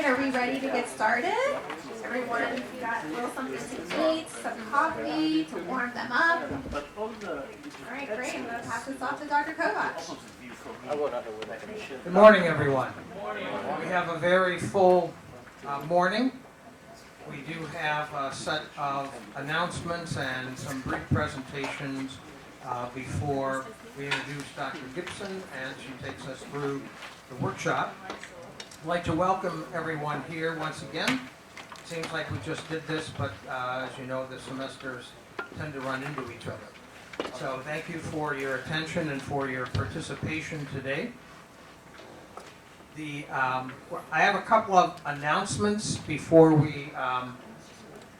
right, are we ready to get started? Everyone got a little something to eat, some coffee to warm them up. All right, great. I'm going to pass this off to Dr. Kovacs. Good morning, everyone. We have a very full morning. We do have a set of announcements and some brief presentations before we introduce Dr. Gibson and she takes us through the workshop. I'd like to welcome everyone here once again. It seems like we just did this, but as you know, the semesters tend to run into each other. So thank you for your attention and for your participation today. I have a couple of announcements before we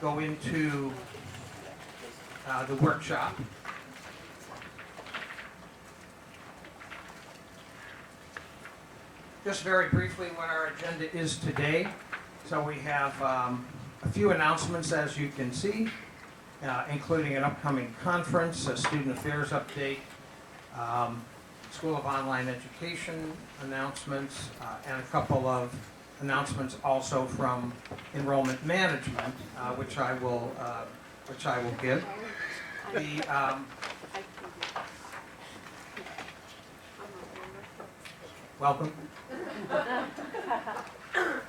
go into the workshop. Just very briefly what our agenda is today. So we have a few announcements, as you can see, including an upcoming conference, a student affairs update, School of Online Education announcements, and a couple of announcements also from enrollment management, which I will give. Welcome.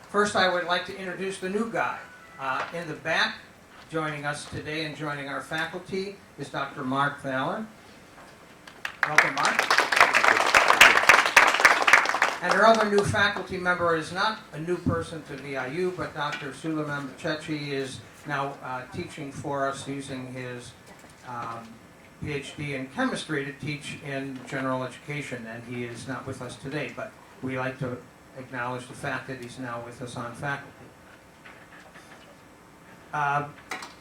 First, I would like to introduce the new guy. In the back, joining us today and joining our faculty is Dr. Mark Thaler. Welcome, Mark. And our other new faculty member is not a new person to VIU, but Dr. Suleiman Bachechi is now teaching for us using his PhD in chemistry to teach in general education, and he is not with us today, but we like to acknowledge the fact that he's now with us on faculty.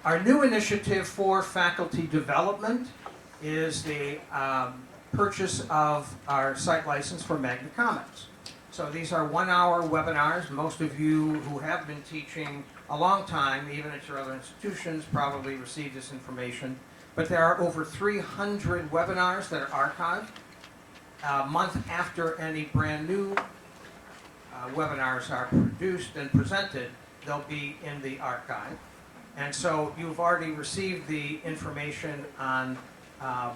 Our new initiative for faculty development is the purchase of our site license for Magna Commons. So these are 1-hour webinars. Most of you who have been teaching a long time, even at your other institutions, probably received this information. But there are over 300 webinars that are archived. A month after any brand new webinars are produced and presented, they'll be in the archive. And so you've already received the information on how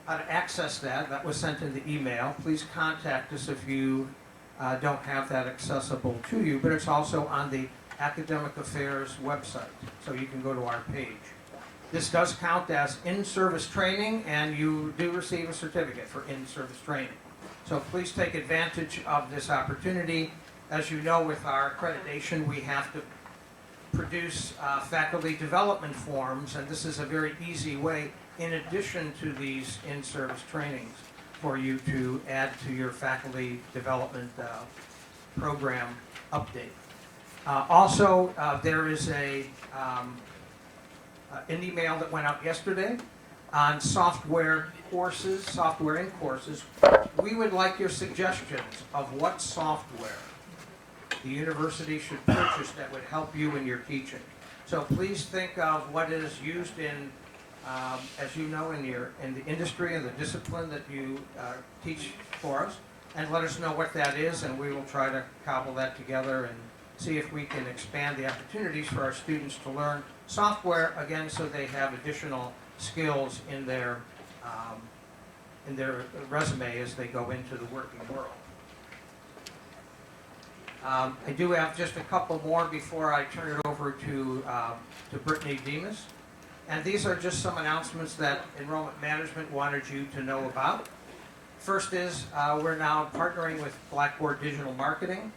to access that. That was sent in the email. Please contact us if you don't have that accessible to you, but it's also on the Academic Affairs website, so you can go to our page. This does count as in-service training, and you do receive a certificate for in-service training. So please take advantage of this opportunity. As you know, with our accreditation, we have to produce faculty development forms, and this is a very easy way, in addition to these in-service trainings, for you to add to your faculty development program update. Also, there is an email that went out yesterday on software in courses. We would like your suggestions of what software the university should purchase that would help you in your teaching. So please think of what is used in, as you know, in the industry and the discipline that you teach for us, and let us know what that is, and we will try to cobble that together and see if we can expand the opportunities for our students to learn software, again, so they have additional skills in their resume as they go into the working world. I do have just a couple more before I turn it over to Brittany Demas. And these are just some announcements that enrollment management wanted you to know about. First is we're now partnering with Blackboard Digital Marketing.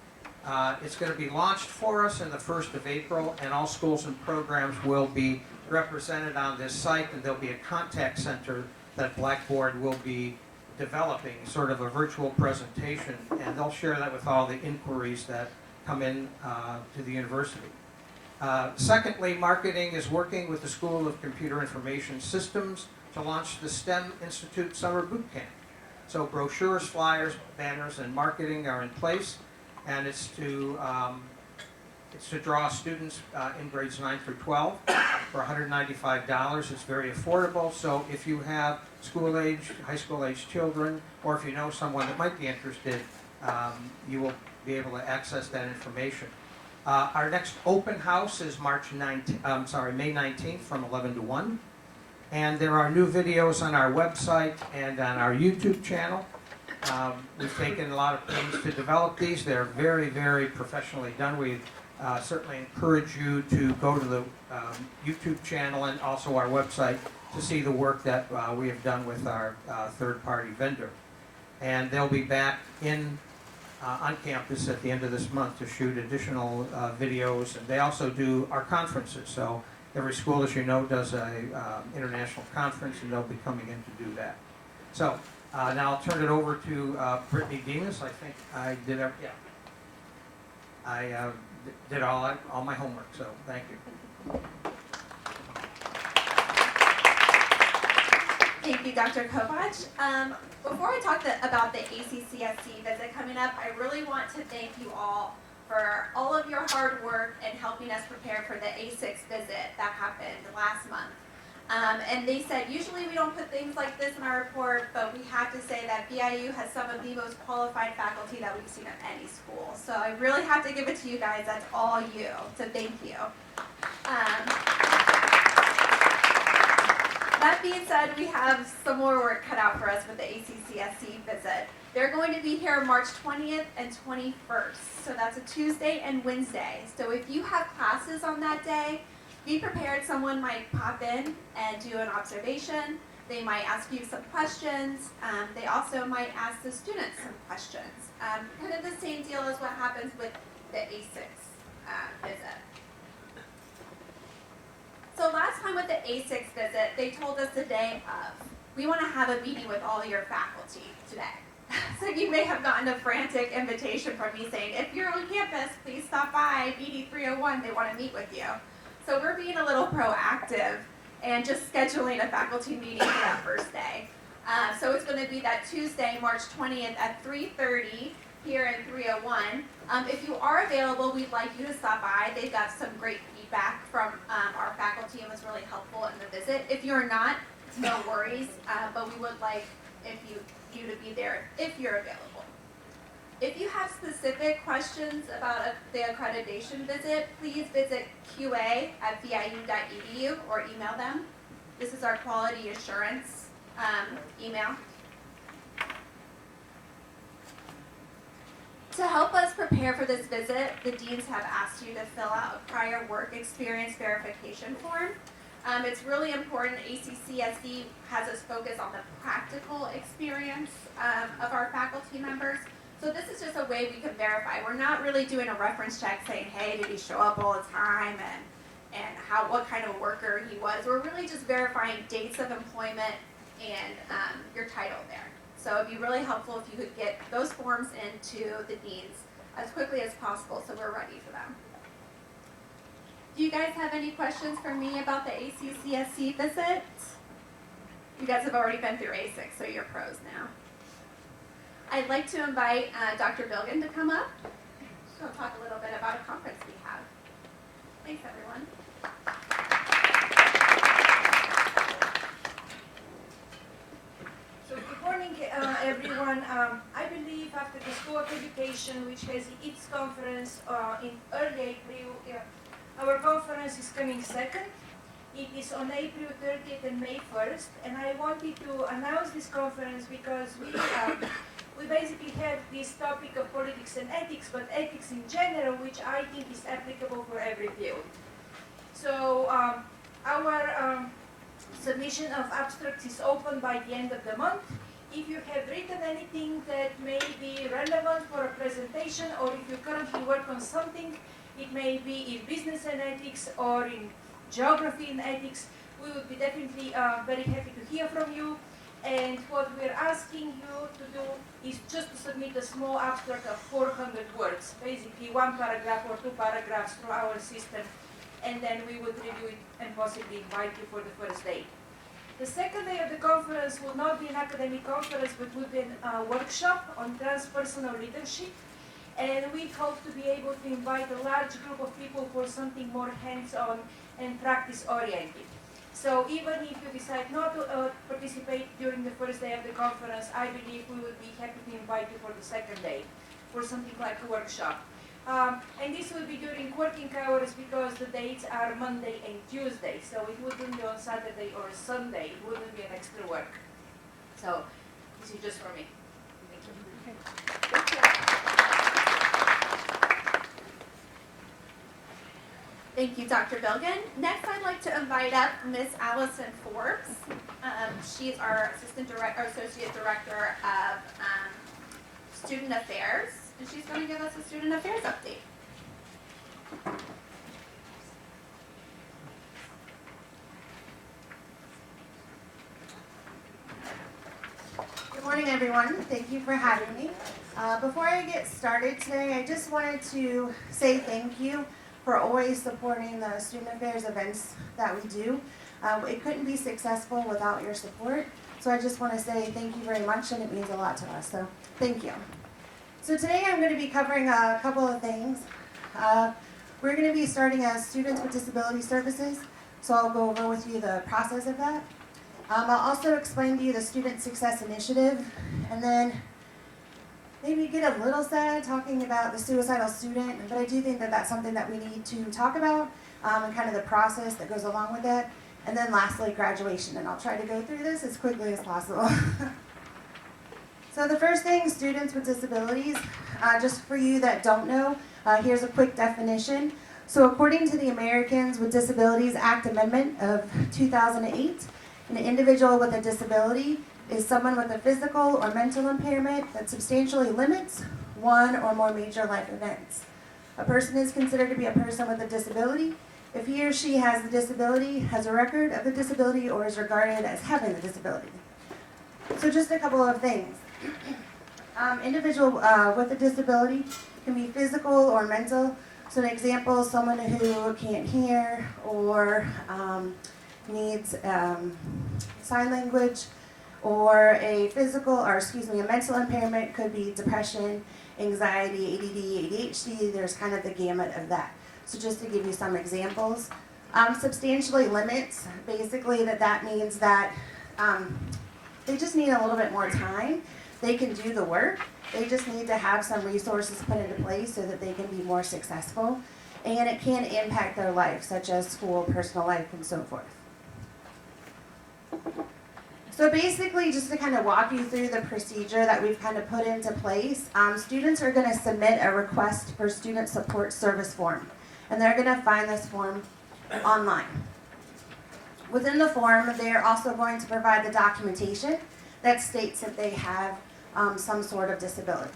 It's going to be launched for us in the 1st of April, and all schools and programs will be represented on this site, and there'll be a contact center that Blackboard will be developing, sort of a virtual presentation, and they'll share that with all the inquiries that come in to the university. Secondly, marketing is working with the School of Computer Information Systems to launch the STEM Institute Summer Boot Camp. So brochures, flyers, banners, and marketing are in place, and it's to draw students in grades 9 through 12 for $195. It's very affordable, so if you have school-age, high school-age children, or if you know someone that might be interested, you will be able to access that information. Our next open house is May 19th from 11 to 1. And there are new videos on our website and on our YouTube channel. We've taken a lot of pains to develop these. They're very, very professionally done. We certainly encourage you to go to the YouTube channel and also our website to see the work that we have done with our third-party vendor. And they'll be back on campus at the end of this month to shoot additional videos. And they also do our conferences. So every school, as you know, does a international conference, and they'll be coming in to do that. So now I'll turn it over to Brittany Demas. I think I did did all my homework, so thank you. Thank you, Dr. Kovach. Before I talk about the ACCSC visit coming up, I really want to thank you all for all of your hard work and helping us prepare for the A6 visit that happened last month. And they said, usually we don't put things like this in our report, but we have to say that VIU has some of the most qualified faculty that we've seen at any school. So I really have to give it to you guys. That's all you. So thank you. That being said, we have some more work cut out for us with the ACCSC visit. They're going to be here March 20th and 21st. So that's a Tuesday and Wednesday. So if you have classes on that day, be prepared. Someone might pop in and do an observation. They might ask you some questions. They also might ask the students some questions. Kind of the same deal as what happens with the A6 visit. So last time with the A6 visit, they told us the day of, we want to have a meeting with all your faculty today. So you may have gotten a frantic invitation from me saying, if you're on campus, please stop by BD 301, they want to meet with you. So we're being a little proactive and just scheduling a faculty meeting for that first day. So it's going to be that Tuesday, March 20th at 3:30 here in 301. If you are available, we'd like you to stop by. They've got some great feedback from our faculty and was really helpful in the visit. If you're not, no worries, but we would like you to be there if you're available. If you have specific questions about the accreditation visit, please visit qa@viu.edu or email them. This is our quality assurance email. To help us prepare for this visit, the deans have asked you to fill out a prior work experience verification form. It's really important. ACCSD has us focus on the practical experience of our faculty members. So this is just a way we can verify. We're not really doing a reference check saying, hey, did he show up all the time and what kind of worker he was. We're really just verifying dates of employment and your title there. So it'd be really helpful if you could get those forms into the deans as quickly as possible so we're ready for them. Do you guys have any questions for me about the ACCSC visit? You guys have already been through A6, so you're pros now. I'd like to invite Dr. Bilgin to come up. She'll talk a little bit about a conference we have. Thanks, everyone. So good morning, everyone. I believe after the School of Education, which has its conference in early April, our conference is coming second. It is on April 30th and May 1st, and I wanted to announce this conference because we basically have this topic of politics and ethics, but ethics in general, which I think is applicable for every field. So our submission of abstracts is open by the end of the month. If you have written anything that may be relevant for a presentation, or if you currently work on something, it may be in business and ethics or in geography and ethics, we would be definitely very happy to hear from you. And what we're asking you to do is just to submit a small abstract of 400 words, basically one paragraph or two paragraphs through our system, and then we would review it and possibly invite you for the first day. The second day of the conference will not be an academic conference, but will be a workshop on transpersonal leadership. And we hope to be able to invite a large group of people for something more hands-on and practice-oriented. So even if you decide not to participate during the first day of the conference, I believe we would be happy to invite you for the second day. for something like a workshop. And this will be during working hours because the dates are Monday and Tuesday, so it wouldn't be on Saturday or Sunday. It wouldn't be an extra work. So this is just for me. Thank you. Thank you, Dr. Bilgin. Next, I'd like to invite up Miss Allison Forbes. She's our Associate Director of Student Affairs, and she's going to give us a Student Affairs update. Good morning, everyone. Thank you for having me. Before I get started today, I just wanted to say thank you for always supporting the student affairs events that we do. It couldn't be successful without your support, so I just want to say thank you very much, and it means a lot to us, so thank you. So today I'm going to be covering a couple of things. We're going to be starting as Students with Disability Services, so I'll go over with you the process of that. I'll also explain to you the Student Success Initiative, and then maybe get a little sad talking about the suicidal student, but I do think that that's something that we need to talk about and kind of the process that goes along with that. And then lastly, graduation, and I'll try to go through this as quickly as possible. So the first thing, students with disabilities, just for you that don't know, here's a quick definition. So according to the Americans with Disabilities Act Amendment of 2008, an individual with a disability is someone with a physical or mental impairment that substantially limits one or more major life events. A person is considered to be a person with a disability if he or she has the disability, has a record of the disability, or is regarded as having the disability. So just a couple of things. Individual with a disability can be physical or mental. So an example, someone who can't hear or needs sign language, or a mental impairment could be depression, anxiety, ADD, ADHD. There's kind of the gamut of that. So just to give you some examples, substantially limits, basically that means that they just need a little bit more time. They can do the work. They just need to have some resources put into place so that they can be more successful. And it can impact their life, such as school, personal life, and so forth. So basically, just to kind of walk you through the procedure that we've kind of put into place, students are going to submit a request for student support service form, and they're going to find this form online. Within the form, they're also going to provide the documentation that states that they have some sort of disability.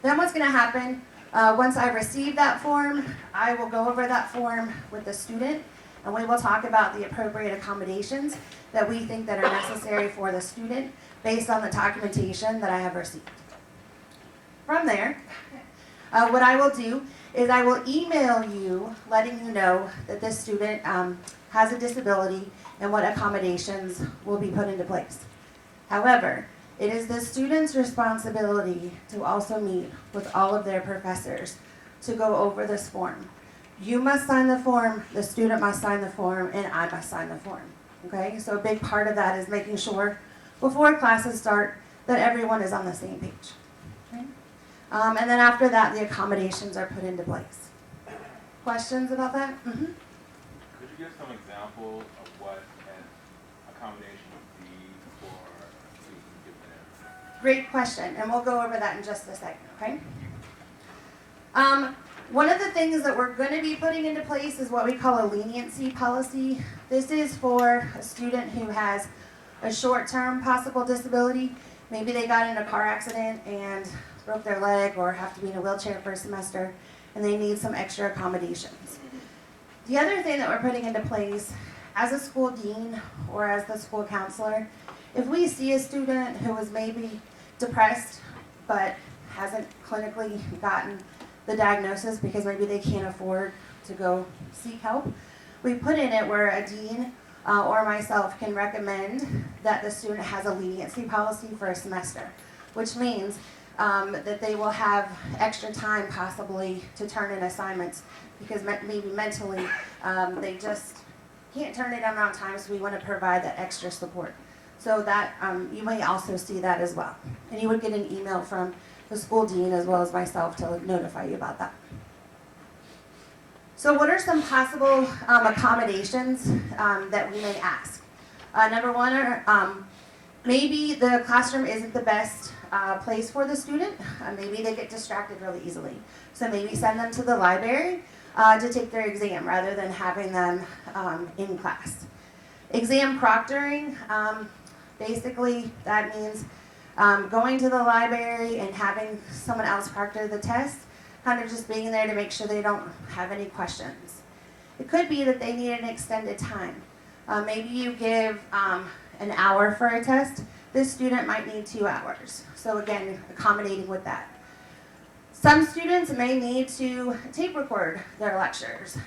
Then what's going to happen, once I receive that form, I will go over that form with the student, and we will talk about the appropriate accommodations that we think that are necessary for the student based on the documentation that I have received. From there, what I will do is I will email you letting you know that this student has a disability and what accommodations will be put into place. However, it is the student's responsibility to also meet with all of their professors to go over this form. You must sign the form, the student must sign the form, and I must sign the form. Okay, so a big part of that is making sure before classes start that everyone is on the same page. Okay? And then after that, the accommodations are put into place. Questions about that? Mm-hmm. Could you give some example of what an accommodation would be for a student given it? Great question, and we'll go over that in just a second, okay? One of the things that we're going to be putting into place is what we call a leniency policy. This is for a student who has a short-term possible disability. Maybe they got in a car accident and broke their leg or have to be in a wheelchair for a semester, and they need some extra accommodations. The other thing that we're putting into place, as a school dean or as the school counselor, if we see a student who is maybe depressed but hasn't clinically gotten the diagnosis because maybe they can't afford to go seek help, we put in it where a dean or myself can recommend that the student has a leniency policy for a semester, which means that they will have extra time possibly to turn in assignments because maybe mentally they just can't turn it in on time, so we want to provide that extra support. So that you may also see that as well. And you would get an email from the school dean as well as myself to notify you about that. So what are some possible accommodations that we may ask? Number one are maybe the classroom isn't the best place for the student. Maybe they get distracted really easily. So maybe send them to the library to take their exam rather than having them in class. Exam proctoring, basically that means going to the library and having someone else proctor the test, kind of just being there to make sure they don't have any questions. It could be that they need an extended time. Maybe you give an hour for a test. This student might need 2 hours. So again, accommodating with that. Some students may need to tape record their lectures.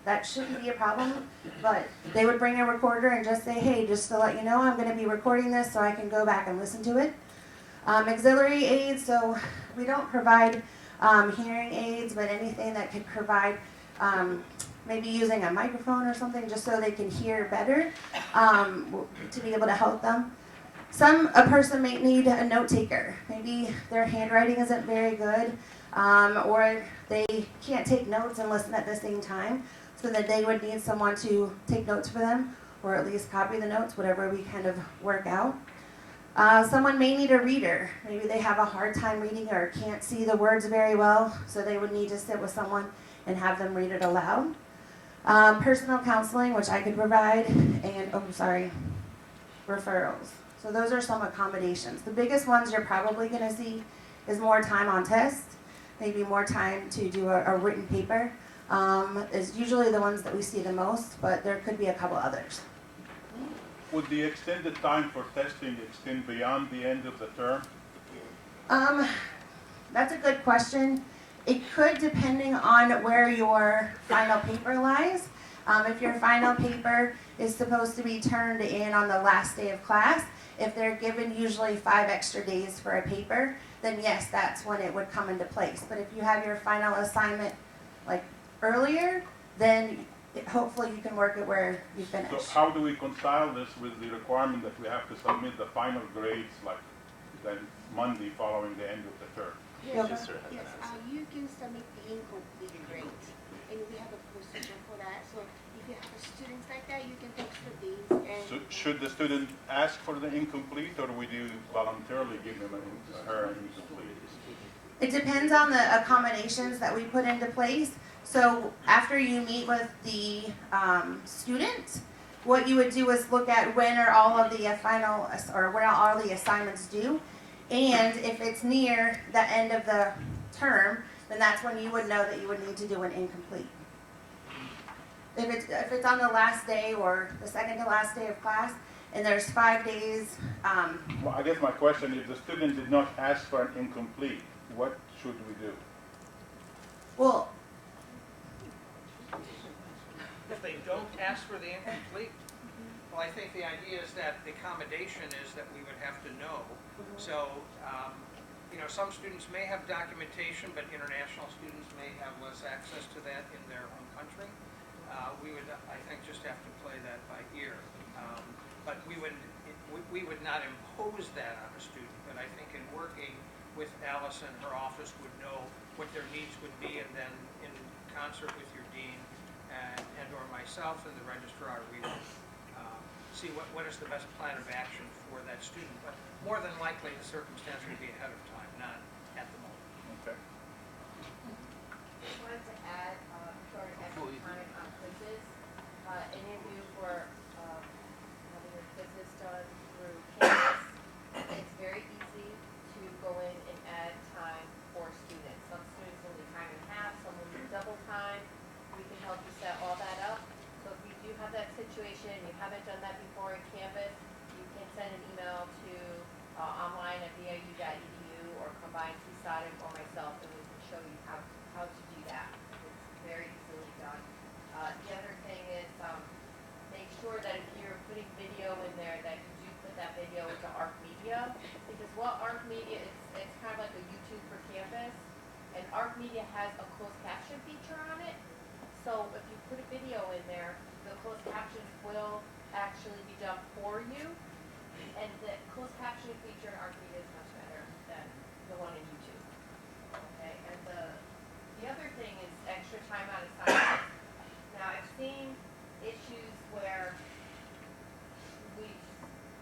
That shouldn't be a problem, but they would bring a recorder and just say, hey, just to let you know, I'm going to be recording this so I can go back and listen to it. Auxiliary aids, so we don't provide hearing aids, but anything that could provide maybe using a microphone or something just so they can hear better to be able to help them. A person may need a note taker. Maybe their handwriting isn't very good, or they can't take notes and listen at the same time, so that they would need someone to take notes for them, or at least copy the notes, whatever we kind of work out. Someone may need a reader. Maybe they have a hard time reading or can't see the words very well, so they would need to sit with someone and have them read it aloud. Personal counseling, which I could provide, and referrals. So those are some accommodations. The biggest ones you're probably going to see is more time on tests, maybe more time to do a written paper. Is usually the ones that we see the most, but there could be a couple others. Would the extended time for testing extend beyond the end of the term? That's a good question. It could, depending on where your final paper lies. If your final paper is supposed to be turned in on the last day of class, if they're given usually 5 extra days for a paper, then yes, that's when it would come into place. But if you have your final assignment like earlier, then hopefully you can work it where you finish. So how do we reconcile this with the requirement that we have to submit the final grades like then Monday following the end of the term? Yes, Yes, you can submit the incomplete grades, and we have a procedure for that. So if you have students like that, you can text the deans and. So should the student ask for the incomplete, or do we voluntarily give them her an incomplete? It depends on the accommodations that we put into place. So after you meet with the student, what you would do is look at when are all of the final, or when are all the assignments due. And if it's near the end of the term, then that's when you would know that you would need to do an incomplete. If it's on the last day or the second to last day of class, and there's 5 days. Well, I guess my question, if the student did not ask for an incomplete, what should we do? Well, If they don't ask for the incomplete, well, I think the idea is that the accommodation is that we would have to know. So, some students may have documentation, but international students may have less access to that in their home country. We would, I think, just have to play that by ear. But we would not impose that on a student. But I think in working with Allison, her office would know what their needs would be, and then in concert with your dean and or myself and the registrar, we would see what is the best plan of action for that student. But more than likely, the circumstance will be ahead of time, not at the moment. Okay. Just wanted to add, short extra time on quizzes. Any of you who are having your quizzes done through Canvas, it's very easy to go in and add time for students. Some students will need time and a half, some will need double time. We can help you set all that up. So if you do have that situation, you haven't done that before in Canvas, you can send an email to online at VIU.edu or come by and see Sadik or myself, and we can show you how to do that. It's very easily done. The other thing is make sure that if you're putting video in there, that you do put that video into ARC Media, because what ARC Media is, it's kind of like a YouTube for Campus, and ARC Media has a closed caption feature on it. So if you put a video in there, the closed captions will actually be done for you. And the closed captioning feature in Arcade is much better than the one in YouTube. Okay, and the other thing is extra time on assignments. Now, I've seen issues where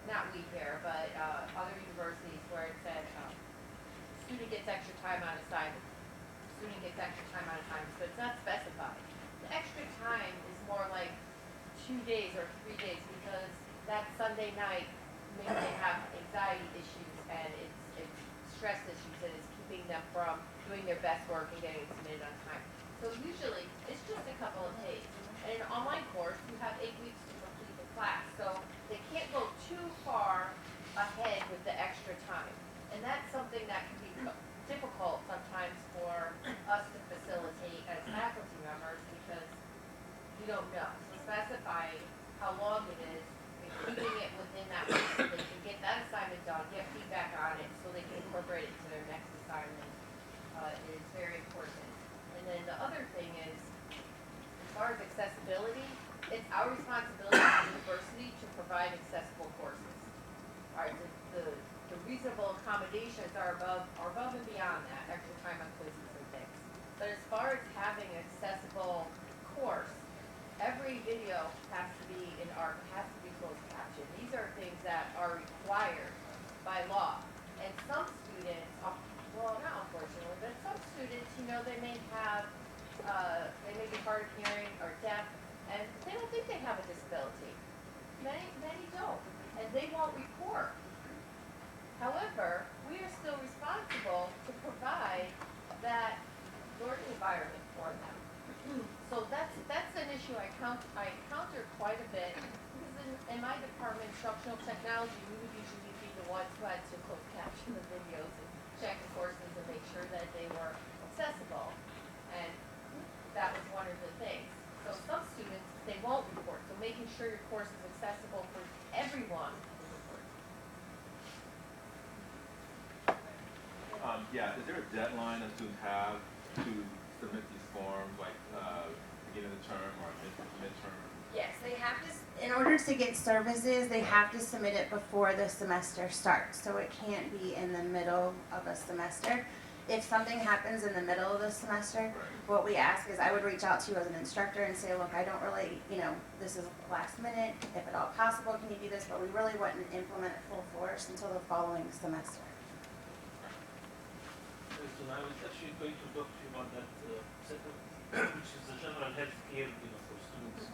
not we here, but other universities where it said student gets extra time on assignments. Student gets extra time on assignments, but it's not specified. The extra time is more like 2 days or 3 days because that Sunday night maybe they have anxiety issues and it's stress issues and it's keeping them from doing their best work and getting it submitted on time. So usually it's just a couple of days. And in an online course, you have 8 weeks to complete the class. So they can't go too far ahead with the extra time. And that's something that can be difficult sometimes for us to facilitate as faculty members because we don't know. So specifying how long it is and keeping it within that week so they can get that assignment done, get feedback on it so they can incorporate it into their next assignment is very important. And then the other thing is, as far as accessibility, it's our responsibility as a university to provide accessible courses. All right, the reasonable accommodations are above and beyond that, extra time on quizzes and things. But as far as having an accessible course, every video has to be in ARC, has to be closed captioned. These are things that are required by law. And some students, well, not unfortunately, but some students, they may have, they may be hard of hearing or deaf, and they don't think they have a disability. Many don't, and they won't report. However, we are still responsible to provide that learning environment for them. So that's an issue I encounter quite a bit because in my department, instructional technology, we would usually be the ones who had to close caption the videos and check the courses and make sure that they were accessible. And that was one of the things. So some students, they won't report. So making sure your course is accessible for everyone is important. Yeah, is there a deadline that students have to submit these forms, like beginning of the term or midterm? Yes, they have to, in order to get services, they have to submit it before the semester starts. So it can't be in the middle of a semester. If something happens in the middle of the semester, what we ask is I would reach out to you as an instructor and say, look, I don't really, this is last minute. If at all possible, can you do this? But we really wouldn't implement it full force until the following semester. So I was actually going to talk to you about that setup, which is the general health care, for students.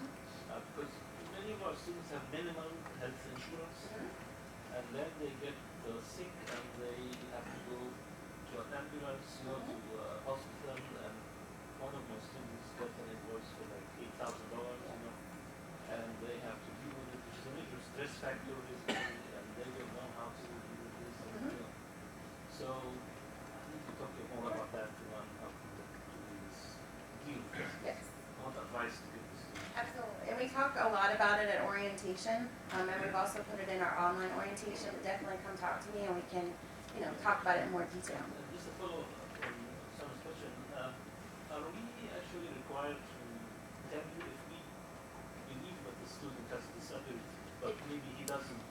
Because many of our students have minimal health insurance, and then they get sick and they have to go to an ambulance, to a hospital, and one of my students got an invoice for like $8,000, and they have to deal with it, which is a major stress factor, basically, and they don't know how to deal with this. And, so I need to talk to you more about that and how to do this deal with this. Yes. What advice to give the students? Absolutely. And we talk a lot about it at orientation, and we've also put it in our online orientation. Definitely come talk to me and we can, talk about it in more detail. Just a follow-up on Sam's question. Are we actually required to tell you if we believe that the student has a disability, but maybe he doesn't?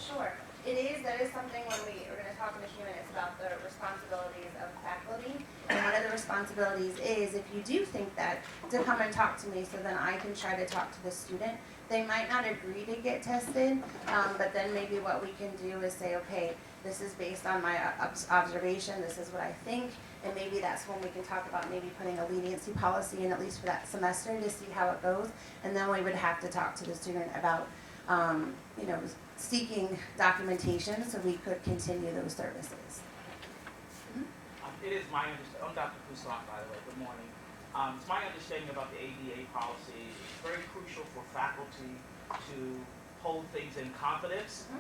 Sure. That is something when we're going to talk in a few minutes about the responsibilities of faculty. And one of the responsibilities is if you do think that, to come and talk to me so then I can try to talk to the student. They might not agree to get tested, but then maybe what we can do is say, okay, this is based on my observation, this is what I think, and maybe that's when we can talk about maybe putting a leniency policy in at least for that semester to see how it goes. And then we would have to talk to the student about, seeking documentation so we could continue those services. It is my understanding, I'm Dr. Poussaint, by the way, good morning. It's my understanding about the ADA policy, it's very crucial for faculty to hold things in confidence.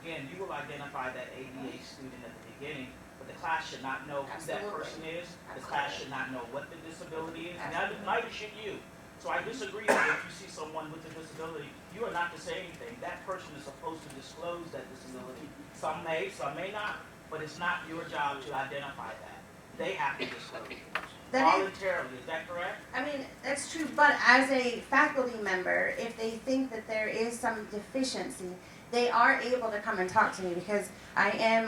Again, you will identify that ADA student at the beginning, but the class should not know who that person is. The class should not know what the disability is, neither should you. So I disagree that if you see someone with a disability, you are not to say anything. That person is supposed to disclose that disability. Some may not, but it's not your job to identify that. they have to disclose it. That is, Voluntarily, is that correct? I mean, that's true, but as a faculty member, if they think that there is some deficiency, they are able to come and talk to me because I am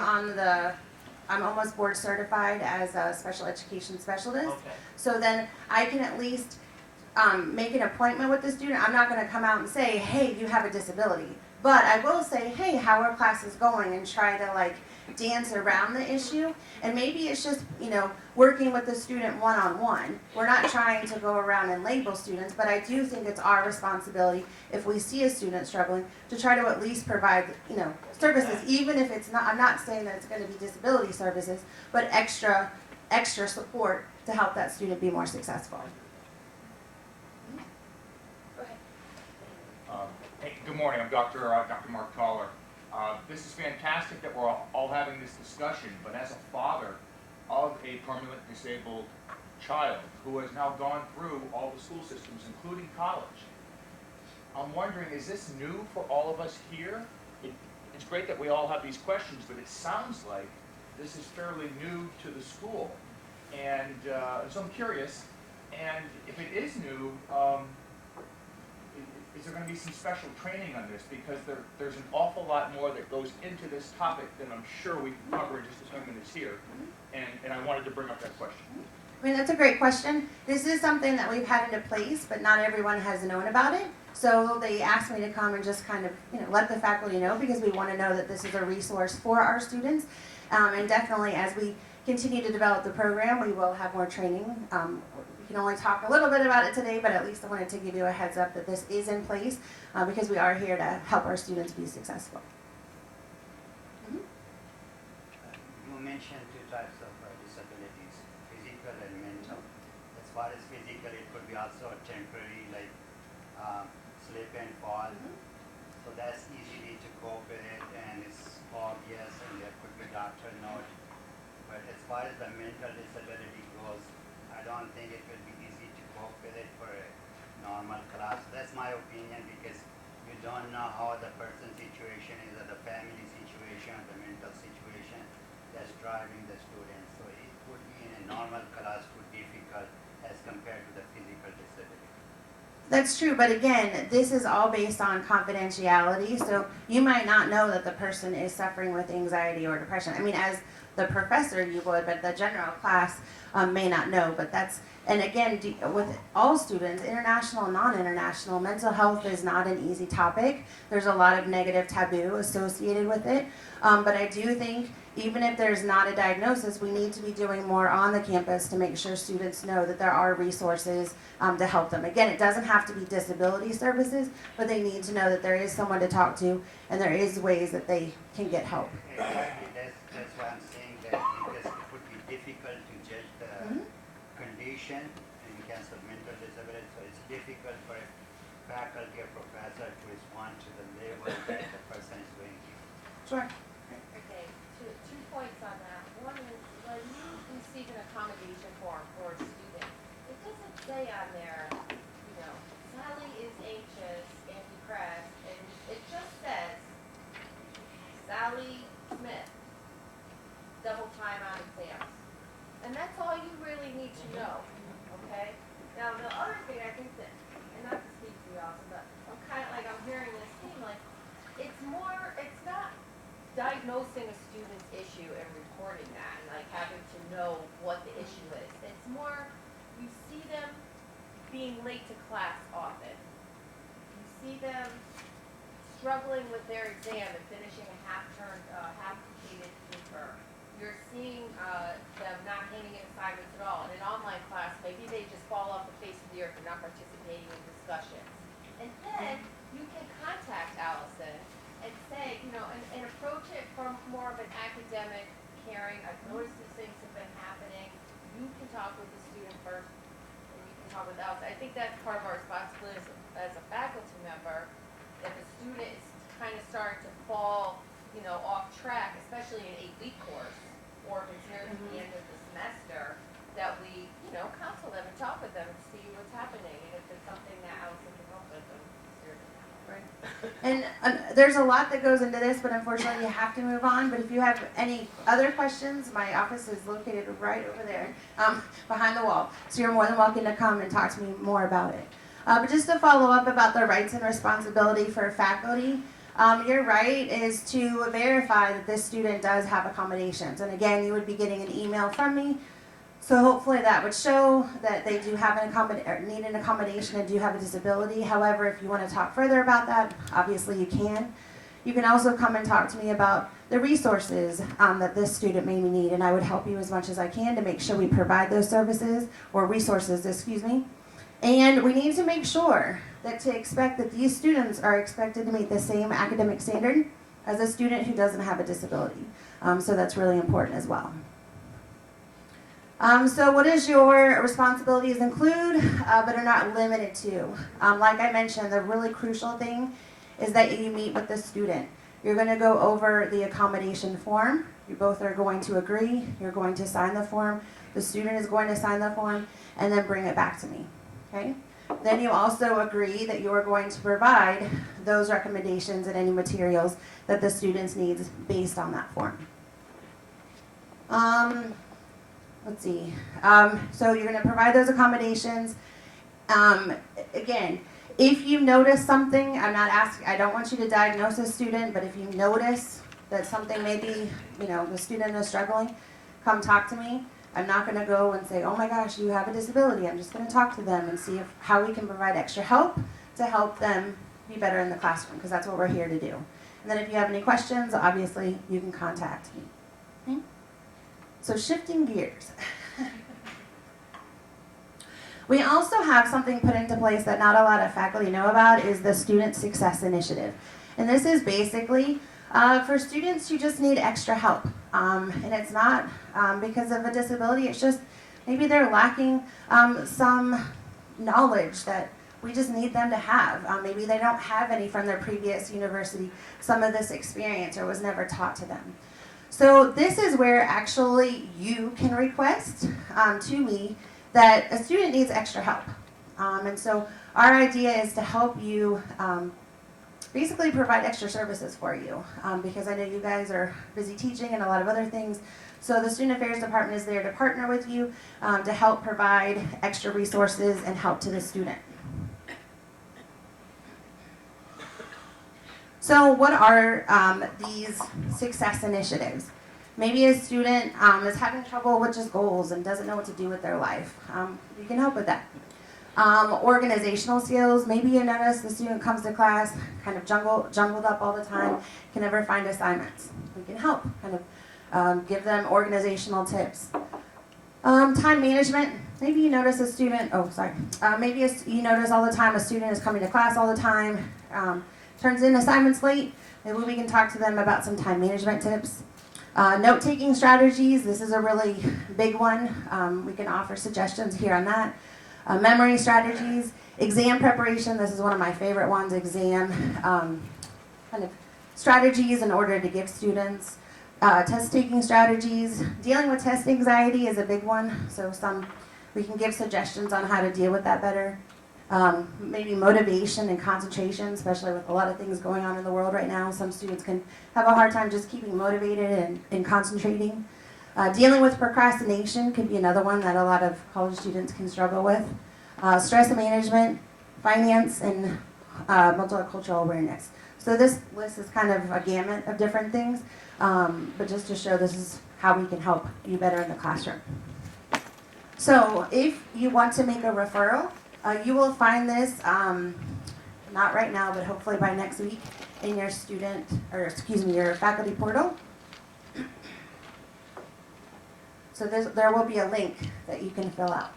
I'm almost board certified as a special education specialist. Okay. So then I can at least make an appointment with the student. I'm not going to come out and say, hey, you have a disability. But I will say, hey, how are classes going, and try to like dance around the issue. And maybe it's just, working with the student one-on-one. We're not trying to go around and label students, but I do think it's our responsibility, if we see a student struggling, to try to at least provide, services, even if it's not, I'm not saying that it's going to be disability services, but extra support to help that student be more successful. Hey, good morning. I'm Dr. Mark Toller. This is fantastic that we're all having this discussion, but as a father of a permanently disabled child who has now gone through all the school systems, including college, I'm wondering, is this new for all of us here? It's great that we all have these questions, but it sounds like this is fairly new to the school. And so I'm curious, and if it is new, is there going to be some special training on this? Because there's an awful lot more that goes into this topic than I'm sure we can cover in just a few minutes here. And I wanted to bring up that question. I mean, that's a great question. This is something that we've had into place, but not everyone has known about it. So they asked me to come and just kind of, let the faculty know, because we want to know that this is a resource for our students. And definitely, as we continue to develop the program, we will have more training. We can only talk a little bit about it today, but at least I wanted to give you a heads up that this is in place, because we are here to help our students be successful. You mentioned two types of disabilities, physical and mental. As far as physical, it could be also temporary, like slip and fall. So that's easily to cope with it, and it's obvious, and there could be doctor note. But as far as the mental disability goes, I don't think it will be easy to cope with it for a normal class. That's my opinion, because you don't know how the person's situation is, or the family situation, or the mental situation that's driving the students. So it would be in a normal class would be difficult as compared to the physical disability. That's true, but again, this is all based on confidentiality, so you might not know that the person is suffering with anxiety or depression. I mean, as the professor you would, but the general class may not know. But that's, and again, with all students, international, non-international, mental health is not an easy topic. There's a lot of negative taboo associated with it. But I do think, even if there's not a diagnosis, we need to be doing more on the campus to make sure students know that there are resources to help them. Again, it doesn't have to be disability services, but they need to know that there is someone to talk to, and there is ways that they can get help. Exactly, that's why I'm saying that, because it would be difficult to judge the condition in case of mental disability. So it's difficult for a faculty or professor to respond to the level that the person is going to. Sure. Okay, two points on that. One is, when you receive an accommodation form for a student, it doesn't say on there, Sally is anxious and depressed, and it just says, Sally Smith, double time on exams. And that's all you really need to know, okay? Now, the other thing I think that, and not to speak to you also, but I'm hearing this theme, it's not diagnosing a student's issue and reporting that, and having to know what the issue is. It's more, you see them being late to class often. You see them struggling with their exam and finishing a half-completed paper. You're seeing them not handing in assignments at all. In an online class, maybe they just fall off the face of the earth and not participating in discussions. And then you can contact Allison and say, and approach it from more of an academic caring. I've noticed these things have been happening. You can talk with the student first, and you can talk with Allison. I think that's part of our responsibility as a faculty member. If a student is kind of starting to fall, off track, especially in an 8-week course, or if it's near the end of the semester, that we, counsel them and talk with them and see what's happening, and if it's something that Allison can help with, then it's here to help. Right. And there's a lot that goes into this, but unfortunately you have to move on. But if you have any other questions, my office is located right over there, behind the wall. So you're more than welcome to come and talk to me more about it. But just to follow up about the rights and responsibility for faculty, your right is to verify that this student does have accommodations. And again, you would be getting an email from me. So hopefully that would show that they do have need an accommodation and do have a disability. However, if you want to talk further about that, obviously you can. You can also come and talk to me about the resources that this student may need, and I would help you as much as I can to make sure we provide those services, or resources, excuse me. And we need to make sure that these students are expected to meet the same academic standard as a student who doesn't have a disability. So that's really important as well. So what does your responsibilities include, but are not limited to? Like I mentioned, the really crucial thing is that you meet with the student. You're going to go over the accommodation form. You both are going to agree. You're going to sign the form. The student is going to sign the form and then bring it back to me. Okay? Then you also agree that you are going to provide those recommendations and any materials that the students needs based on that form. Let's see. So you're going to provide those accommodations. Again, if you notice something, I don't want you to diagnose a student, but if you notice that something maybe, the student is struggling, come talk to me. I'm not going to go and say, oh my gosh, you have a disability. I'm just going to talk to them and see how we can provide extra help to help them be better in the classroom, because that's what we're here to do. And then if you have any questions, obviously you can contact me. Okay? So shifting gears. We also have something put into place that not a lot of faculty know about, is the Student Success Initiative. And this is basically for students who just need extra help. And it's not because of a disability, it's just maybe they're lacking some knowledge that we just need them to have. Maybe they don't have any from their previous university, some of this experience, or was never taught to them. So this is where actually you can request to me that a student needs extra help. And so our idea is to help you basically provide extra services for you, because I know you guys are busy teaching and a lot of other things. So the Student Affairs Department is there to partner with you to help provide extra resources and help to the student. So what are these success initiatives? Maybe a student is having trouble with just goals and doesn't know what to do with their life. You can help with that. Organizational skills. Maybe you notice the student comes to class kind of jumbled up all the time, can never find assignments. We can help, kind of give them organizational tips. Time management. Maybe you notice a student, maybe you notice all the time a student is coming to class all the time, turns in assignments late. Maybe we can talk to them about some time management tips. Note-taking strategies, this is a really big one. We can offer suggestions here on that. Memory strategies, exam preparation, this is one of my favorite ones, exam kind of strategies in order to give students. Test-taking strategies, dealing with test anxiety is a big one, so we can give suggestions on how to deal with that better. Maybe motivation and concentration, especially with a lot of things going on in the world right now. Some students can have a hard time just keeping motivated and concentrating. Dealing with procrastination could be another one that a lot of college students can struggle with. Stress management, finance, and multicultural awareness. So this list is kind of a gamut of different things, but just to show this is how we can help you better in the classroom. So if you want to make a referral, you will find this, not right now, but hopefully by next week, in your your faculty portal. So there will be a link that you can fill out.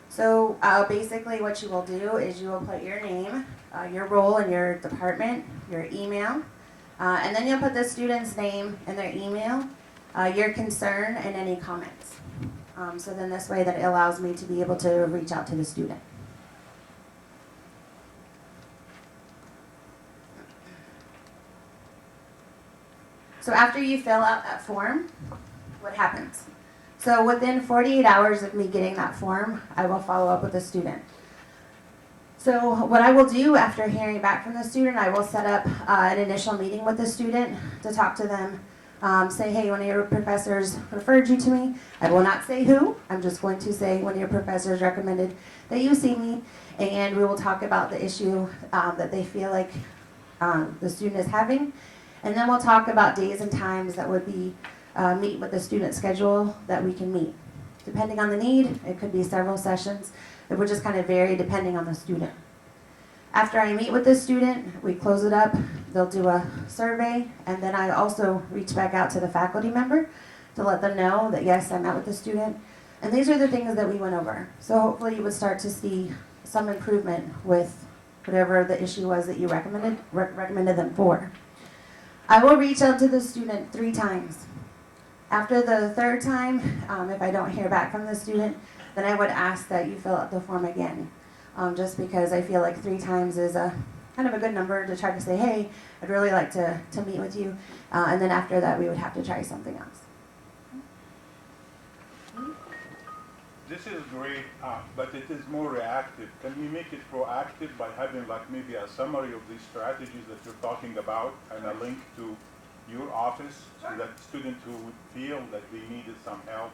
So basically what you will do is you will put your name, your role in your department, your email, and then you'll put the student's name and their email, your concern, and any comments. So then this way that it allows me to be able to reach out to the student. So after you fill out that form, what happens. So within 48 hours of me getting that form, I will follow up with the student. So what I will do after hearing back from the student, I will set up an initial meeting with the student to talk to them, say, hey, one of your professors referred you to me. I will not say who. I'm just going to say one of your professors recommended that you see me, and we will talk about the issue that they feel like the student is having. And then we'll talk about days and times that would be meet with the student schedule that we can meet. Depending on the need, it could be several sessions. It would just kind of vary depending on the student. After I meet with the student, we close it up, they'll do a survey, and then I also reach back out to the faculty member to let them know that yes, I met with the student. And these are the things that we went over. So hopefully you would start to see some improvement with whatever the issue was that you recommended them for. I will reach out to the student 3 times. After the 3rd time, if I don't hear back from the student, then I would ask that you fill out the form again. Just because I feel like 3 times is a kind of a good number to try to say, hey, I'd really like to meet with you. And then after that, we would have to try something else. This is great, but it is more reactive. Can we make it proactive by having like maybe a summary of these strategies that you're talking about and a link to your office so that students who would feel that they needed some help,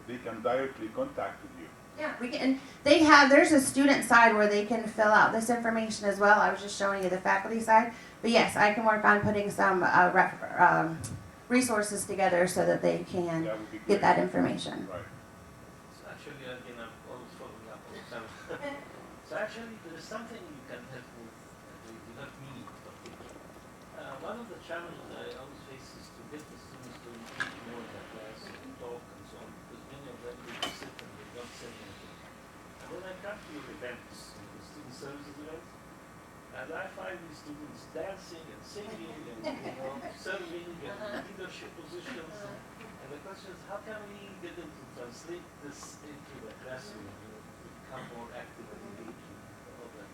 they can directly contact with you? Yeah, we can. There's a student side where they can fill out this information as well. I was just showing you the faculty side. But yes, I can work on putting some resources together so that they can That would be get great. that information. Right. So actually, again, I'm always following up all the time. So actually, there is something you can help with, not me in particular. One of the challenges I always face is to get the students to engage more in the class and talk and so on, because many of them they just sit and they don't say anything. And when I come to your events, the student services events, and I find these students dancing and singing and serving and leadership positions. And the question is, how can we get them to translate this into the classroom, become more active and engaging and all that?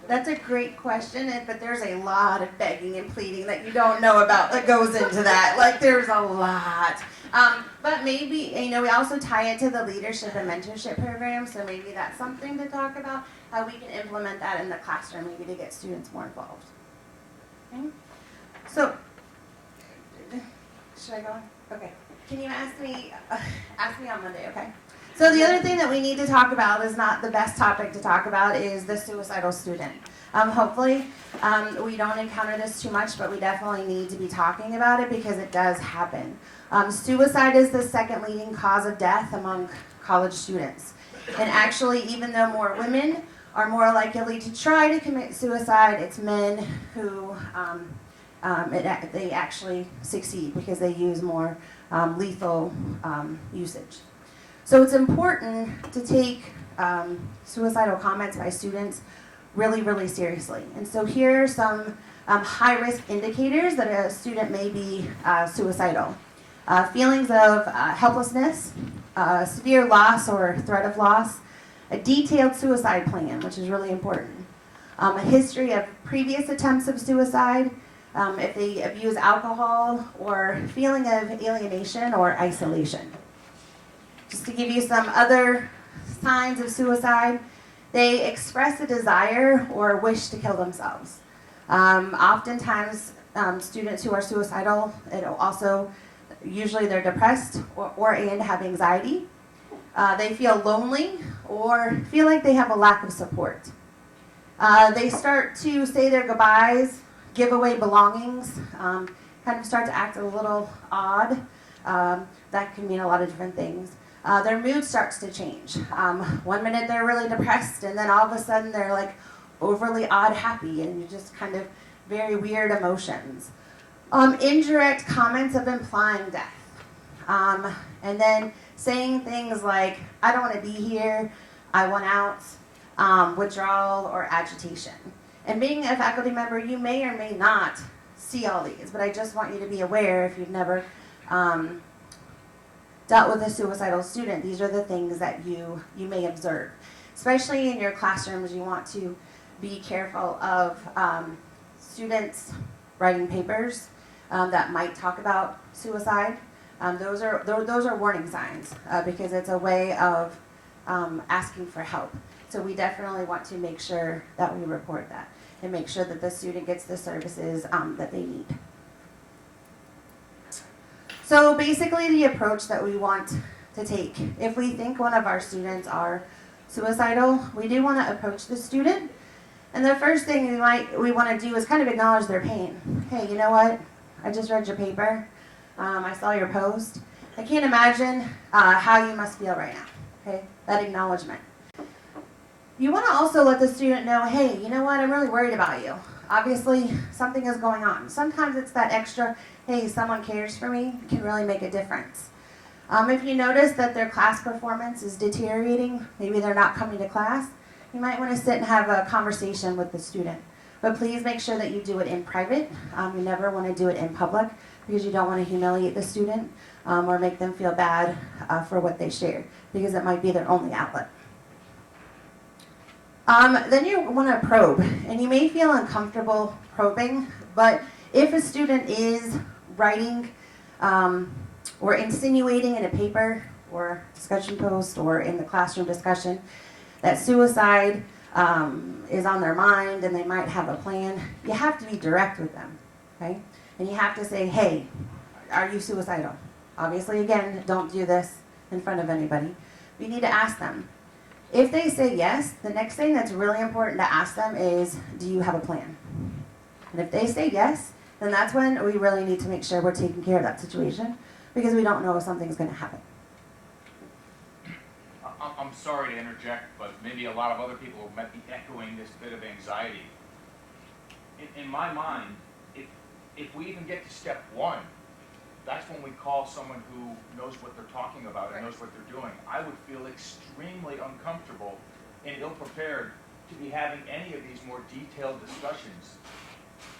That's a great question, but there's a lot of begging and pleading that you don't know about that goes into that. Like, there's a lot. But maybe, we also tie it to the leadership and mentorship program, so maybe that's something to talk about, how we can implement that in the classroom, maybe to get students more involved. Okay? So, should I go on? Okay. Can you ask me on Monday, okay? So the other thing that we need to talk about is not the best topic to talk about is the suicidal student. Hopefully, we don't encounter this too much, but we definitely need to be talking about it because it does happen. Suicide is the 2nd leading cause of death among college students. And actually, even though more women are more likely to try to commit suicide, it's men who they actually succeed because they use more lethal usage. So it's important to take suicidal comments by students really, really seriously. And so here are some high-risk indicators that a student may be suicidal. Feelings of helplessness, severe loss or threat of loss, a detailed suicide plan, which is really important, a history of previous attempts of suicide, if they abuse alcohol, or feeling of alienation or isolation. Just to give you some other signs of suicide, they express a desire or wish to kill themselves. Oftentimes, students who are suicidal, usually they're depressed and have anxiety. They feel lonely or feel like they have a lack of support. They start to say their goodbyes, give away belongings, kind of start to act a little odd. That can mean a lot of different things. Their mood starts to change. One minute they're really depressed, and then all of a sudden they're like overly odd happy, and you just kind of very weird emotions. Indirect comments of implying death. And then saying things like, I don't want to be here, I want out, withdrawal or agitation. And being a faculty member, you may or may not see all these, but I just want you to be aware if you've never dealt with a suicidal student, these are the things that you may observe. Especially in your classrooms, you want to be careful of students writing papers that might talk about suicide. Those are warning signs because it's a way of asking for help. So we definitely want to make sure that we report that and make sure that the student gets the services that they need. So basically the approach that we want to take, if we think one of our students are suicidal, we do want to approach the student. And the first thing we want to do is kind of acknowledge their pain. Hey, you know what? I just read your paper. I saw your post. I can't imagine how you must feel right now. Okay, that acknowledgement. You want to also let the student know, hey, you know what? I'm really worried about you. Obviously, something is going on. Sometimes it's that extra, hey, someone cares for me, can really make a difference. If you notice that their class performance is deteriorating, maybe they're not coming to class, you might want to sit and have a conversation with the student. But please make sure that you do it in private. You never want to do it in public because you don't want to humiliate the student or make them feel bad for what they shared because it might be their only outlet. Then you want to probe, and you may feel uncomfortable probing, but if a student is writing or insinuating in a paper or discussion post or in the classroom discussion that suicide is on their mind and they might have a plan, you have to be direct with them, okay? And you have to say, hey, are you suicidal? Obviously, again, don't do this in front of anybody. You need to ask them. If they say yes, the next thing that's really important to ask them is, do you have a plan? And if they say yes, then that's when we really need to make sure we're taking care of that situation because we don't know if something's going to happen. I'm sorry to interject, but maybe a lot of other people might be echoing this bit of anxiety. In my mind, if we even get to step one, that's when we call someone who knows what they're talking about and knows what they're doing. I would feel extremely uncomfortable and ill-prepared to be having any of these more detailed discussions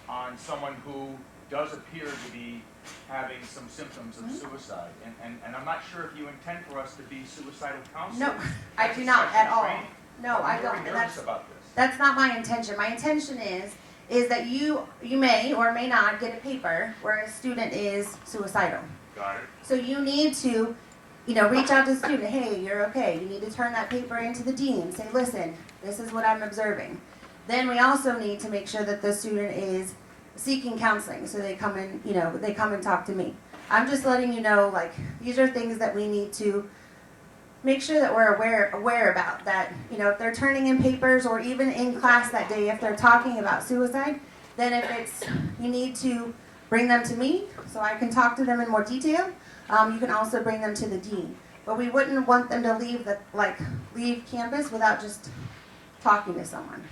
on someone who does appear to be having some symptoms of suicide. And I'm not sure if you intend for us to be suicidal counselors. No, I do not at all. No, I don't. I'm very nervous about this. That's not my intention. My intention is that you may or may not get a paper where a student is suicidal. Got it. So you need to, reach out to the student. Hey, you're okay. You need to turn that paper into the dean. Say, listen, this is what I'm observing. Then we also need to make sure that the student is seeking counseling. So they come in, they come and talk to me. I'm just letting you know, these are things that we need to make sure that we're aware about, that, if they're turning in papers or even in class that day, if they're talking about suicide, then you need to bring them to me so I can talk to them in more detail. You can also bring them to the dean. But we wouldn't want them to leave campus without just talking to someone,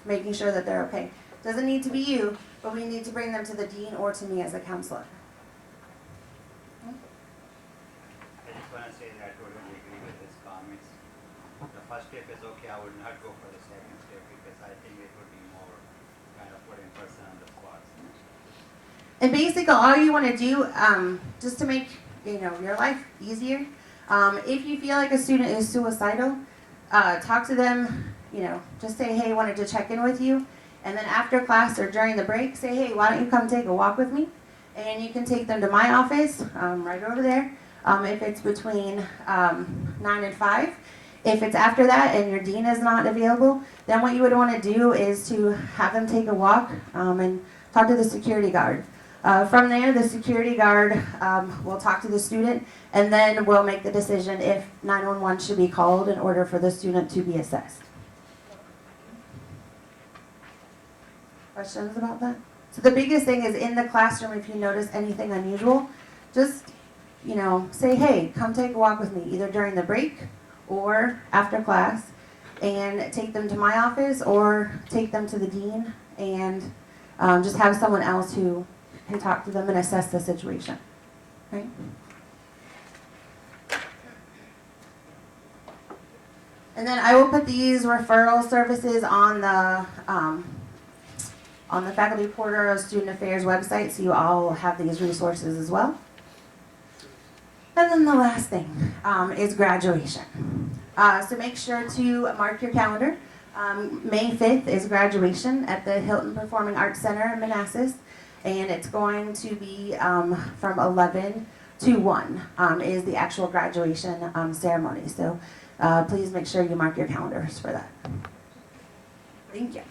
making sure that they're okay. Doesn't need to be you, but we need to bring them to the dean or to me as a counselor. I just want to say that I totally agree with his comments. The first step is okay, I would not go for the second step because I think it would be more kind of putting person on the spot. And basically, all you want to do, just to make your life easier, if you feel like a student is suicidal, talk to them. Just say, hey, wanted to check in with you. And then after class or during the break, say, hey, why don't you come take a walk with me? And you can take them to my office, right over there, if it's between 9 and 5. If it's after that and your dean is not available, then what you would want to do is to have them take a walk and talk to the security guard. From there, the security guard will talk to the student, and then we'll make the decision if 911 should be called in order for the student to be assessed. Questions about that? So the biggest thing is in the classroom, if you notice anything unusual, just, say, hey, come take a walk with me, either during the break or after class, and take them to my office or take them to the dean and just have someone else who can talk to them and assess the situation. Right? And then I will put these referral services on the Faculty Porter of Student Affairs website, so you all will have these resources as well. And then the last thing is graduation. So make sure to mark your calendar. May 5th is graduation at the Hilton Performing Arts Center in Manassas, and it's going to be from 11 2/1 is the actual graduation ceremony. So please make sure you mark your calendars for that. Thank you.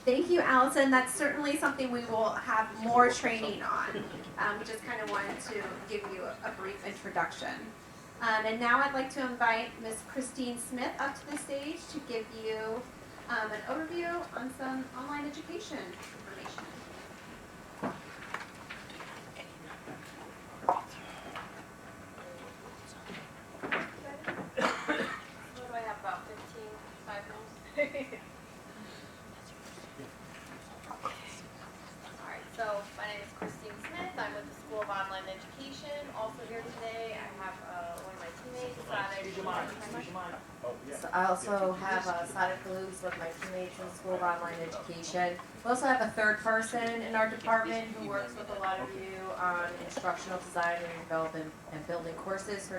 Thank you, Allison. That's certainly something we will have more training on. We just kind of wanted to give you a brief introduction. And now I'd like to invite Ms. Christine Smith up to the stage to give you an overview on some online education information. What do I have, about 15, 5 minutes? Alright, so my name is Christine Smith. I'm with the School of Online Education. Also here today, I have one of my teammates, Use your mic, use your mic. So I also have Sadiq Kalouz with my teammates in the School of Online Education. We also have a third person in our department who works with a lot of you on instructional design and development and building courses.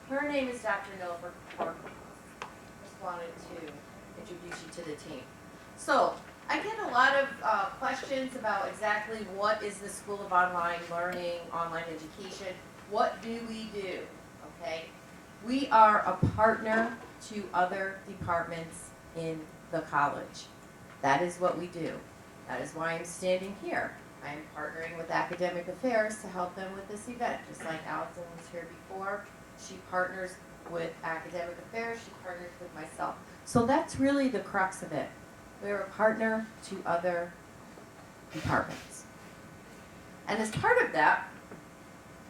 Her name is Dr. Nilfer Park. Just wanted to introduce you to the team. So I get a lot of questions about exactly what is the School of Online Learning, online education. What do we do? Okay, we are a partner to other departments in the college. That is what we do. That is why I'm standing here. I am partnering with Academic Affairs to help them with this event. Just like Allison was here before, she partners with Academic Affairs, she partners with myself. So that's really the crux of it. We're a partner to other departments. And as part of that,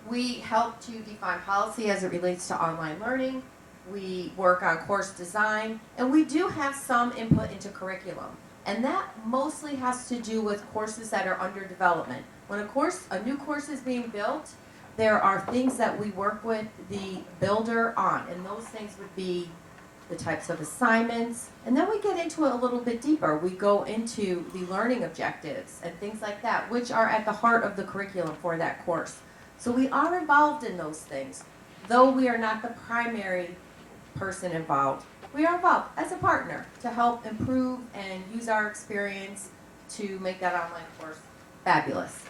we help to define policy as it relates to online learning. We work on course design, and we do have some input into curriculum. And that mostly has to do with courses that are under development. When a new course is being built, there are things that we work with the builder on, and those things would be the types of assignments, and then we get into it a little bit deeper. We go into the learning objectives and things like that, which are at the heart of the curriculum for that course. So we are involved in those things. Though we are not the primary person involved, we are involved as a partner to help improve and use our experience to make that online course fabulous.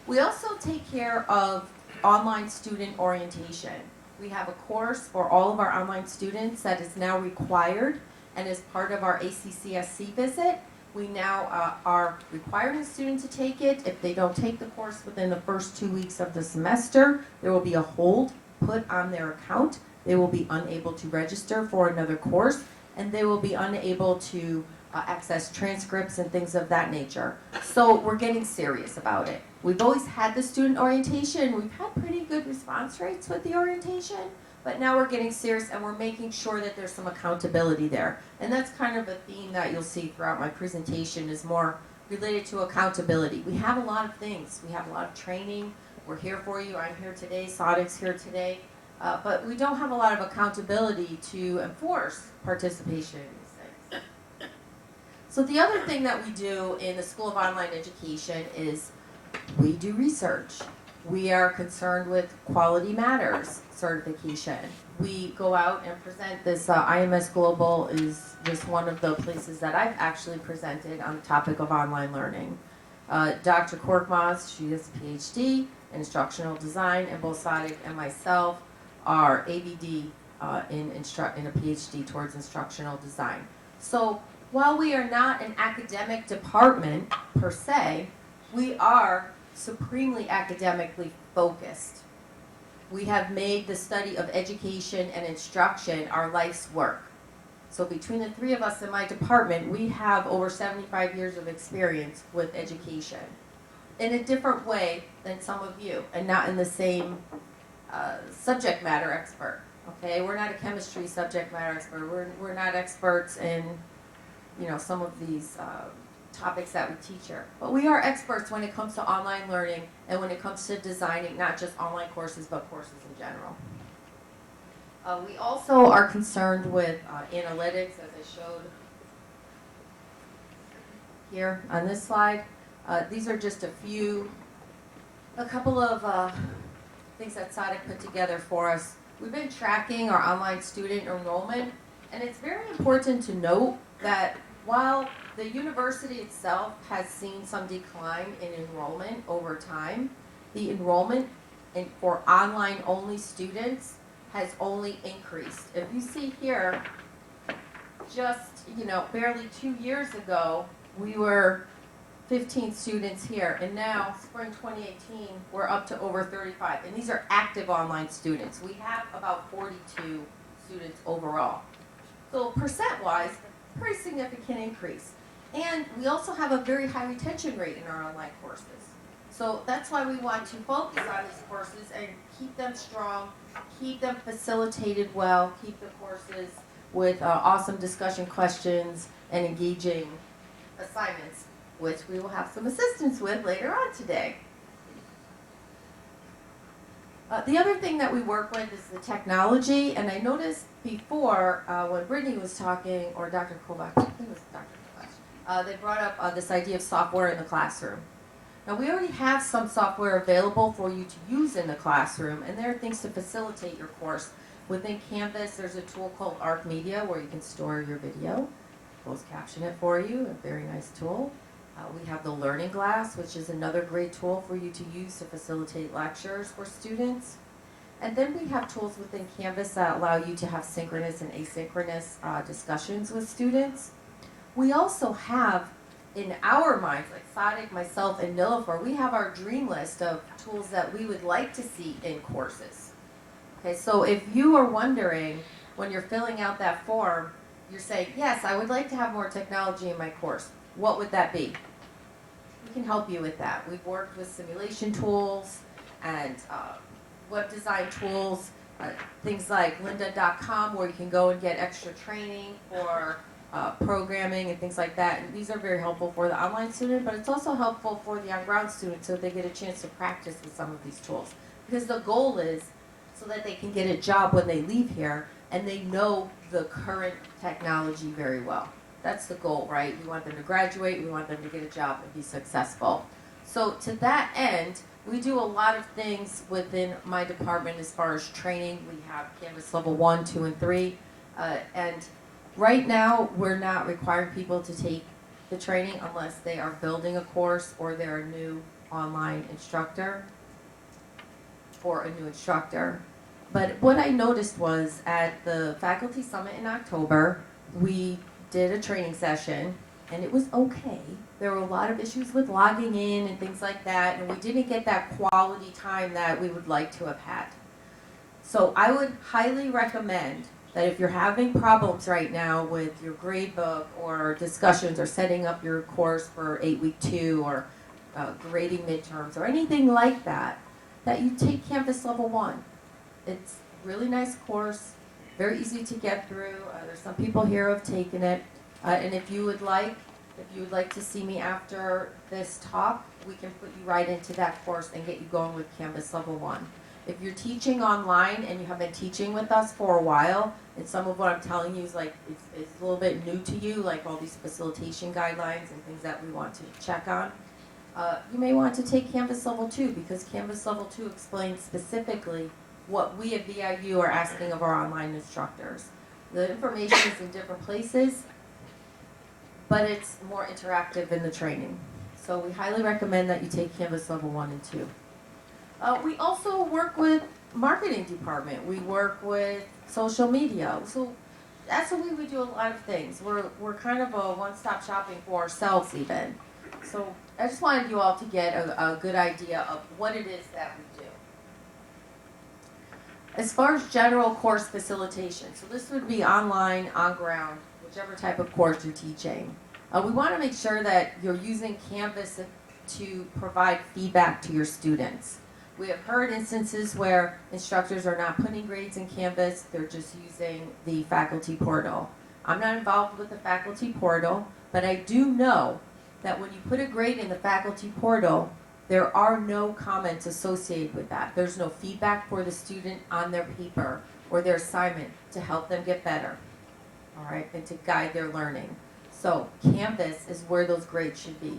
We also take care of online student orientation. We have a course for all of our online students that is now required and is part of our ACCSC visit. We now are requiring the student to take it. If they don't take the course within the first 2 weeks of the semester, there will be a hold put on their account. They will be unable to register for another course, and they will be unable to access transcripts and things of that nature. So we're getting serious about it. We've always had the student orientation. We've had pretty good response rates with the orientation, but now we're getting serious and we're making sure that there's some accountability there. And that's kind of a theme that you'll see throughout my presentation is more related to accountability. We have a lot of things. We have a lot of training. We're here for you. I'm here today. Sadiq's here today. But we don't have a lot of accountability to enforce participation in these things. So the other thing that we do in the School of Online Education is we do research. We are concerned with Quality Matters certification. We go out and present this. IMS Global is just one of the places that I've actually presented on the topic of online learning. Dr. Korkmaz, she has a PhD in instructional design, and both Sadiq and myself are ABD in a PhD towards instructional design. So while we are not an academic department per se, we are supremely academically focused. We have made the study of education and instruction our life's work. So between the three of us in my department, we have over 75 years of experience with education in a different way than some of you, and not in the same subject matter expert. Okay, we're not a chemistry subject matter expert. We're not experts in, some of these topics that we teach here. But we are experts when it comes to online learning and when it comes to designing not just online courses, but courses in general. We also are concerned with analytics, as I showed here on this slide. These are just a couple of things that Sadiq put together for us. We've been tracking our online student enrollment, and it's very important to note that While the university itself has seen some decline in enrollment over time, the enrollment for online-only students has only increased. If you see here, just, barely 2 years ago, we were 15 students here, and now, spring 2018, we're up to over 35. And these are active online students. We have about 42 students overall. So percent-wise, pretty significant increase. And we also have a very high retention rate in our online courses. So that's why we want to focus on these courses and keep them strong, keep them facilitated well, keep the courses with awesome discussion questions and engaging assignments, which we will have some assistance with later on today. The other thing that we work with is the technology, and I noticed before when Brittany was talking, or Dr. Kovach, I think it was Dr. Kovach, they brought up this idea of software in the classroom. Now we already have some software available for you to use in the classroom, and there are things to facilitate your course. Within Canvas, there's a tool called Arc Media where you can store your video, closed caption it for you, a very nice tool. We have the Learning Glass, which is another great tool for you to use to facilitate lectures for students. And then we have tools within Canvas that allow you to have synchronous and asynchronous discussions with students. We also have, in our minds, like Sadik, myself, and Nilofer, we have our dream list of tools that we would like to see in courses. Okay, so if you are wondering, when you're filling out that form, you're saying, yes, I would like to have more technology in my course. What would that be? We can help you with that. We've worked with simulation tools and web design tools, things like lynda.com where you can go and get extra training for programming and things like that. And these are very helpful for the online student, but it's also helpful for the on-ground student so they get a chance to practice with some of these tools. Because the goal is so that they can get a job when they leave here and they know the current technology very well. That's the goal, right? We want them to graduate, we want them to get a job and be successful. So to that end, we do a lot of things within my department as far as training. We have Canvas level 1, 2, and 3. And right now, we're not requiring people to take the training unless they are building a course or they're a new online instructor or a new instructor. But what I noticed was at the faculty summit in October, we did a training session, and it was okay. There were a lot of issues with logging in and things like that, and we didn't get that quality time that we would like to have had. So I would highly recommend that if you're having problems right now with your grade book or discussions or setting up your course for 8-week 2 or grading midterms or anything like that, that you take Canvas level 1. It's a really nice course. Very easy to get through. There's some people here who have taken it. And if you would like to see me after this talk, we can put you right into that course and get you going with Canvas level 1. If you're teaching online and you have been teaching with us for a while, and some of what I'm telling you is like, it's a little bit new to you, like all these facilitation guidelines and things that we want to check on, you may want to take Canvas level 2 because Canvas level 2 explains specifically what we at VIU are asking of our online instructors. The information is in different places, but it's more interactive in the training. So we highly recommend that you take Canvas level 1 and 2. We also work with marketing department. We work with social media. So that's the way we do a lot of things. We're kind of a one-stop shopping for ourselves even. So I just wanted you all to get a good idea of what it is that we do. As far as general course facilitation, so this would be online, on ground, whichever type of course you're teaching. We want to make sure that you're using Canvas to provide feedback to your students. We have heard instances where instructors are not putting grades in Canvas, they're just using the faculty portal. I'm not involved with the faculty portal, but I do know that when you put a grade in the faculty portal, there are no comments associated with that. There's no feedback for the student on their paper or their assignment to help them get better, all right, and to guide their learning. So Canvas is where those grades should be.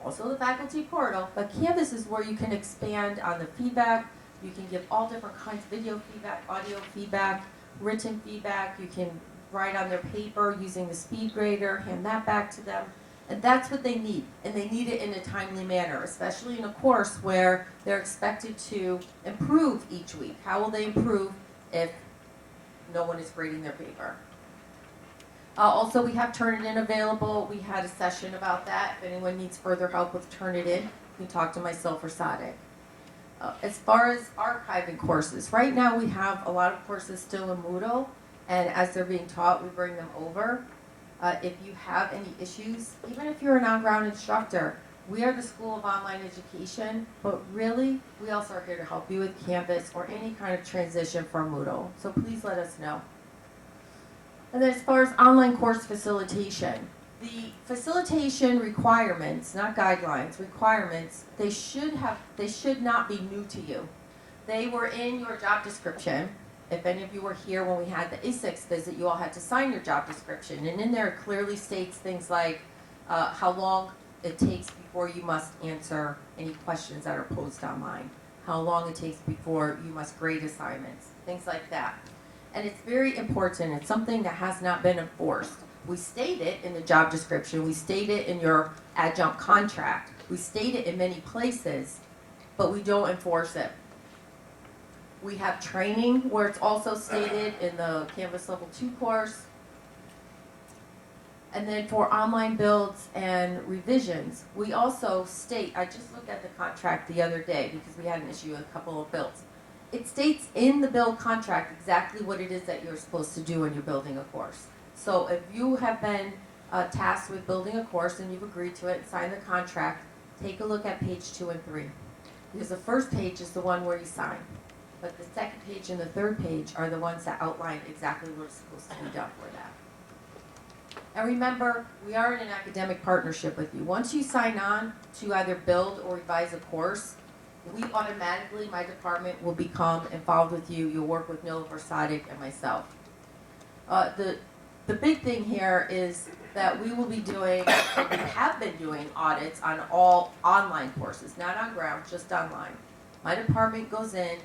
Also the faculty portal, but Canvas is where you can expand on the feedback. You can give all different kinds of video feedback, audio feedback, written feedback. You can write on their paper using the speed grader, hand that back to them. And that's what they need, and they need it in a timely manner, especially in a course where they're expected to improve each week. How will they improve if no one is grading their paper? Also, we have Turnitin available. We had a session about that. If anyone needs further help with Turnitin, you can talk to myself or Sadek. As far as archiving courses, right now we have a lot of courses still in Moodle, and as they're being taught, we bring them over. If you have any issues, even if you're an on-ground instructor, we are the School of Online Education, but really, we also are here to help you with Canvas or any kind of transition from Moodle. So please let us know. And then as far as online course facilitation, the facilitation requirements, not guidelines, requirements, they should not be new to you. They were in your job description. If any of you were here when we had the A6 visit, you all had to sign your job description. And in there it clearly states things like how long it takes before you must answer any questions that are posed online, how long it takes before you must grade assignments, things like that. And it's very important. It's something that has not been enforced. We state it in the job description. We state it in your adjunct contract. We state it in many places, but we don't enforce it. We have training where it's also stated in the Canvas Level 2 course. And then for online builds and revisions, we also state, I just looked at the contract the other day because we had an issue with a couple of builds. It states in the build contract exactly what it is that you're supposed to do when you're building a course. So if you have been tasked with building a course and you've agreed to it and signed the contract, take a look at page 2 and 3. Because the first page is the one where you sign. But the second page and the third page are the ones that outline exactly what's supposed to be done for that. And remember, we are in an academic partnership with you. Once you sign on to either build or revise a course, we automatically, my department, will become involved with you. You'll work with Nil Versadik and myself. The big thing here is that we will be doing, or we have been doing audits on all online courses, not on ground, just online. My department goes in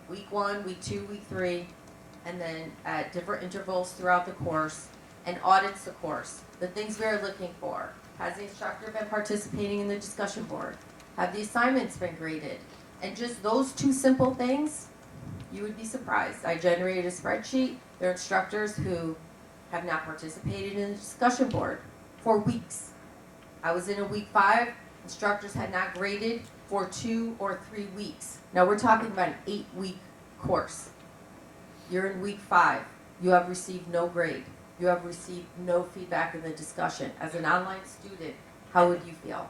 week 1, week 2, week 3, and then at different intervals throughout the course, and audits the course. The things we are looking for. Has the instructor been participating in the discussion board? Have the assignments been graded? And just those 2 simple things, you would be surprised. I generated a spreadsheet. There are instructors who have not participated in the discussion board for weeks. I was in a week 5. Instructors had not graded for 2 or 3 weeks. Now we're talking about an 8-week course. You're in week 5. You have received no grade. You have received no feedback in the discussion. As an online student, how would you feel?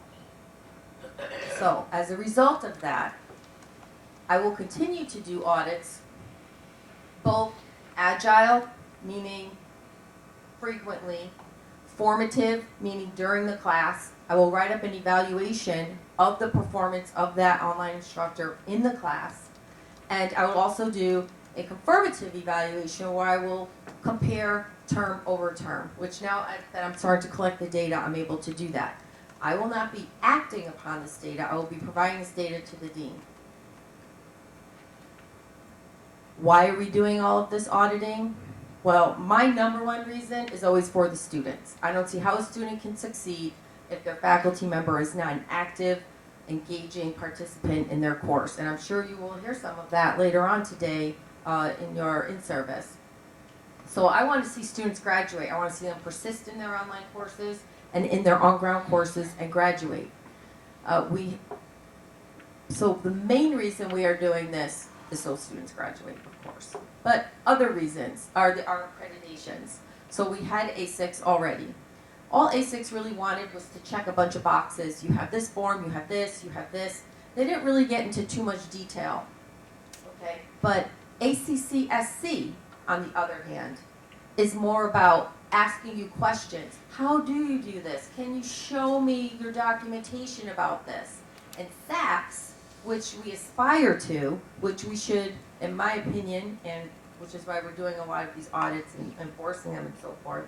So, as a result of that, I will continue to do audits, both agile, meaning frequently, formative, meaning during the class. I will write up an evaluation of the performance of that online instructor in the class, and I will also do a confirmative evaluation where I will compare term over term, which now that I'm starting to collect the data, I'm able to do that. I will not be acting upon this data. I will be providing this data to the dean. Why are we doing all of this auditing? Well, my number one reason is always for the students. I don't see how a student can succeed if their faculty member is not an active, engaging participant in their course. And I'm sure you will hear some of that later on today in your in-service. So I want to see students graduate. I want to see them persist in their online courses and in their on-ground courses and graduate. So the main reason we are doing this is so students graduate, of course. But other reasons are our accreditations. So we had A6 already. All A6 really wanted was to check a bunch of boxes. You have this form, you have this, you have this. They didn't really get into too much detail. Okay? But ACCSC, on the other hand, is more about asking you questions. How do you do this? Can you show me your documentation about this? And SACS, which we aspire to, which we should, in my opinion, and which is why we're doing a lot of these audits and enforcing them and so forth,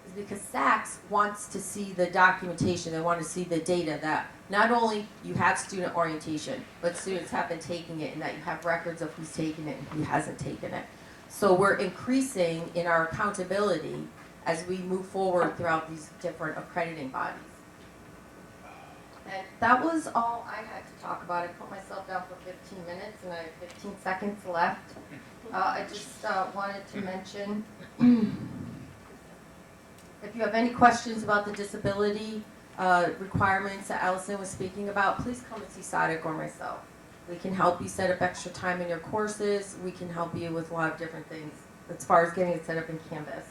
is because SACS wants to see the documentation. They want to see the data that not only you have student orientation, but students have been taking it and that you have records of who's taken it and who hasn't taken it. So we're increasing in our accountability as we move forward throughout these different accrediting bodies. And that was all I had to talk about. I put myself down for 15 minutes and I have 15 seconds left. I just wanted to mention, if you have any questions about the disability requirements that Allison was speaking about, please come and see Sadik or myself. We can help you set up extra time in your courses. We can help you with a lot of different things as far as getting it set up in Canvas.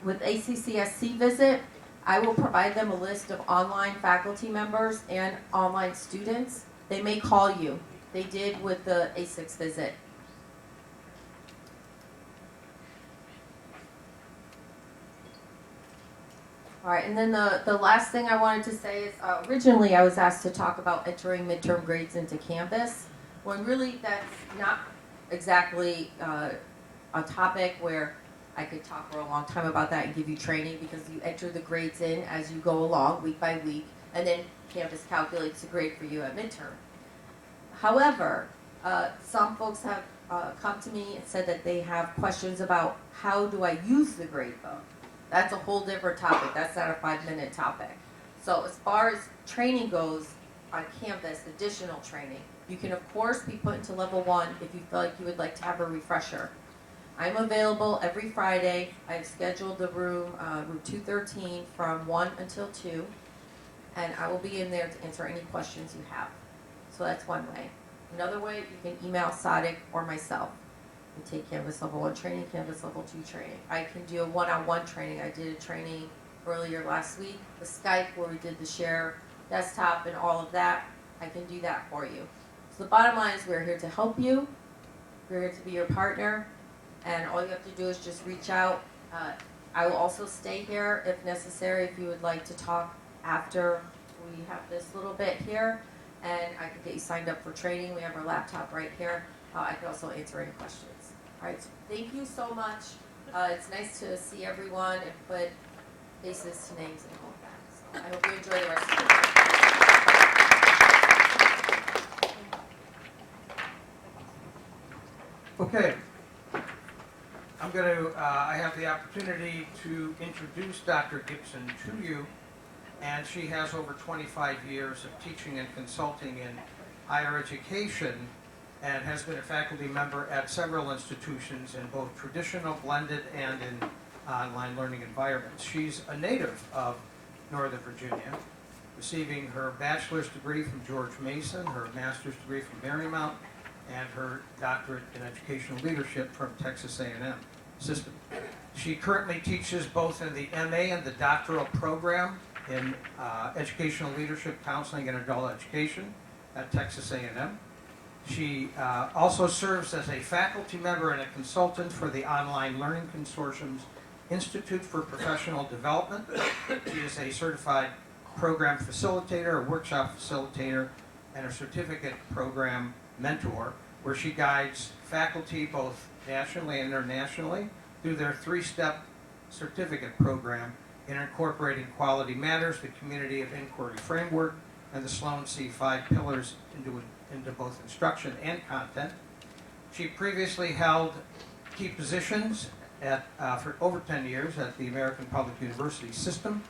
With ACCSC visit, I will provide them a list of online faculty members and online students. They may call you. They did with the A6 visit. All right, and then the last thing I wanted to say is originally I was asked to talk about entering midterm grades into Canvas, when really that's not exactly a topic where I could talk for a long time about that and give you training, because you enter the grades in as you go along, week by week, and then Canvas calculates the grade for you at midterm. However, some folks have come to me and said that they have questions about how do I use the grade book. That's a whole different topic. That's not a 5-minute topic. So as far as training goes on Canvas, additional training, you can of course be put into level 1 if you feel like you would like to have a refresher. I'm available every Friday. I've scheduled the room 213 from 1 until 2, and I will be in there to answer any questions you have. So that's one way. Another way, you can email Sadik or myself. We take Canvas level 1 training, Canvas level 2 training. I can do a one-on-one training. I did a training earlier last week with Skype where we did the share desktop and all of that. I can do that for you. So the bottom line is we're here to help you. We're here to be your partner. And all you have to do is just reach out. I will also stay here if necessary if you would like to talk after we have this little bit here. And I can get you signed up for training. We have our laptop right here. I can also answer any questions. All right, so thank you so much. It's nice to see everyone and put faces to names and all of that. So I hope you enjoy the rest of the day. Okay. I'm going to, I have the opportunity to introduce Dr. Gibson to you, and she has over 25 years of teaching and consulting in higher education and has been a faculty member at several institutions in both traditional, blended, and in online learning environments. She's a native of Northern Virginia, receiving her bachelor's degree from George Mason, her master's degree from Marymount, and her doctorate in educational leadership from Texas A&M system. She currently teaches both in the MA and the doctoral program in educational leadership, counseling, and adult education at Texas A&M. She also serves as a faculty member and a consultant for the Online Learning Consortium's Institute for Professional Development. She is a certified program facilitator, a workshop facilitator, and a certificate program mentor, where she guides faculty both nationally and internationally through their 3-step certificate program in incorporating quality matters, the community of inquiry framework, and the Sloan C 5 pillars into both instruction and content. She previously held key positions for over 10 years at the American Public University System.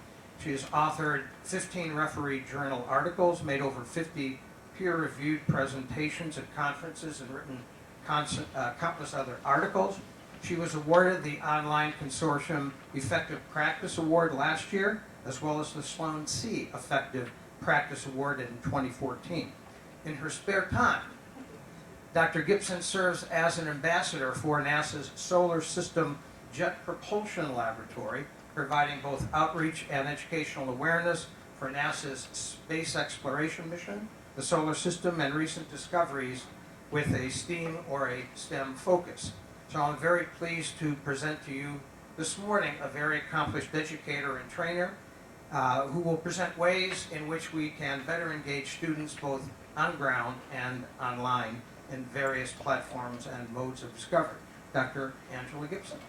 She has authored 15 referee journal articles, made over 50 peer-reviewed presentations at conferences, and written countless other articles. She was awarded the Online Consortium Effective Practice Award last year, as well as the Sloan C Effective Practice Award in 2014. In her spare time, Dr. Gibson serves as an ambassador for NASA's Solar System Jet Propulsion Laboratory, providing both outreach and educational awareness for NASA's space exploration mission, the solar system, and recent discoveries with a STEAM or a STEM focus. So I'm very pleased to present to you this morning a very accomplished educator and trainer who will present ways in which we can better engage students both on ground and online in various platforms and modes of discovery. Dr. Angela Gibson.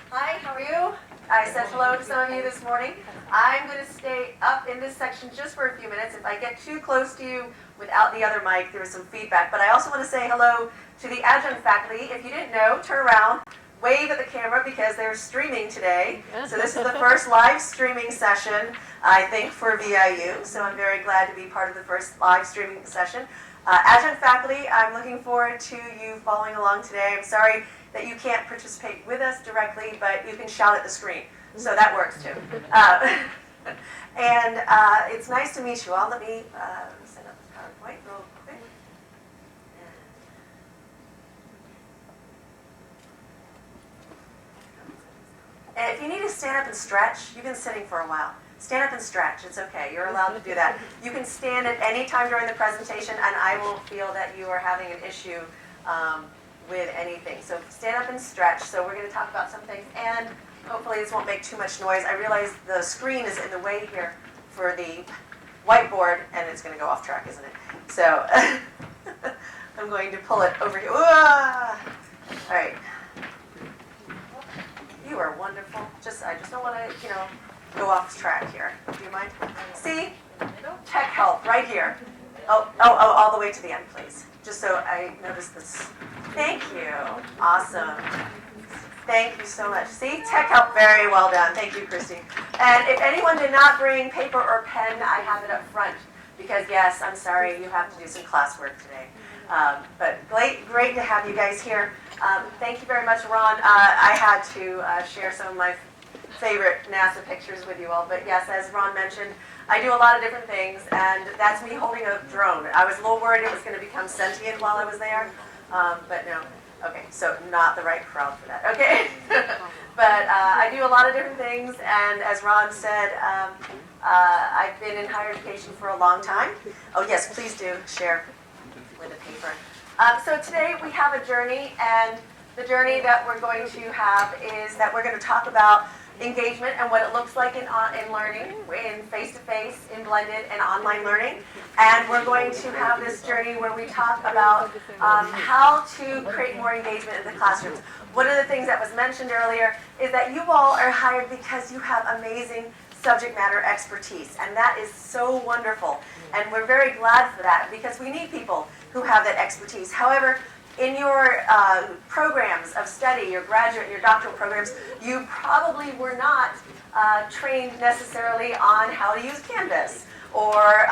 Hi, how are you? I said hello hello to some of you this morning. I'm going to stay up in this section just for a few minutes. If I get too close to you without the other mic, there was some feedback. But I also want to say hello to the adjunct faculty. If you didn't know, turn around, wave at the camera because they're streaming today. So this is the first live streaming session, I think, for VIU. So I'm very glad to be part of the first live streaming session. Adjunct faculty, I'm looking forward to you following along today. I'm sorry that you can't participate with us directly, but you can shout at the screen. So that works too. And it's nice to meet you all. Let me set up the PowerPoint real quick. And if you need to stand up and stretch, you've been sitting for a while. Stand up and stretch. It's okay. You're allowed to do that. You can stand at any time during the presentation, and I won't feel that you are having an issue with anything. So stand up and stretch. So we're going to talk about some things, and hopefully this won't make too much noise. I realize the screen is in the way here for the whiteboard, and it's going to go off track, isn't it? So I'm going to pull it over here. All right. You are wonderful. I just don't want to, go off track here. Do you mind? See? Tech help right here. Oh, all the way to the end, please. Just so I notice this. Thank you. Awesome. Thank you so much. See? Tech help, very well done. Thank you, Christy. And if anyone did not bring paper or pen, I have it up front. Because, yes, I'm sorry, you have to do some classwork today. But great to have you guys here. Thank you very much, Ron. I had to share some of my favorite NASA pictures with you all. But yes, as Ron mentioned, I do a lot of different things, and that's me holding a drone. I was a little worried it was going to become sentient while I was there, but no. Okay, so not the right crowd for that. Okay, but I do a lot of different things, and as Ron said, I've been in higher education for a long time. Oh yes, please do share with the paper. So today we have a journey, and the journey that we're going to have is that we're going to talk about engagement and what it looks like in learning, in face-to-face, in blended, and online learning. And we're going to have this journey where we talk about how to create more engagement in the classrooms. One of the things that was mentioned earlier is that you all are hired because you have amazing subject matter expertise, and that is so wonderful. And we're very glad for that because we need people who have that expertise. However, in your programs of study, your graduate and your doctoral programs, you probably were not trained necessarily on how to use Canvas, or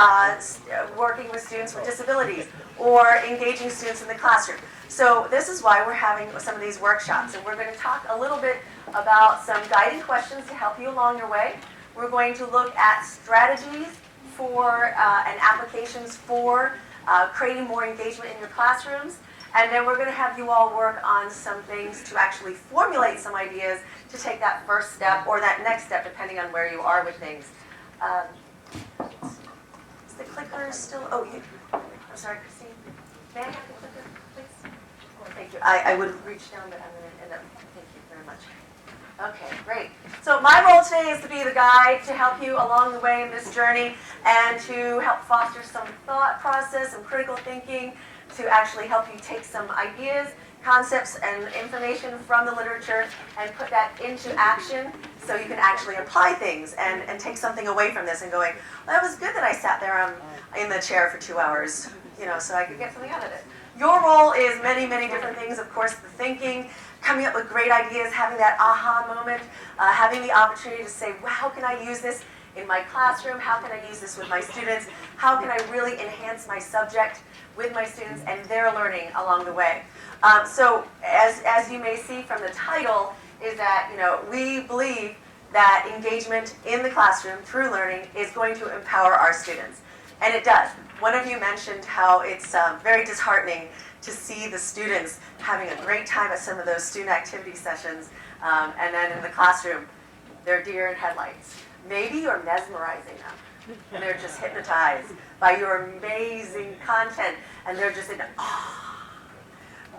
working with students with disabilities, or engaging students in the classroom. So this is why we're having some of these workshops, and we're going to talk a little bit about some guiding questions to help you along your way. We're going to look at strategies for and applications for creating more engagement in your classrooms. And then we're going to have you all work on some things to actually formulate some ideas to take that first step or that next step, depending on where you are with things. Is the clicker still? Oh, I'm sorry, Christine. May I have the clicker, please? Thank you. I would have reached down, but I'm going to end up. Thank you very much. Okay, great. So my role today is to be the guide to help you along the way in this journey and to help foster some thought process, some critical thinking, to actually help you take some ideas, concepts, and information from the literature and put that into action so you can actually apply things and take something away from this and going, well, it was good that I sat there in the chair for 2 hours, so I could get something out of it. Your role is many, many different things. Of course, the thinking, coming up with great ideas, having that aha moment, having the opportunity to say, well, how can I use this in my classroom? How can I use this with my students? How can I really enhance my subject with my students and their learning along the way? So as you may see from the title, is that we believe that engagement in the classroom through learning is going to empower our students. And it does. One of you mentioned how it's very disheartening to see the students having a great time at some of those student activity sessions, and then in the classroom, they're deer in headlights. Maybe you're mesmerizing them, and they're just hypnotized by your amazing content, and they're just in awe.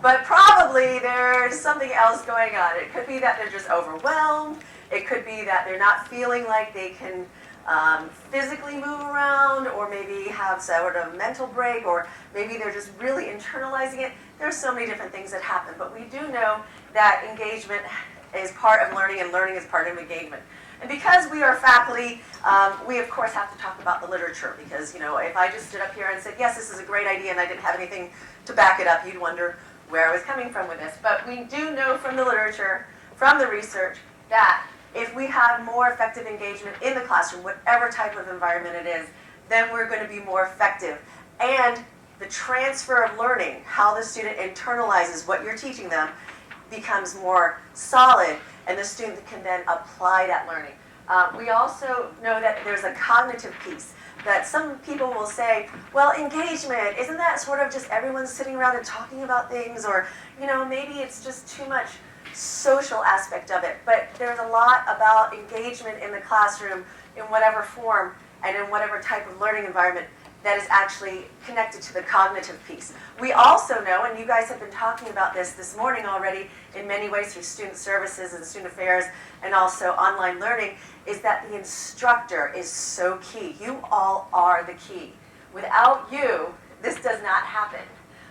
But probably there's something else going on. It could be that they're just overwhelmed. It could be that they're not feeling like they can physically move around, or maybe have sort of a mental break, or maybe they're just really internalizing it. There's so many different things that happen, but we do know that engagement is part of learning, and learning is part of engagement. And because we are faculty, we of course have to talk about the literature, because if I just stood up here and said, yes, this is a great idea, and I didn't have anything to back it up, you'd wonder where I was coming from with this. But we do know from the literature, from the research, that if we have more effective engagement in the classroom, whatever type of environment it is, then we're going to be more effective. And the transfer of learning, how the student internalizes what you're teaching them, becomes more solid, and the student can then apply that learning. We also know that there's a cognitive piece, that some people will say, well, engagement, isn't that sort of just everyone sitting around and talking about things, or maybe it's just too much social aspect of it. But there's a lot about engagement in the classroom in whatever form and in whatever type of learning environment that is actually connected to the cognitive piece. We also know, and you guys have been talking about this morning already in many ways through student services and student affairs and also online learning, is that the instructor is so key. You all are the key. Without you, this does not happen.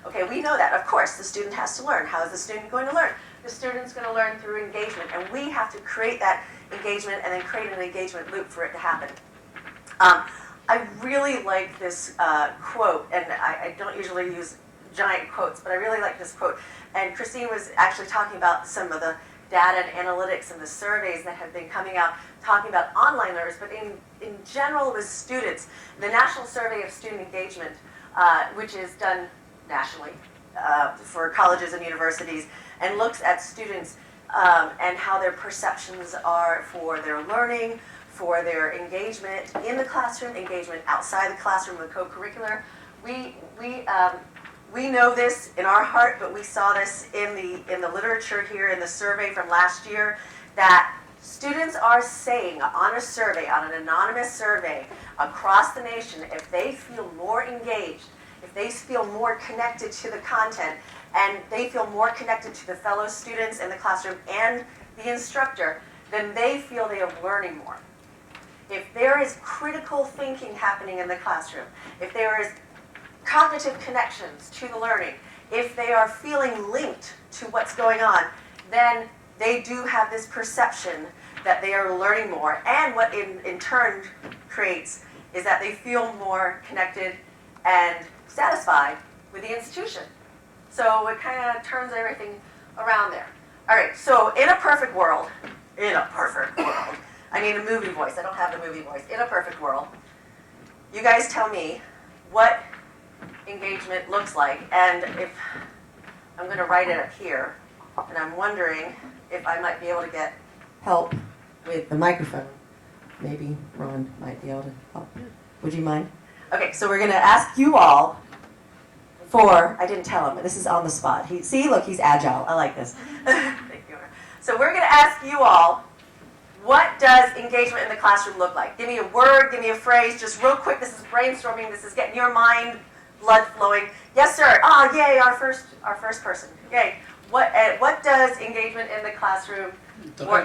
Okay, we know that. Of course, the student has to learn. How is the student going to learn? The student's going to learn through engagement, and we have to create that engagement and then create an engagement loop for it to happen. I really like this quote, and I don't usually use giant quotes, but I really like this quote. And Christine was actually talking about some of the data and analytics and the surveys that have been coming out talking about online learners, but in general with students. The National Survey of Student Engagement, which is done nationally for colleges and universities, and looks at students and how their perceptions are for their learning, for their engagement in the classroom, engagement outside the classroom with co-curricular. We know this in our heart, but we saw this in the literature here in the survey from last year, that students are saying on a survey, on an anonymous survey across the nation, if they feel more engaged, if they feel more connected to the content, and they feel more connected to the fellow students in the classroom and the instructor, then they feel they are learning more. If there is critical thinking happening in the classroom, if there is cognitive connections to the learning, if they are feeling linked to what's going on, then they do have this perception that they are learning more. And what in turn creates is that they feel more connected and satisfied with the institution. So it kind of turns everything around there. All right, so in a perfect world, I need a movie voice. I don't have the movie voice. In a perfect world, you guys tell me what engagement looks like. And if I'm going to write it up here, and I'm wondering if I might be able to get help with the microphone. Maybe Ron might be able to help. Would you mind? Okay, so we're going to ask you all I didn't tell him, but this is on the spot. Look, he's agile. I like this. Thank you. So we're going to ask you all, what does engagement in the classroom look like? Give me a word, give me a phrase, just real quick. This is brainstorming. This is getting your mind blood flowing. Yes, sir. Oh, yay, our first person. Yay. What does engagement in the classroom or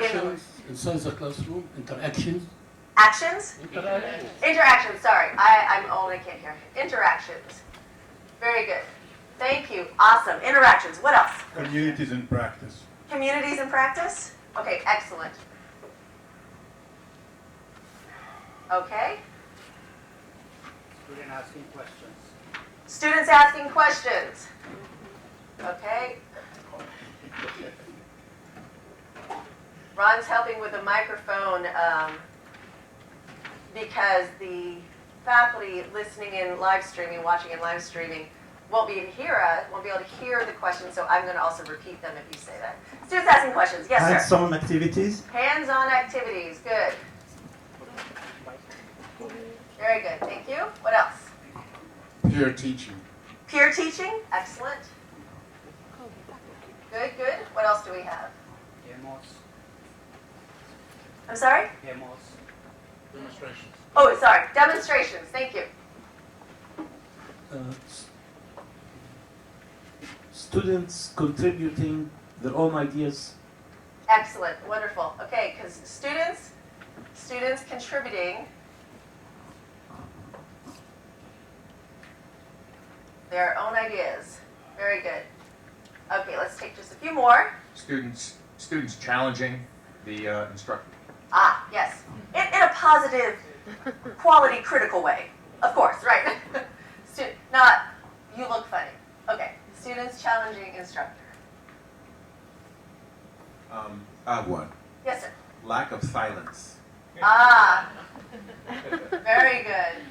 inside the classroom, interactions. Actions? Interactions, sorry. I'm old, I can't hear. Interactions. Very good. Thank you. Awesome. Interactions. What else? Communities in practice. Communities in practice? Okay, excellent. Okay. Student asking questions. Students asking questions. Okay. Ron's helping with the microphone because the faculty listening in live streaming, watching in live streaming, won't be able to hear the questions, so I'm going to also repeat them if you say that. Students asking questions. Yes, sir. Hands-on activities. Hands-on activities. Good. Very good. Thank you. What else? Peer teaching. Peer teaching. Excellent. Good, good. What else do we have? Demos. I'm sorry? Demos. Demonstrations. Oh, sorry. Demonstrations. Thank you. Students contributing their own ideas. Excellent. Wonderful. Okay, because students contributing their own ideas. Very good. Okay, let's take just a few more. Students challenging the instructor. Ah, yes. In a positive, quality, critical way. Of course, right. Not, you look funny. Okay, students challenging instructor. I have one. Yes, sir. Lack of silence. Ah, very good.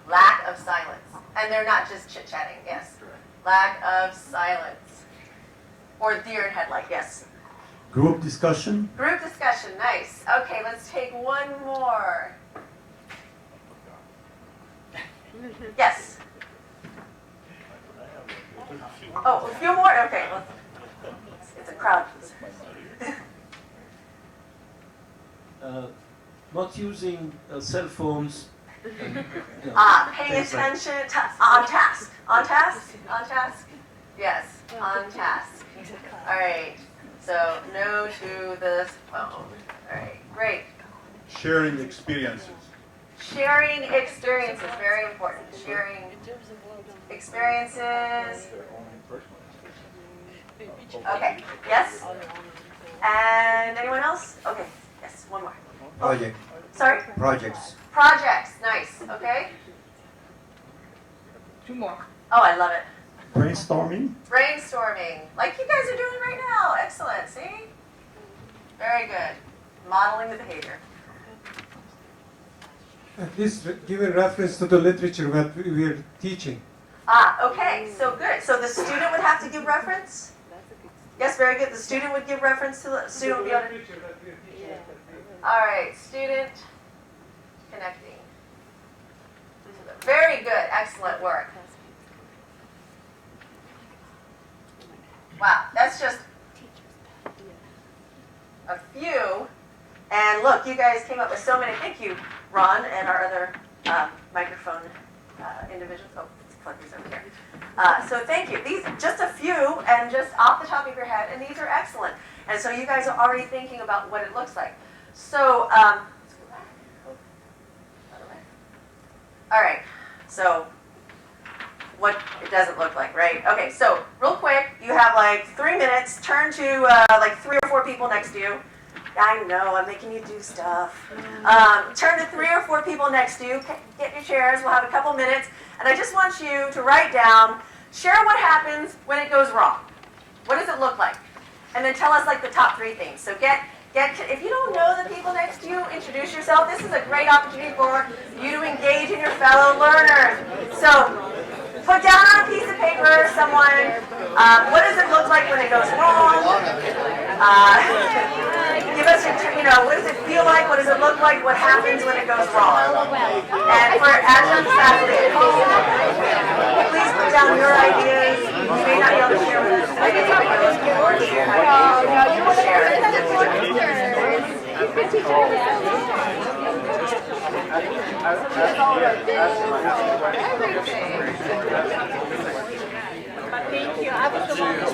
Lack of silence. And they're not just chit-chatting, yes. Lack of silence. Or deer in headlight, yes. Group discussion. Group discussion, nice. Okay, let's take one more. Yes. Oh, a few more? Okay, well, it's a crowd. Not using cell phones. And, you know, Paying things like- attention to, on task. On task? On task? Yes, on task. All right, so no to the phone. All right, great. Sharing experiences. Sharing experiences, very important. Sharing experiences. Okay, yes? And anyone else? Okay, yes, one more. Project. Sorry? Projects. Projects, nice, okay? Two more. Oh, I love it. Brainstorming. Brainstorming, like you guys are doing right now. Excellent, see? Very good. Modeling the behavior. At least give a reference to the literature that we are teaching. Okay, so good. So the student would have to give reference? Yes, very good. The student would give reference to the student would be able to. All right, student connecting. Very good, excellent work. Wow, that's just a few. And look, you guys came up with so many. Thank you, Ron, and our other microphone individuals. Oh, let's plug these over here. So thank you. These just a few, and just off the top of your head, and these are excellent. And so you guys are already thinking about what it looks like. So, all right. So, what it doesn't look like, right? Okay. So, real quick, you have like 3 minutes. Turn to like 3 or 4 people next to you. I know, I'm making you do stuff. Turn to 3 or 4 people next to you. Get your chairs. We'll have a couple minutes. And I just want you to write down, share what happens when it goes wrong. What does it look like? And then tell us like the top 3 things. So if you don't know the people next to you, introduce yourself. This is a great opportunity for you to engage in your fellow learners. So put down on a piece of paper, someone, what does it look like when it goes wrong? Give us your, what does it feel like? What does it look like? What happens when it goes wrong? And for adjunct faculty, please put down your ideas. You may not be able to share with us. I can talk about those before you share. Thank you. I was the one who was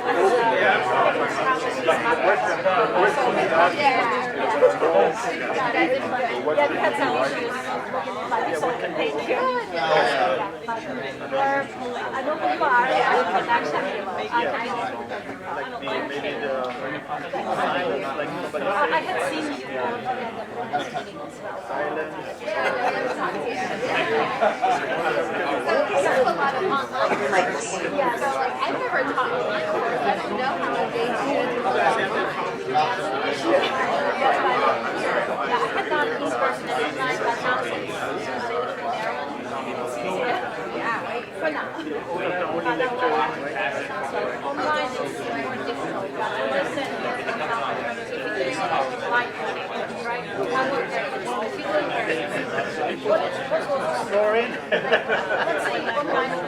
I had seen you yeah, so like I've never taught online before, so I don't know how engaged students will yeah, I had gone to East Person at online, but now since Maryland, it's easier. Yeah, for now. So online is more difficult. You got to listen, you have to talk. If you do like right? I work there. If you look there, what's Lauren? Let's see, what kind of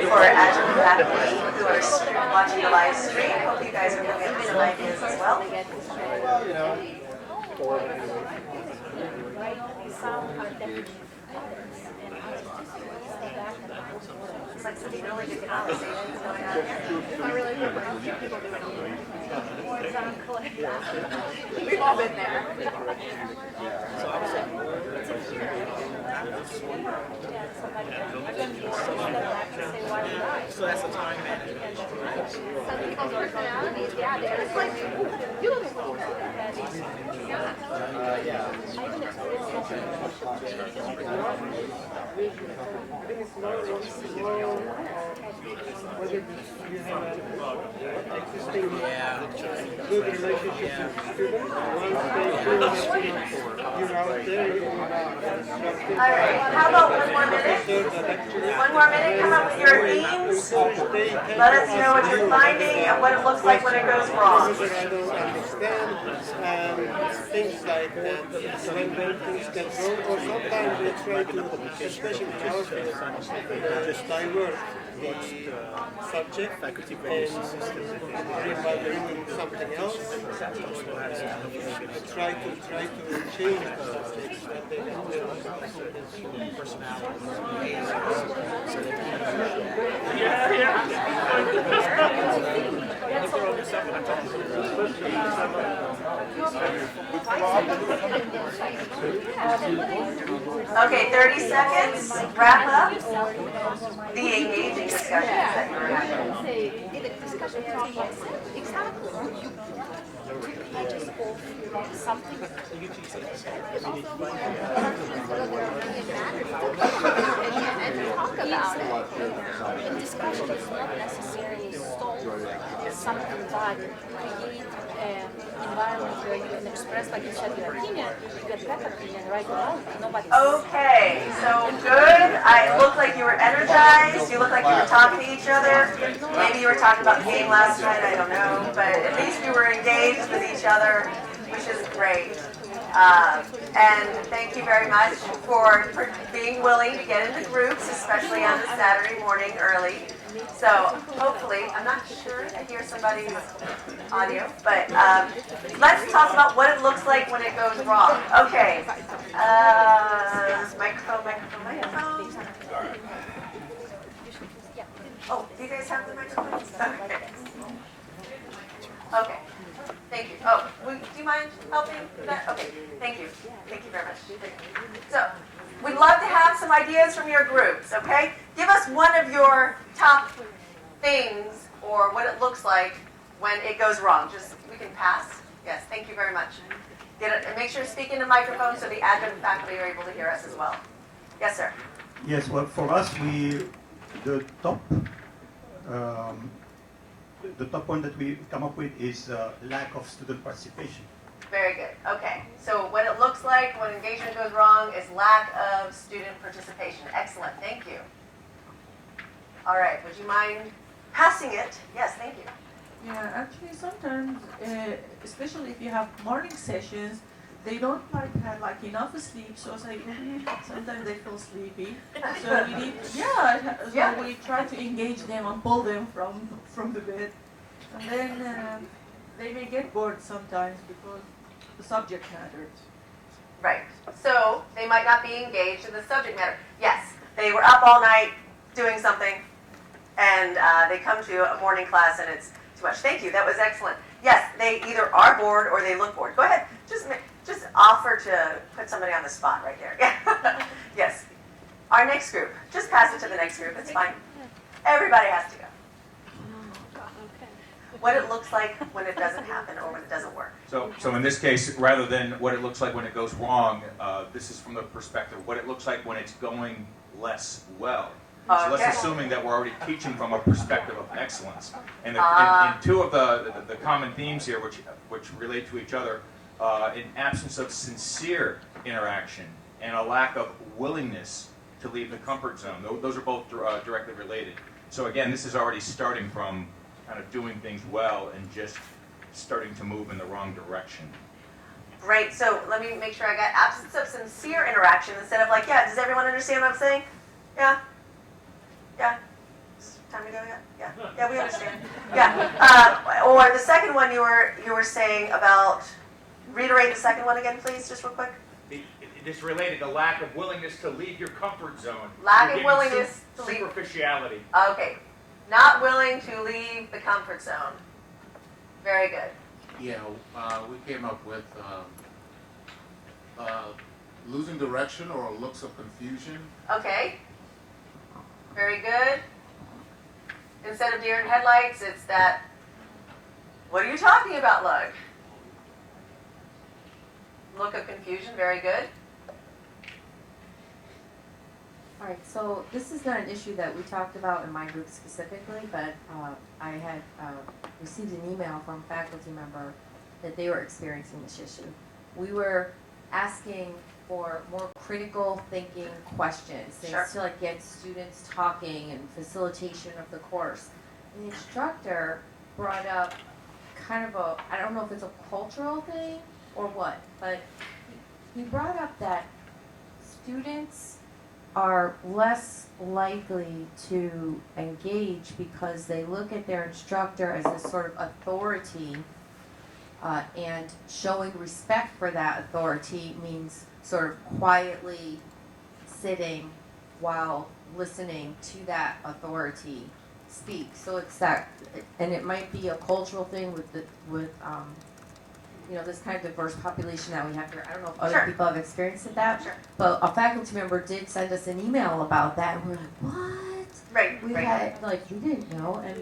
For adjunct faculty who are watching the live stream, hope you guys are coming up with some ideas as well. It's like some really good conversations going on. I really feel like people do it. We've all been there. So that's the time management. Some people's personalities, yeah, they're just like, you look cool. Good relationship with students. Once they feel that you're out there, you're All right, how about one more minute? One more minute, come up with your themes. Let us know what you're finding and what it looks like when it goes wrong. I don't understand things like that. When things get wrong, or sometimes they try to, especially in our field, just divert the subject and by bringing something else, try to change the subjects that they have Okay, 30 seconds, wrap up the engaging discussions that you were having. Something. And talk about it. And discussion is not necessarily solve something bad. Create an environment where you can express, like you said, your opinion, you get better opinion, right? Nobody. Okay, so good. I looked like you were energized. You looked like you were talking to each other. Maybe you were talking about the game last night, I don't know. But at least you were engaged with each other, which is great. And thank you very much for being willing to get into groups, especially on a Saturday morning early. So hopefully, I'm not sure I hear somebody's audio, but let's talk about what it looks like when it goes wrong. Okay, microphone. Oh, do you guys have the microphones? Okay. Okay. Thank you. Oh, do you mind helping with that? Okay, thank you. Thank you very much. So, we'd love to have some ideas from your groups, okay? Give us one of your top things or what it looks like when it goes wrong. Just, we can pass. Yes, thank you very much. Get it, and make sure to speak in the microphone so the admin faculty are able to hear us as well. Yes, sir. Yes, well, for us, the top one that we come up with is lack of student participation. Very good. Okay. So what it looks like when engagement goes wrong is lack of student participation. Excellent. Thank you. All right. Would you mind passing it? Yes, thank you. Yeah, actually sometimes, especially if you have morning sessions, they don't have enough sleep, so it's like sometimes they feel sleepy. So we need, we try to engage them and pull them from the bed. And then they may get bored sometimes because the subject matters. Right. So they might not be engaged in the subject matter. Yes, they were up all night doing something, and they come to a morning class and it's too much. Thank you. That was excellent. Yes, they either are bored or they look bored. Go ahead. Just offer to put somebody on the spot right there. Yeah. Yes. Our next group. Just pass it to the next group. It's fine. Everybody has to go. What it looks like when it doesn't happen or when it doesn't work. So in this case, rather than what it looks like when it goes wrong, this is from the perspective of what it looks like when it's going less well. So let's assuming that we're already teaching from a perspective of excellence. And in two of the common themes here, which relate to each other, an absence of sincere interaction and a lack of willingness to leave the comfort zone. Those are both directly related. So again, this is already starting from kind of doing things well and just starting to move in the wrong direction. Great. So let me make sure I got absence of sincere interaction instead of like, yeah, does everyone understand what I'm saying? Yeah? Yeah? It's time to go yet? Yeah? Yeah, we understand. Yeah. Or the second one you were saying about, reiterate the second one again, please, just real quick. This related to lack of willingness to leave your comfort zone. Lack of willingness to leave. Superficiality. Okay. Not willing to leave the comfort zone. Very good. Yeah, we came up with losing direction or looks of confusion. Okay. Very good. Instead of deer in headlights, it's that, what are you talking about look? Look of confusion, very good. All right, so this is not an issue that we talked about in my group specifically, but I had received an email from a faculty member that they were experiencing this issue. We were asking for more critical thinking questions, things Sure. to like get students talking and facilitation of the course. And the instructor brought up kind of a, I don't know if it's a cultural thing or what, but he brought up that students are less likely to engage because they look at their instructor as this sort of authority, and showing respect for that authority means sort of quietly sitting while listening to that authority speak. So it's that, and it might be a cultural thing with this kind of diverse population that we have here. I don't know if other Sure. people have experienced that, Sure. but a faculty member did send us an email about that, and we're like, what? Right, We right. had, like, we didn't know, and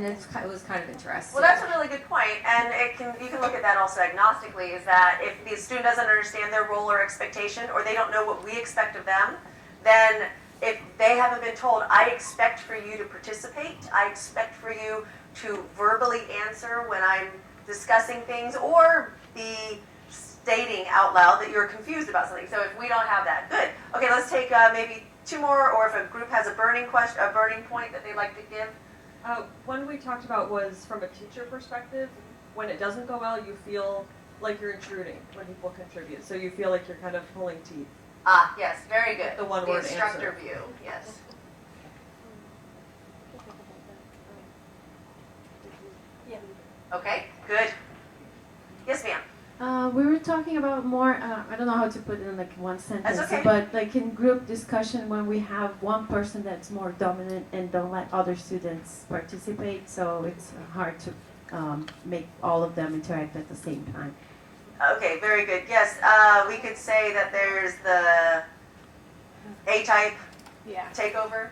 it was kind of interesting. Well, that's a really good point, and you can look at that also agnostically, is that if the student doesn't understand their role or expectation, or they don't know what we expect of them, then if they haven't been told, I expect for you to participate, I expect for you to verbally answer when I'm discussing things, or be stating out loud that you're confused about something. So if we don't have that, good. Okay, let's take maybe two more, or if a group has a burning point that they'd like to give. One we talked about was from a teacher perspective. When it doesn't go well, you feel like you're intruding when people contribute. So you feel like you're kind of pulling teeth. Ah, yes, very good. The one-word instructor answer. view, yes. Yeah. Okay, good. Yes, ma'am. We were talking about more, I don't know how to put it in like one sentence, okay. but like in group discussion when we have one person that's more dominant and don't let other students participate, so it's hard to make all of them interact at the same time. Okay, very good. Yes, we could say that there's the A-type takeover.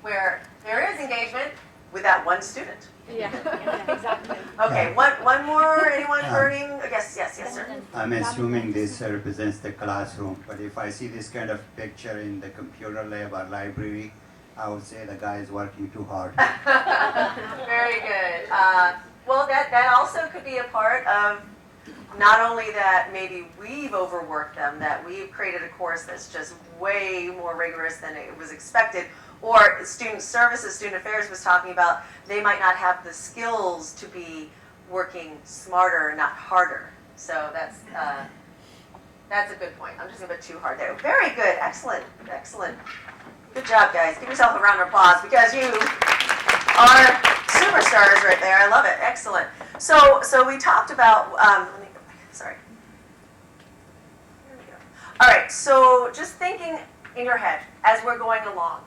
Where there is engagement with that one student. Yeah, exactly. Okay, one more, anyone burning? Yes, sir. I'm assuming this represents the classroom, but if I see this kind of picture in the computer lab or library, I would say the guy is working too hard. Very good. Well, that also could be a part of not only that maybe we've overworked them, that we've created a course that's just way more rigorous than it was expected, or student services, student affairs was talking about they might not have the skills to be working smarter, not harder. So that's a good point. I'm just a bit too hard there. Very good. Excellent. Excellent. Good job, guys. Give yourself a round of applause because you are superstars right there. I love it. Excellent. So we talked about, let me go back. Sorry. Here we go. All right, so just thinking in your head as we're going along,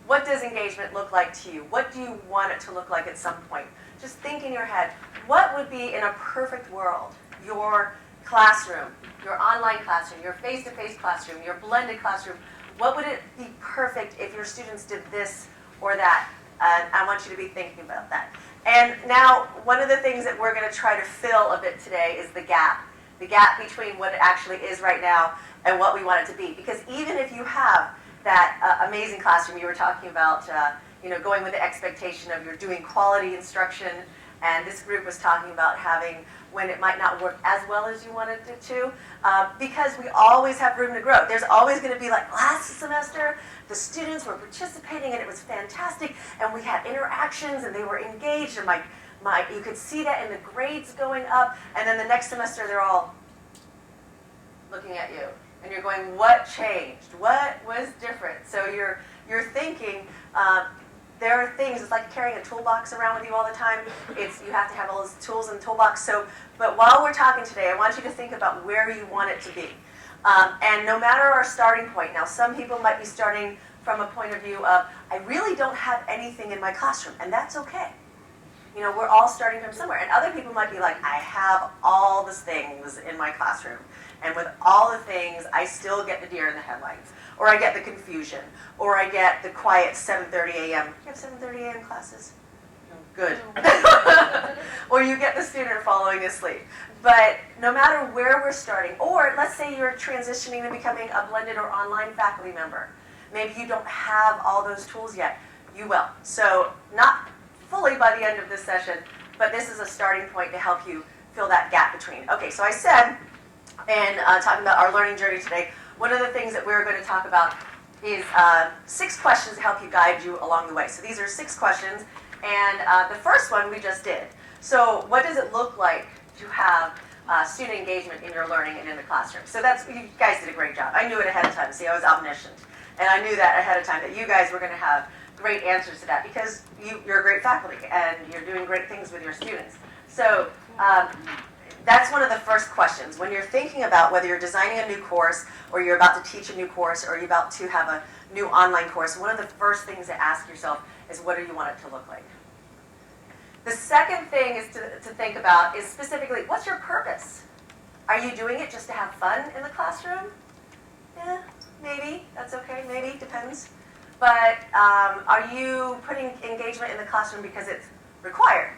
what does engagement look like to you? What do you want it to look like at some point? Just think in your head, what would be in a perfect world? Your classroom, your online classroom, your face-to-face classroom, your blended classroom. What would it be perfect if your students did this or that? I want you to be thinking about that. And now, one of the things that we're going to try to fill a bit today is the gap between what it actually is right now and what we want it to be. Because even if you have that amazing classroom you were talking about, going with the expectation of you're doing quality instruction, and this group was talking about having when it might not work as well as you wanted it to, because we always have room to grow. There's always going to be, like last semester, the students were participating and it was fantastic, and we had interactions and they were engaged, and you could see that in the grades going up, and then the next semester they're all looking at you. And you're going, what changed? What was different? So you're thinking, there are things, it's like carrying a toolbox around with you all the time. You have to have all those tools in the toolbox. But while we're talking today, I want you to think about where you want it to be. And no matter our starting point, now some people might be starting from a point of view of, I really don't have anything in my classroom, and that's okay. You know, we're all starting from somewhere. And other people might be like, I have all the things in my classroom, and with all the things, I still get the deer in the headlights, or I get the confusion, or I get the quiet 7:30 a.m. You have 7:30 a.m. classes? Good. Or you get the student falling asleep. But no matter where we're starting, or let's say you're transitioning to becoming a blended or online faculty member. Maybe you don't have all those tools yet. You will. So not fully by the end of this session, but this is a starting point to help you fill that gap between. Okay, so I said, and talking about our learning journey today, one of the things that we're going to talk about is 6 questions to help you guide you along the way. So these are 6 questions, and the first one we just did. So what does it look like to have student engagement in your learning and in the classroom? So that's, you guys did a great job. I knew it ahead of time. See, I was omniscient. And I knew that ahead of time, that you guys were going to have great answers to that, because you're great faculty and you're doing great things with your students. So that's one of the first questions. When you're thinking about whether you're designing a new course, or you're about to teach a new course, or you're about to have a new online course, one of the first things to ask yourself is, what do you want it to look like? The second thing is to think about is specifically, what's your purpose? Are you doing it just to have fun in the classroom? Yeah, maybe. That's okay. Maybe. Depends. But are you putting engagement in the classroom because it's required?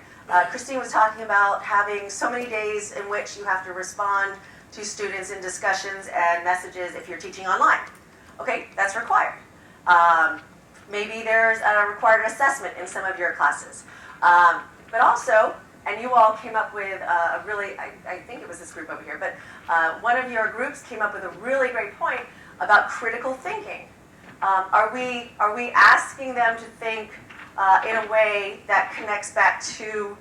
Christine was talking about having so many days in which you have to respond to students in discussions and messages if you're teaching online. Okay, that's required. Maybe there's a required assessment in some of your classes. But also, and you all came up with a really, I think it was this group over here, but one of your groups came up with a really great point about critical thinking. Are we asking them to think in a way that connects back to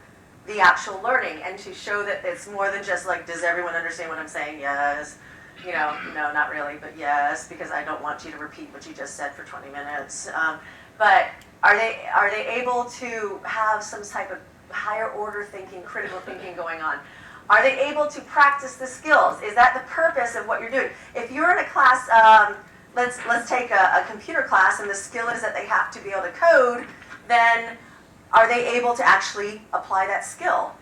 the actual learning, and to show that it's more than just like, does everyone understand what I'm saying? Yes. You know, no, not really, but yes, because I don't want you to repeat what you just said for 20 minutes. But are they able to have some type of higher order thinking, critical thinking going on? Are they able to practice the skills? Is that the purpose of what you're doing? If you're in a class, let's take a computer class, and the skill is that they have to be able to code, then are they able to actually apply that skill?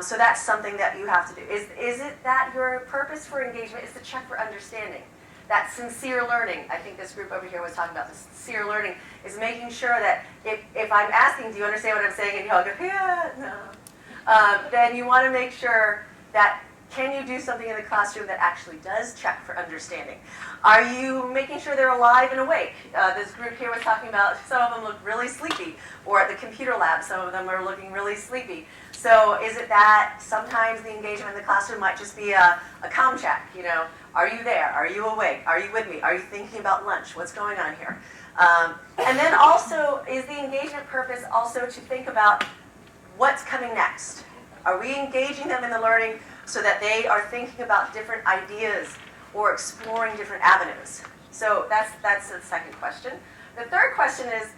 So that's something that you have to do. Is it that your purpose for engagement is to check for understanding? That sincere learning, I think this group over here was talking about, the sincere learning is making sure that if I'm asking, do you understand what I'm saying, and you all go, yeah, no, then you want to make sure that, can you do something in the classroom that actually does check for understanding? Are you making sure they're alive and awake? This group here was talking about, some of them look really sleepy, or at the computer lab, some of them are looking really sleepy. So is it that sometimes the engagement in the classroom might just be a comm check, you know? Are you there? Are you awake? Are you with me? Are you thinking about lunch? What's going on here? And then also, is the engagement purpose also to think about what's coming next? Are we engaging them in the learning so that they are thinking about different ideas or exploring different avenues? So that's the second question. The third question is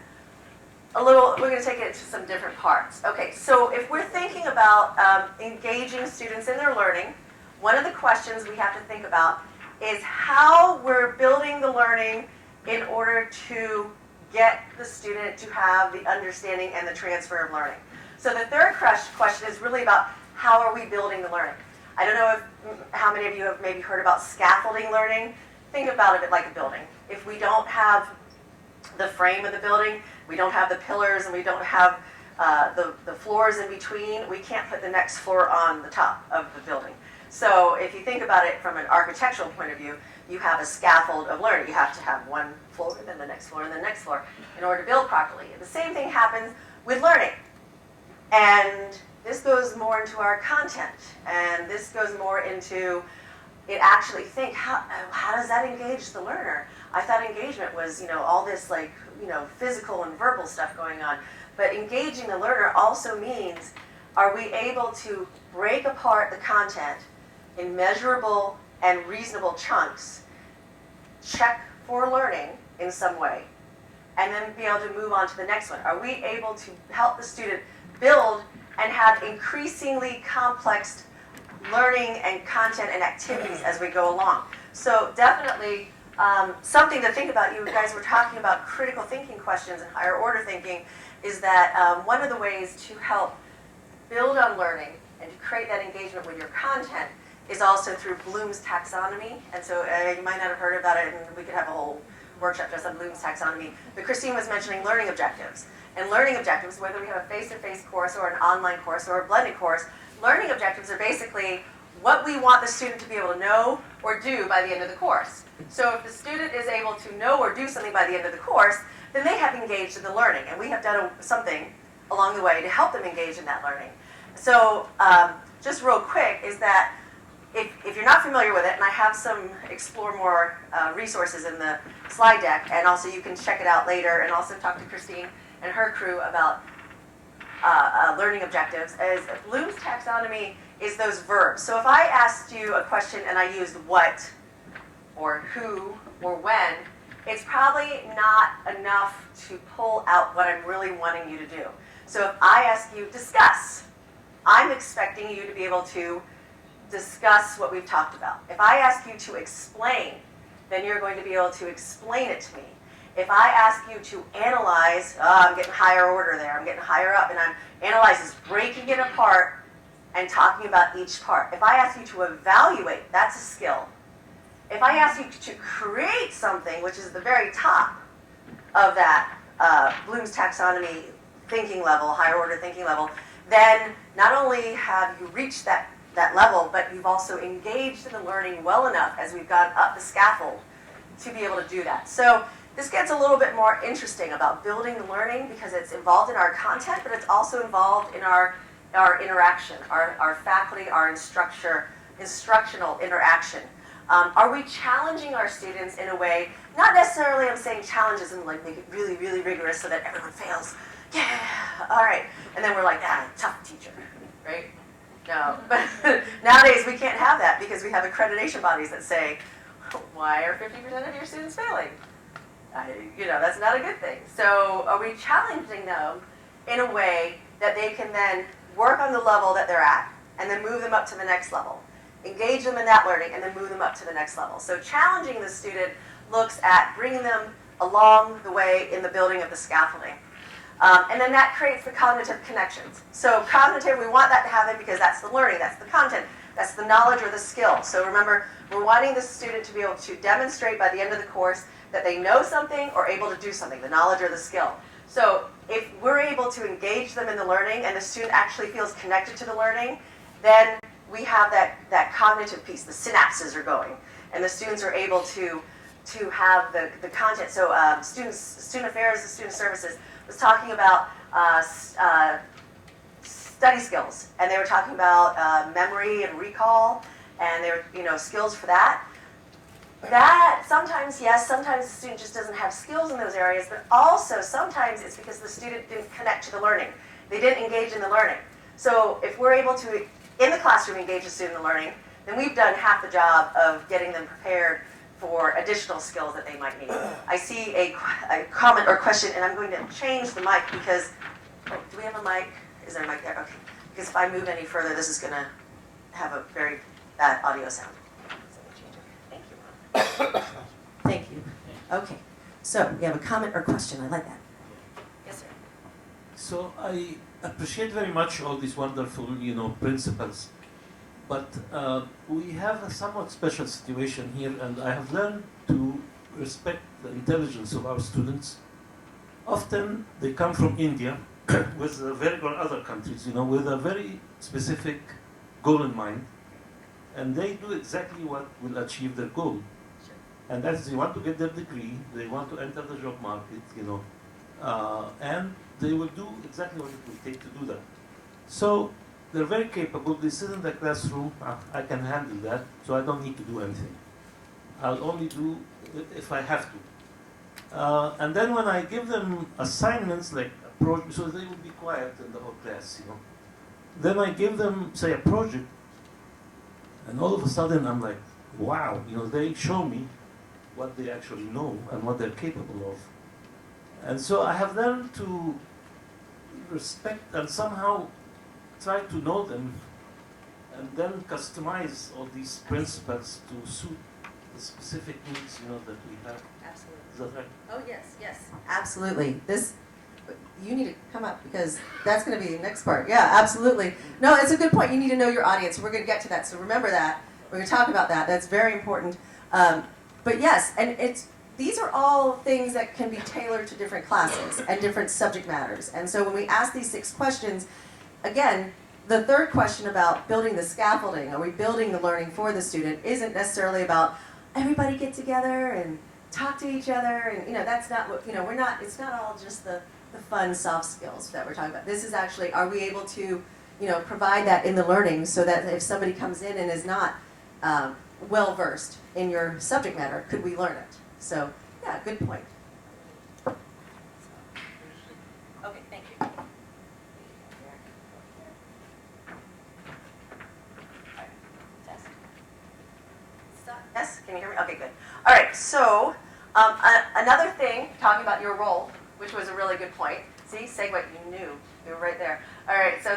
we're going to take it into some different parts. Okay, so if we're thinking about engaging students in their learning, one of the questions we have to think about is how we're building the learning in order to get the student to have the understanding and the transfer of learning. So the third question is really about, how are we building the learning? I don't know how many of you have maybe heard about scaffolding learning. Think about it like a building. If we don't have the frame of the building, we don't have the pillars, and we don't have the floors in between, we can't put the next floor on the top of the building. So if you think about it from an architectural point of view, you have a scaffold of learning. You have to have one floor, and then the next floor, and the next floor in order to build properly. And the same thing happens with learning. And this goes more into our content, and this goes more into it actually think, how does that engage the learner? I thought engagement was, all this physical and verbal stuff going on. But engaging the learner also means, are we able to break apart the content in measurable and reasonable chunks, check for learning in some way, and then be able to move on to the next one? Are we able to help the student build and have increasingly complex learning and content and activities as we go along? So definitely something to think about. You guys were talking about critical thinking questions and higher order thinking, is that one of the ways to help build on learning and to create that engagement with your content is also through Bloom's taxonomy. And so you might not have heard about it, and we could have a whole workshop just on Bloom's taxonomy. But Christine was mentioning learning objectives. And learning objectives, whether we have a face-to-face course or an online course or a blended course, learning objectives are basically what we want the student to be able to know or do by the end of the course. So if the student is able to know or do something by the end of the course, then they have engaged in the learning, and we have done something along the way to help them engage in that learning. So just real quick is that if you're not familiar with it, and I have some Explore More resources in the slide deck, and also you can check it out later, and also talk to Christine and her crew about learning objectives, is Bloom's taxonomy is those verbs. So if I asked you a question and I used what, or who, or when, it's probably not enough to pull out what I'm really wanting you to do. So if I ask you discuss, I'm expecting you to be able to discuss what we've talked about. If I ask you to explain, then you're going to be able to explain it to me. If I ask you to analyze, I'm getting higher order there, I'm getting higher up, and I'm analyzing, breaking it apart and talking about each part. If I ask you to evaluate, that's a skill. If I ask you to create something, which is the very top of that Bloom's taxonomy thinking level, higher order thinking level, then not only have you reached that level, but you've also engaged in the learning well enough as we've gone up the scaffold to be able to do that. So this gets a little bit more interesting about building the learning because it's involved in our content, but it's also involved in our interaction, our faculty, our instructional interaction. Are we challenging our students in a way, not necessarily I'm saying challenges and like make it really, really rigorous so that everyone fails. Yeah, all right. And then we're like, tough teacher, right? No, but nowadays we can't have that because we have accreditation bodies that say, why are 50% of your students failing? That's not a good thing. So are we challenging them in a way that they can then work on the level that they're at and then move them up to the next level? Engage them in that learning and then move them up to the next level. So challenging the student looks at bringing them along the way in the building of the scaffolding. And then that creates the cognitive connections. So cognitive, we want that to happen because that's the learning, that's the content, that's the knowledge or the skill. So remember, we're wanting the student to be able to demonstrate by the end of the course that they know something or able to do something, the knowledge or the skill. So if we're able to engage them in the learning and the student actually feels connected to the learning, then we have that cognitive piece, the synapses are going, and the students are able to have the content. So student affairs and student services was talking about study skills, and they were talking about memory and recall, and they were skills for that. That sometimes, yes, sometimes the student just doesn't have skills in those areas, but also sometimes it's because the student didn't connect to the learning. They didn't engage in the learning. So if we're able to, in the classroom, engage the student in the learning, then we've done half the job of getting them prepared for additional skills that they might need. I see a comment or question, and I'm going to change the mic because, do we have a mic? Is there a mic there? Okay. Because if I move any further, this is going to have a very bad audio sound. Thank you. Okay. So we have a comment or question. I like that. Yes, sir. So I appreciate very much all these wonderful, principles. But we have a somewhat special situation here, and I have learned to respect the intelligence of our students. Often they come from India with or other countries, with a very specific goal in mind, and they do exactly what will achieve their goal. And that is, they want to get their degree, they want to enter the job market, and they will do exactly what it will take to do that. So they're very capable. They sit in the classroom. I can handle that, so I don't need to do anything. I'll only do if I have to. And then when I give them assignments like a project, so they will be quiet in the whole class, Then I give them, say, a project, and all of a sudden I'm like, wow, they show me what they actually know and what they're capable of. And so I have learned to respect and somehow try to know them and then customize all these principles to suit the specific needs, that we have. Absolutely. Is that right? Oh, yes, yes. Absolutely. You need to come up because that's going to be the next part. Yeah, absolutely. No, it's a good point. You need to know your audience. We're going to get to that. So remember that. We're going to talk about that. That's very important. But yes, and these are all things that can be tailored to different classes and different subject matters. And so when we ask these 6 questions, again, the third question about building the scaffolding, are we building the learning for the student, isn't necessarily about everybody get together and talk to each other. And, that's not what, we're not, it's not all just the fun soft skills that we're talking about. This is actually, are we able to, provide that in the learning so that if somebody comes in and is not well-versed in your subject matter, could we learn it? So, yeah, good point. Okay, thank you. Yes, can you hear me? Okay, good. All right, so another thing, talking about your role, which was a really good point. See, segue, you knew. You were right there. All right, so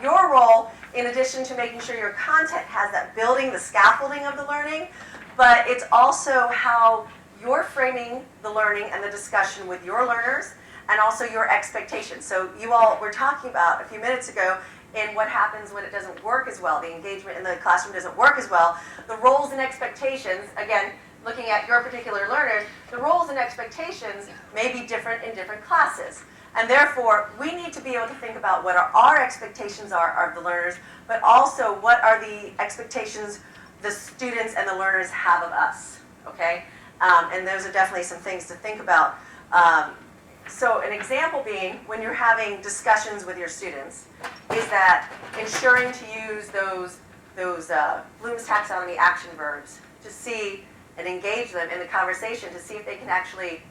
your role, in addition to making sure your content has that building, the scaffolding of the learning, but it's also how you're framing the learning and the discussion with your learners and also your expectations. So you all were talking about a few minutes ago in what happens when it doesn't work as well, the engagement in the classroom doesn't work as well. The roles and expectations, again, looking at your particular learners, the roles and expectations may be different in different classes. And therefore, we need to be able to think about what our expectations are of the learners, but also what are the expectations the students and the learners have of us, okay? And those are definitely some things to think about. So an example being, when you're having discussions with your students, is that ensuring to use those Bloom's taxonomy action verbs to see and engage them in the conversation to see if they can actually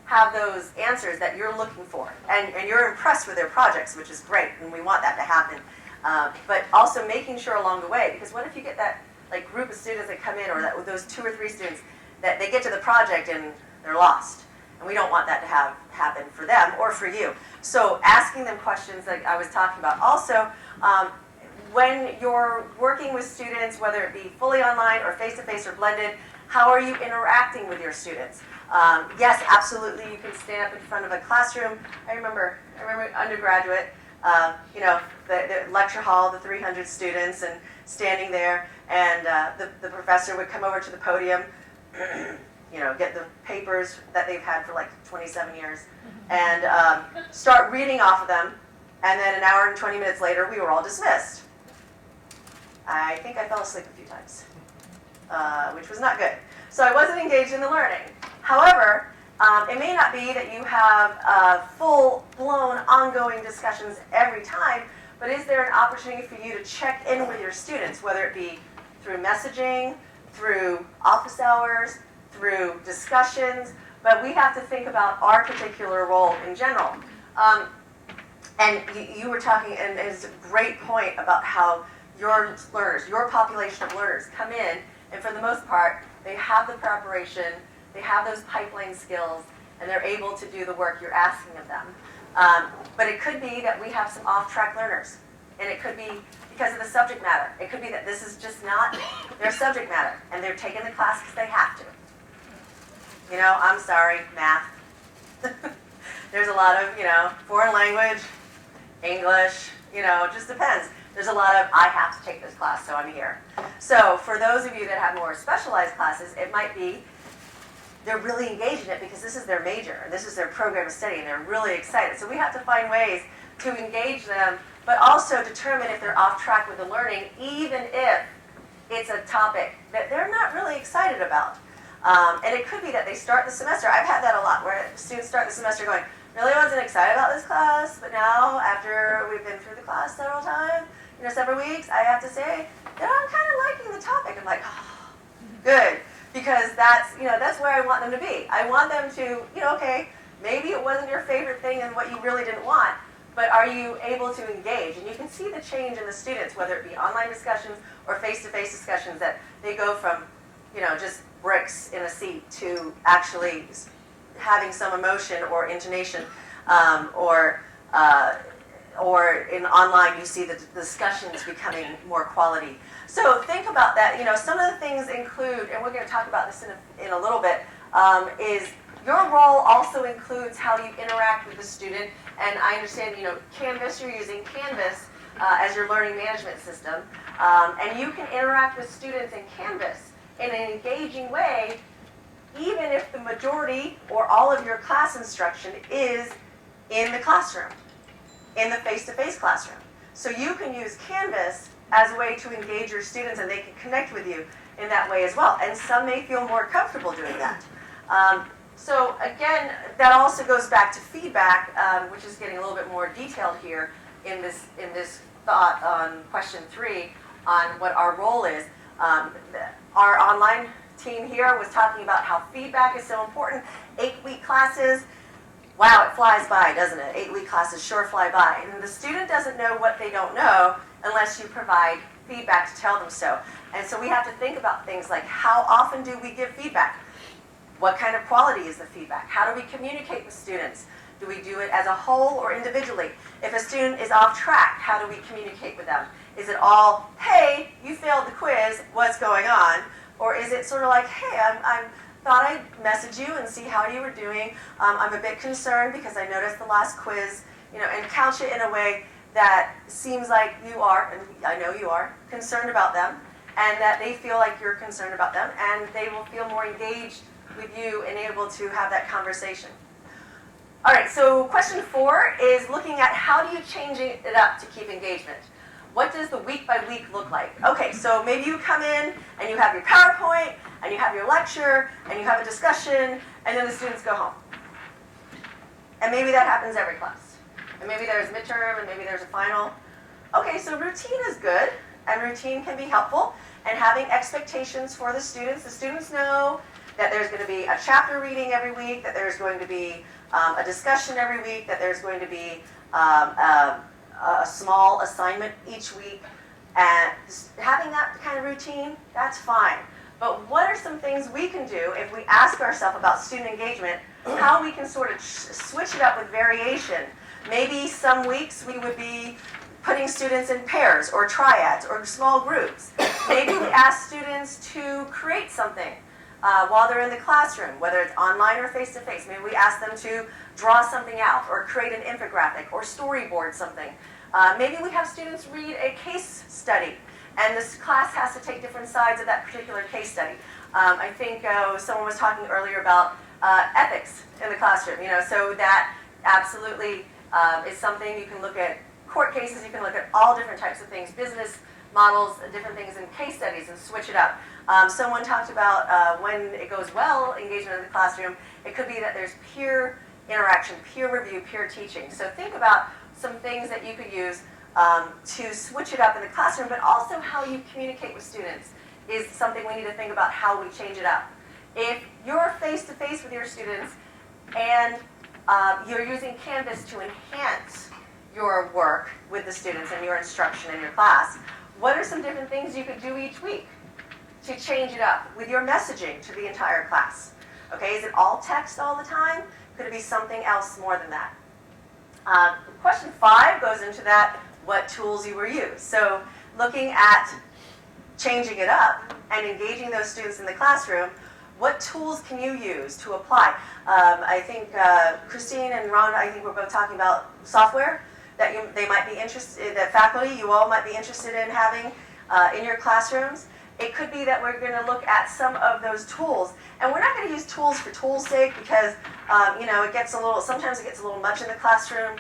have those answers that you're looking for. And you're impressed with their projects, which is great, and we want that to happen. But also making sure along the way, because what if you get that group of students that come in, or with those 2 or 3 students, that they get to the project and they're lost. And we don't want that to happen for them or for you. So asking them questions like I was talking about. Also, when you're working with students, whether it be fully online or face-to-face or blended, how are you interacting with your students? Yes, absolutely, you can stand up in front of a classroom. I remember undergraduate, the lecture hall, the 300 students, and standing there, and the professor would come over to the podium, get the papers that they've had for 27 years, and start reading off of them, and then an hour and 20 minutes later, we were all dismissed. I think I fell asleep a few times, which was not good. So I wasn't engaged in the learning. However, it may not be that you have full-blown ongoing discussions every time, but is there an opportunity for you to check in with your students, whether it be through messaging, through office hours, through discussions, but we have to think about our particular role in general. And you were talking, and it's a great point about how your learners, your population of learners come in, and for the most part, they have the preparation, they have those pipeline skills, and they're able to do the work you're asking of them. But it could be that we have some off-track learners, and it could be because of the subject matter. It could be that this is just not their subject matter, and they're taking the class because they have to. I'm sorry, math. There's a lot of, foreign language, English, it just depends. There's a lot of, I have to take this class, so I'm here. So for those of you that have more specialized classes, it might be they're really engaged in it because this is their major, and this is their program of study, and they're really excited. So we have to find ways to engage them, but also determine if they're off track with the learning, even if it's a topic that they're not really excited about. And it could be that they start the semester. I've had that a lot, where students start the semester going, really wasn't excited about this class, but now after we've been through the class several times, several weeks, I have to say that I'm kind of liking the topic. I'm like, oh, good, because that's where I want them to be. I want them to, okay, maybe it wasn't your favorite thing and what you really didn't want, but are you able to engage? And you can see the change in the students, whether it be online discussions or face-to-face discussions, that they go from, just bricks in a seat to actually having some emotion or intonation or or in online you see the discussions becoming more quality. So think about that. You know, some of the things include, and we're going to talk about this in a little bit, is your role also includes how you interact with the student. And I understand, you know, Canvas, you're using Canvas as your learning management system. And you can interact with students in Canvas in an engaging way, even if the majority or all of your class instruction is in the classroom, in the face-to-face classroom. So you can use Canvas as a way to engage your students, and they can connect with you in that way as well. And some may feel more comfortable doing that. So again, that also goes back to feedback, which is getting a little bit more detailed here in this thought on question 3 on what our role is. Our online team here was talking about how feedback is so important. 8-week classes, wow, it flies by, doesn't it? 8-week classes sure fly by. And the student doesn't know what they don't know unless you provide feedback to tell them so. And so we have to think about things like, how often do we give feedback? What kind of quality is the feedback? How do we communicate with students? Do we do it as a whole or individually? If a student is off track, how do we communicate with them? Is it all, hey, you failed the quiz, what's going on? Or is it sort of like, hey, I thought I'd message you and see how you were doing. I'm a bit concerned because I noticed the last quiz, you know, and couch it in a way that seems like you are, and I know you are, concerned about them, and that they feel like you're concerned about them, and they will feel more engaged with you and able to have that conversation. All right, so question 4 is looking at how do you change it up to keep engagement? What does the week by week look like? Okay, so maybe you come in and you have your PowerPoint and you have your lecture and you have a discussion and then the students go home. And maybe that happens every class. And maybe there's midterm and maybe there's a final. Okay, so routine is good and routine can be helpful, and having expectations for the students know that there's going to be a chapter reading every week, that there's going to be a discussion every week, that there's going to be a small assignment each week. And having that kind of routine, that's fine. But what are some things we can do if we ask ourselves about student engagement, how we can sort of switch it up with variation? Maybe some weeks we would be putting students in pairs or triads or small groups. Maybe we ask students to create something while they're in the classroom, whether it's online or face-to-face. Maybe we ask them to draw something out or create an infographic or storyboard something. Maybe we have students read a case study, and this class has to take different sides of that particular case study. I think someone was talking earlier about ethics in the classroom, you know, so that absolutely is something. You can look at court cases, you can look at all different types of things, business models, different things in case studies, and switch it up. Someone talked about when it goes well, engagement in the classroom, it could be that there's peer interaction, peer review, peer teaching. So think about some things that you could use to switch it up in the classroom, but also how you communicate with students is something we need to think about how we change it up. If you're face-to-face with your students and you're using Canvas to enhance your work with the students and your instruction in your class, what are some different things you could do each week to change it up with your messaging to the entire class? Okay, is it all text all the time? Could it be something else more than that? Question 5 goes into that, what tools you will use. So looking at changing it up and engaging those students in the classroom, what tools can you use to apply? I think Christine and Rhonda, I think we're both talking about software that they might be interested, that faculty, you all might be interested in having in your classrooms. It could be that we're going to look at some of those tools, and we're not going to use tools for tools' sake because you know, it gets a little, sometimes it gets a little much in the classroom.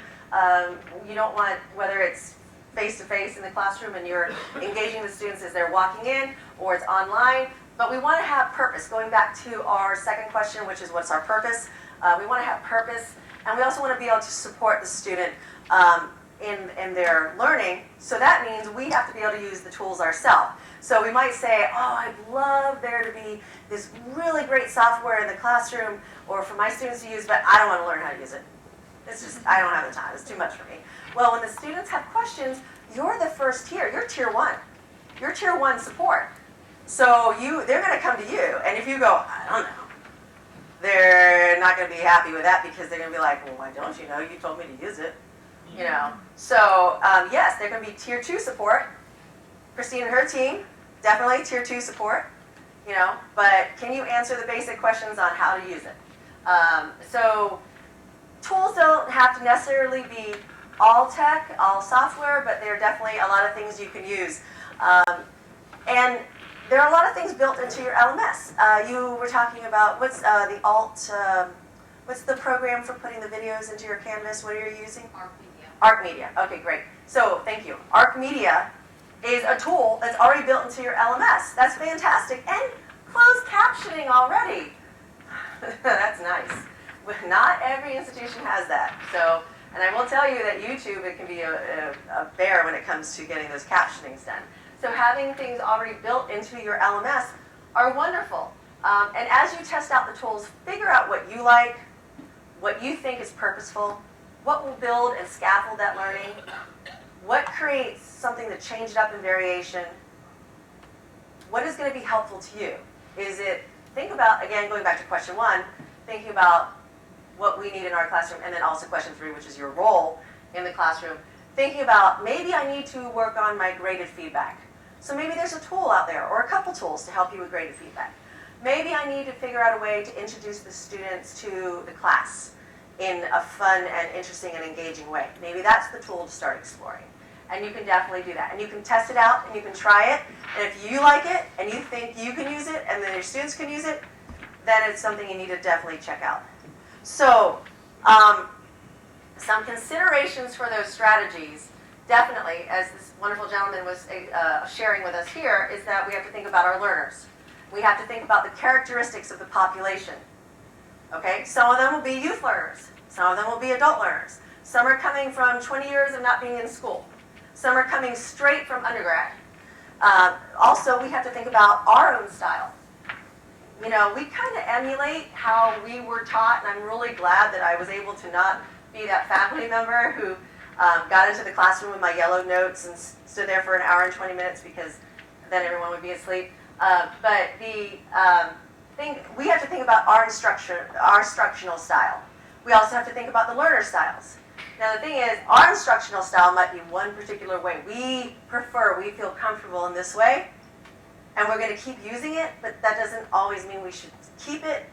You don't want, whether it's face-to-face in the classroom and you're engaging the students as they're walking in, or it's online, but we want to have purpose. Going back to our second question, which is what's our purpose? We want to have purpose, and we also want to be able to support the student in their learning, so that means we have to be able to use the tools ourselves. So we might say, oh, I'd love there to be this really great software in the classroom or for my students to use, but I don't want to learn how to use it. It's just, I don't have the time, it's too much for me. Well, when the students have questions, you're the first tier, you're tier 1. You're tier 1 support. So they're going to come to you, and if you go, I don't know, they're not going to be happy with that because they're going to be like, well, why don't you know? You told me to use it. You know, so yes, there can be tier 2 support. Christine and her team, definitely tier 2 support. You know, but can you answer the basic questions on how to use it? So tools don't have to necessarily be all tech, all software, but there are definitely a lot of things you can use. And there are a lot of things built into your LMS. You were talking about what's the what's the program for putting the videos into your Canvas? What are you using? ArcMedia. Okay, great. So thank you. ArcMedia is a tool that's already built into your LMS. That's fantastic. And closed captioning already. That's nice. But not every institution has that. So, and I will tell you that YouTube, it can be a bear when it comes to getting those captionings done. So having things already built into your LMS are wonderful. And as you test out the tools, figure out what you like, what you think is purposeful, what will build and scaffold that learning, what creates something to change it up in variation, what is going to be helpful to you? Is it, think about, again, going back to question 1, thinking about what we need in our classroom, and then also question 3, which is your role in the classroom, thinking about maybe I need to work on my graded feedback. So maybe there's a tool out there, or a couple tools to help you with graded feedback. Maybe I need to figure out a way to introduce the students to the class in a fun and interesting and engaging way. Maybe that's the tool to start exploring. And you can definitely do that. And you can test it out, and you can try it. And if you like it, and you think you can use it, and then your students can use it, then it's something you need to definitely check out. So, some considerations for those strategies, definitely, as this wonderful gentleman was sharing with us here, is that we have to think about our learners. We have to think about the characteristics of the population. Okay, some of them will be youth learners. Some of them will be adult learners. Some are coming from 20 years of not being in school. Some are coming straight from undergrad. Also, we have to think about our own style. You know, we kind of emulate how we were taught, and I'm really glad that I was able to not be that faculty member who got into the classroom with my yellow notes and stood there for an hour and 20 minutes because then everyone would be asleep. But the thing, we have to think about our instructional style. We also have to think about the learner styles. Now the thing is, our instructional style might be one particular way. We feel comfortable in this way, and we're going to keep using it, but that doesn't always mean we should keep it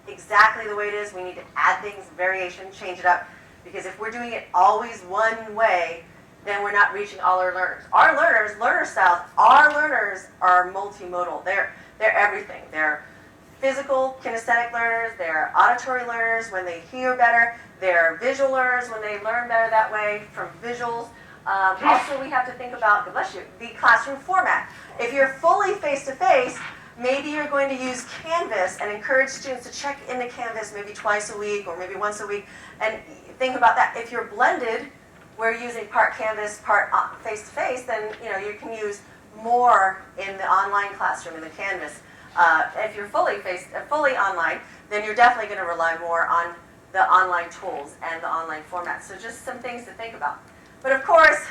exactly the way it is. We need to add things, variation, change it up, because if we're doing it always one way, then we're not reaching all our learners. Our learners, learner styles, our learners are multimodal. They're everything. They're physical, kinesthetic learners, they're auditory learners when they hear better, they're visual learners when they learn better that way from visuals. Also, we have to think about, God bless you, the classroom format. If you're fully face-to-face, maybe you're going to use Canvas and encourage students to check into Canvas maybe twice a week or maybe once a week, and think about that. If you're blended, we're using part Canvas, part face-to-face, then you can use more in the online classroom in the Canvas. If you're fully online, then you're definitely going to rely more on the online tools and the online format. So just some things to think about. But of course,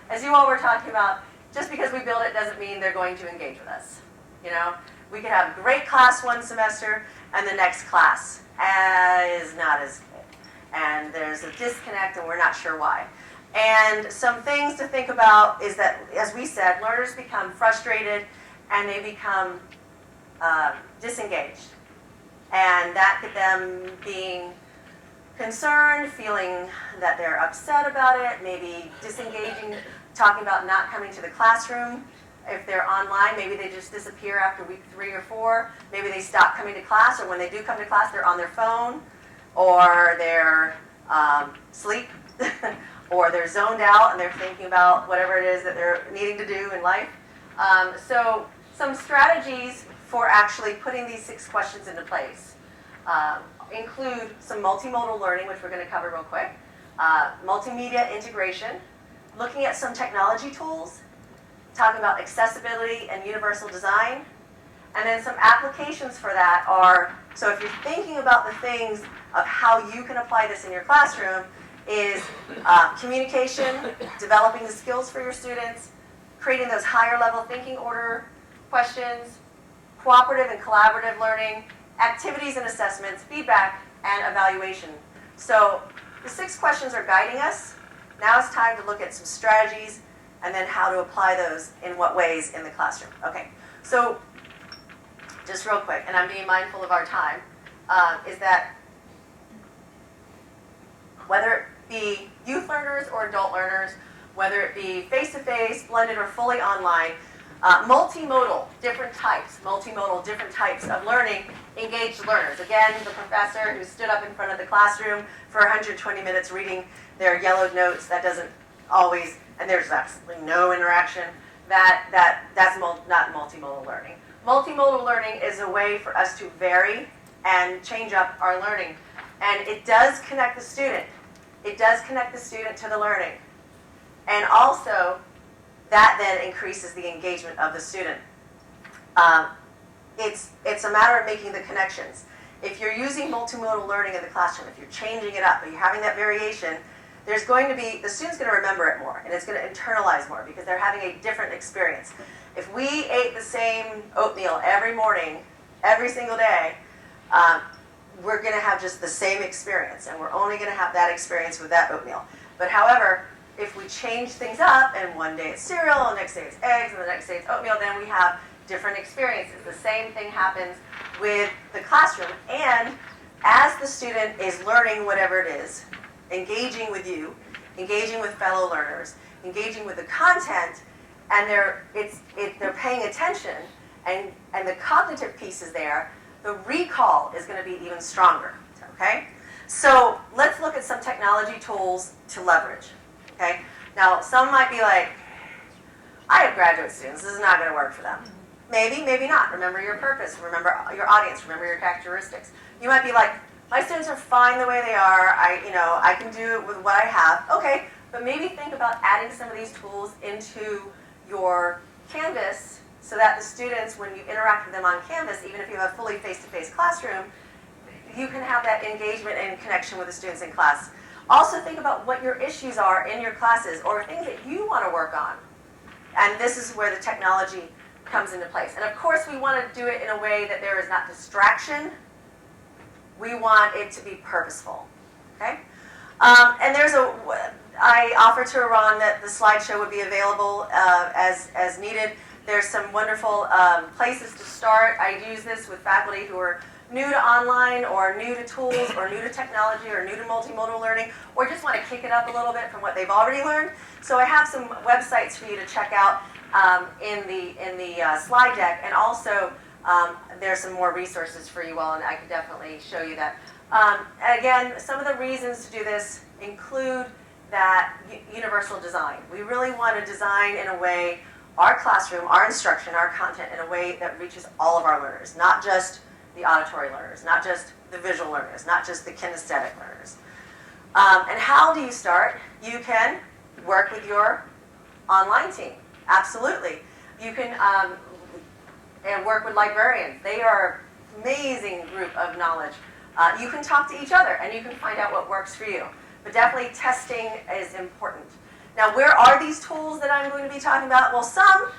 as you all were talking about, just because we build it doesn't mean they're going to engage with us. You know, we could have a great class one semester, and the next class is not as good. And there's a disconnect, and we're not sure why. And some things to think about is that, as we said, learners become frustrated, and they become disengaged. And that could them being concerned, feeling that they're upset about it, maybe disengaging, talking about not coming to the classroom. If they're online, maybe they just disappear after week 3 or 4. Maybe they stop coming to class, or when they do come to class, they're on their phone, or they're asleep, or they're zoned out and they're thinking about whatever it is that they're needing to do in life. So some strategies for actually putting these 6 questions into place include some multimodal learning, which we're going to cover real quick, multimedia integration, looking at some technology tools, talking about accessibility and universal design, and then some applications for that are, so if you're thinking about the things of how you can apply this in your classroom, is communication, developing the skills for your students, creating those higher level thinking order questions, cooperative and collaborative learning, activities and assessments, feedback, and evaluation. So the 6 questions are guiding us. Now it's time to look at some strategies and then how to apply those in what ways in the classroom. Okay, so just real quick, and I'm being mindful of our time, is that whether it be youth learners or adult learners, whether it be face-to-face, blended, or fully online, multimodal, different types of learning engage learners. Again, the professor who stood up in front of the classroom for 120 minutes reading their yellowed notes, that doesn't always, and there's absolutely no interaction, that's not multimodal learning. Multimodal learning is a way for us to vary and change up our learning. And it does connect the student. It does connect the student to the learning. And also, that then increases the engagement of the student. It's a matter of making the connections. If you're using multimodal learning in the classroom, if you're changing it up, or you're having that variation, there's going to be, the student's going to remember it more, and it's going to internalize more because they're having a different experience. If we ate the same oatmeal every morning, every single day, we're going to have just the same experience, and we're only going to have that experience with that oatmeal. But however, if we change things up, and one day it's cereal, and the next day it's eggs, and the next day it's oatmeal, then we have different experiences. The same thing happens with the classroom, and as the student is learning whatever it is, engaging with you, engaging with fellow learners, engaging with the content, and they're paying attention, and the cognitive piece is there, the recall is going to be even stronger, okay? So let's look at some technology tools to leverage, okay? Now, some might be like, I have graduate students, this is not going to work for them. Maybe, maybe not. Remember your purpose, remember your audience, remember your characteristics. You might be like, my students are fine the way they are, I can do it with what I have. Okay, but maybe think about adding some of these tools into your Canvas so that the students, when you interact with them on Canvas, even if you have a fully face-to-face classroom, you can have that engagement and connection with the students in class. Also think about what your issues are in your classes or things that you want to work on. And this is where the technology comes into place. And of course we want to do it in a way that there is not distraction. We want it to be purposeful, okay? And I offered to Iran that the slideshow would be available as needed. There's some wonderful places to start. I use this with faculty who are new to online or new to tools or new to technology or new to multimodal learning or just want to kick it up a little bit from what they've already learned. So I have some websites for you to check out in the slide deck, and also there's some more resources for you all, and I could definitely show you that. Again, some of the reasons to do this include that universal design. We really want to design in a way, our classroom, our instruction, our content in a way that reaches all of our learners, not just the auditory learners, not just the visual learners, not just the kinesthetic learners. And how do you start? You can work with your online team, absolutely. You can and work with librarians. They are an amazing group of knowledge. You can talk to each other and you can find out what works for you. But definitely testing is important. Now, where are these tools that I'm going to be talking about? Well, some,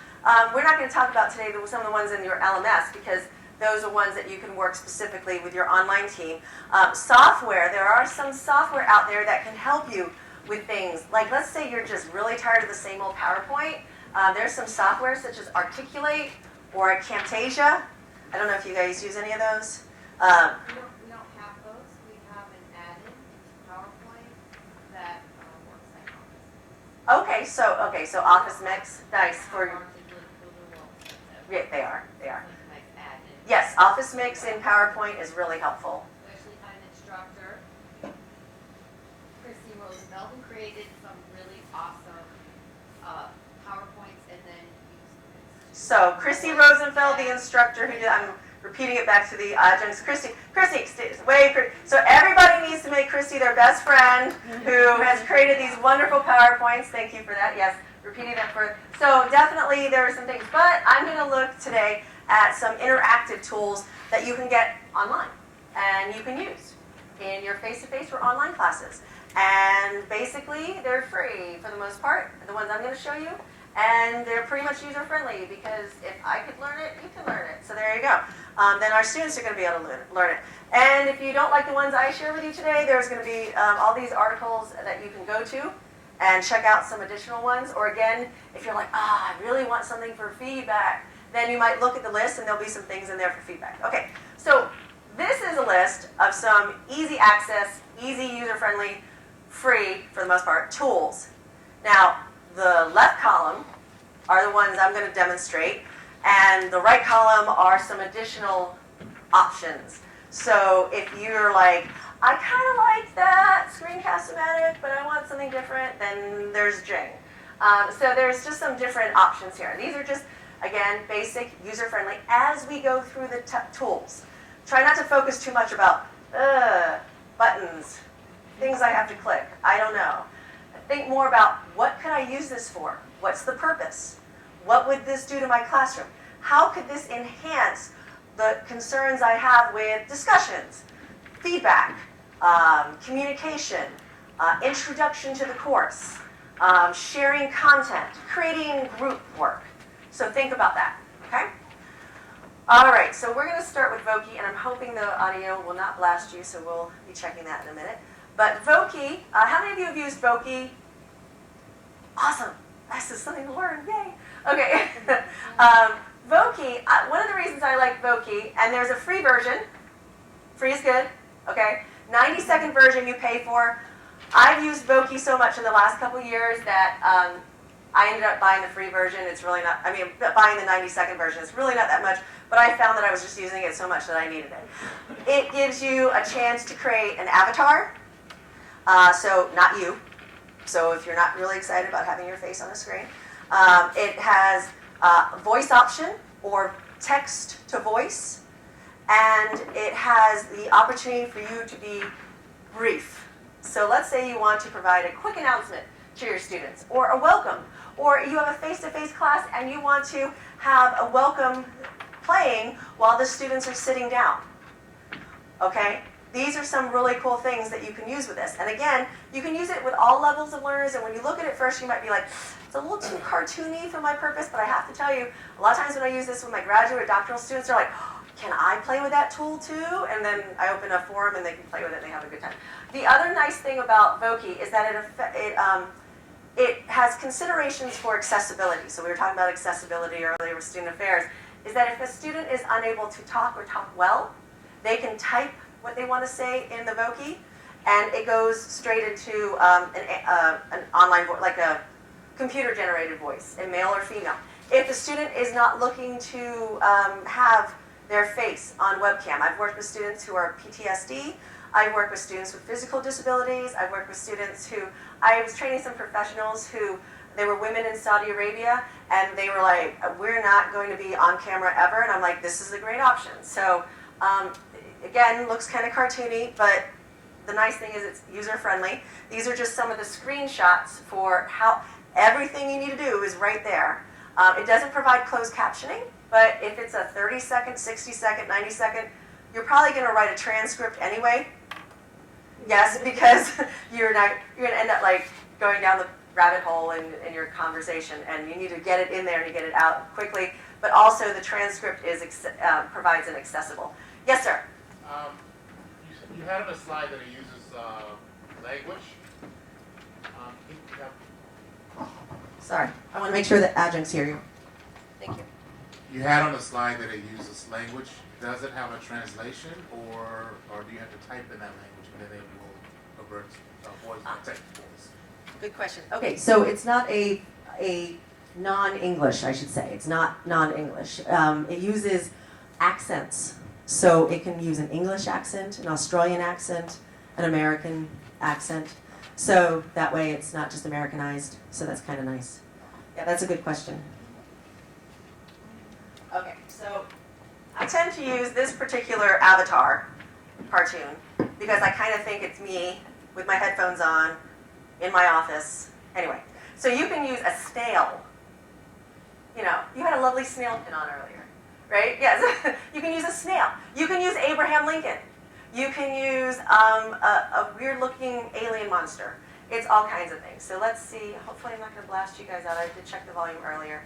we're not going to talk about today, but some of the ones in your LMS, because those are ones that you can work specifically with your online team. Software, there are some software out there that can help you with things. Like, let's say you're just really tired of the same old PowerPoint. There's some software such as Articulate or Camtasia. I don't know if you guys use any of those. We don't have those. We have an add-in PowerPoint that works like Office. Okay, so Office Mix, nice for. Yeah, they are. Yes, Office Mix in PowerPoint is really helpful. We actually had an instructor, Christy Rosenfeld, who created some really awesome PowerPoints and then used it. So Christy Rosenfeld, the instructor who did, I'm repeating it back to the adjuncts. Christy, so everybody needs to make Christy their best friend who has created these wonderful PowerPoints. Thank you for that. Yes, repeating that for, so definitely there are some things, but I'm going to look today at some interactive tools that you can get online and you can use in your face-to-face or online classes. And basically, they're free for the most part, the ones I'm going to show you. And they're pretty much user-friendly because if I could learn it, you can learn it. So there you go. Then our students are going to be able to learn it. And if you don't like the ones I share with you today, there's going to be all these articles that you can go to and check out some additional ones. Or again, if you're like, I really want something for feedback, then you might look at the list and there'll be some things in there for feedback. Okay, so this is a list of some easy access, easy user-friendly, free, for the most part, tools. Now, the left column are the ones I'm going to demonstrate, and the right column are some additional options. So if you're like, I kind of like that screencast-o-matic, but I want something different, then there's Jing. So there's just some different options here. These are just, again, basic, user-friendly, as we go through the tools. Try not to focus too much about buttons, things I have to click. I don't know. Think more about, what could I use this for? What's the purpose? What would this do to my classroom? How could this enhance the concerns I have with discussions, feedback, communication, introduction to the course, sharing content, creating group work? So think about that, okay? All right, so we're going to start with Voki, and I'm hoping the audio will not blast you, so we'll be checking that in a minute. But Voki, how many of you have used Voki? Awesome. This is something to learn. Yay. Okay. Voki, one of the reasons I like Voki, and there's a free version. Free is good. Okay. 90-second version you pay for. I've used Voki so much in the last couple years that I ended up buying the free version. It's really not, I mean, buying the 90-second version. It's really not that much, but I found that I was just using it so much that I needed it. It gives you a chance to create an avatar. So not you. So if you're not really excited about having your face on a screen. It has a voice option or text to voice. And it has the opportunity for you to be brief. So let's say you want to provide a quick announcement to your students, or a welcome, or you have a face-to-face class and you want to have a welcome playing while the students are sitting down. Okay? These are some really cool things that you can use with this. And again, you can use it with all levels of learners, and when you look at it first, you might be like, it's a little too cartoony for my purpose, but I have to tell you, a lot of times when I use this with my graduate or doctoral students, they're like, can I play with that tool too? And then I open a forum and they can play with it and they have a good time. The other nice thing about Voki is that it has considerations for accessibility. So we were talking about accessibility earlier with student affairs, is that if a student is unable to talk or talk well, they can type what they want to say in the Voki, and it goes straight into an online voice, like a computer-generated voice, a male or female. If the student is not looking to have their face on webcam, I've worked with students who are PTSD, I've worked with students with physical disabilities, I've worked with students who, I was training some professionals who, they were women in Saudi Arabia, and they were like, we're not going to be on camera ever, and I'm like, this is a great option. So, again, looks kind of cartoony, but the nice thing is it's user-friendly. These are just some of the screenshots for how everything you need to do is right there. It doesn't provide closed captioning, but if it's a 30-second, 60-second, 90-second, you're probably going to write a transcript anyway. Yes, because you're going to end up like going down the rabbit hole in your conversation, and you need to get it in there and you get it out quickly. But also the transcript is provides an accessible. Yes, sir. You had on a slide that it uses language. Sorry, I want to make sure that adjuncts hear you. Thank you. You had on the slide that it uses language. Does it have a translation, or do you have to type in that language and then it will avert voice or text voice? Good question. Okay, so it's not a non-English, I should say. It's not non-English. It uses accents. So it can use an English accent, an Australian accent, an American accent. So that way it's not just Americanized. So that's kind of nice. Yeah, that's a good question. Okay, so I tend to use this particular avatar cartoon because I kind of think it's me with my headphones on in my office. Anyway, so you can use a snail. You know, you had a lovely snail pin on earlier. Right? Yes. You can use a snail. You can use Abraham Lincoln. You can use a weird-looking alien monster. It's all kinds of things. So let's see. Hopefully I'm not going to blast you guys out. I did check the volume earlier.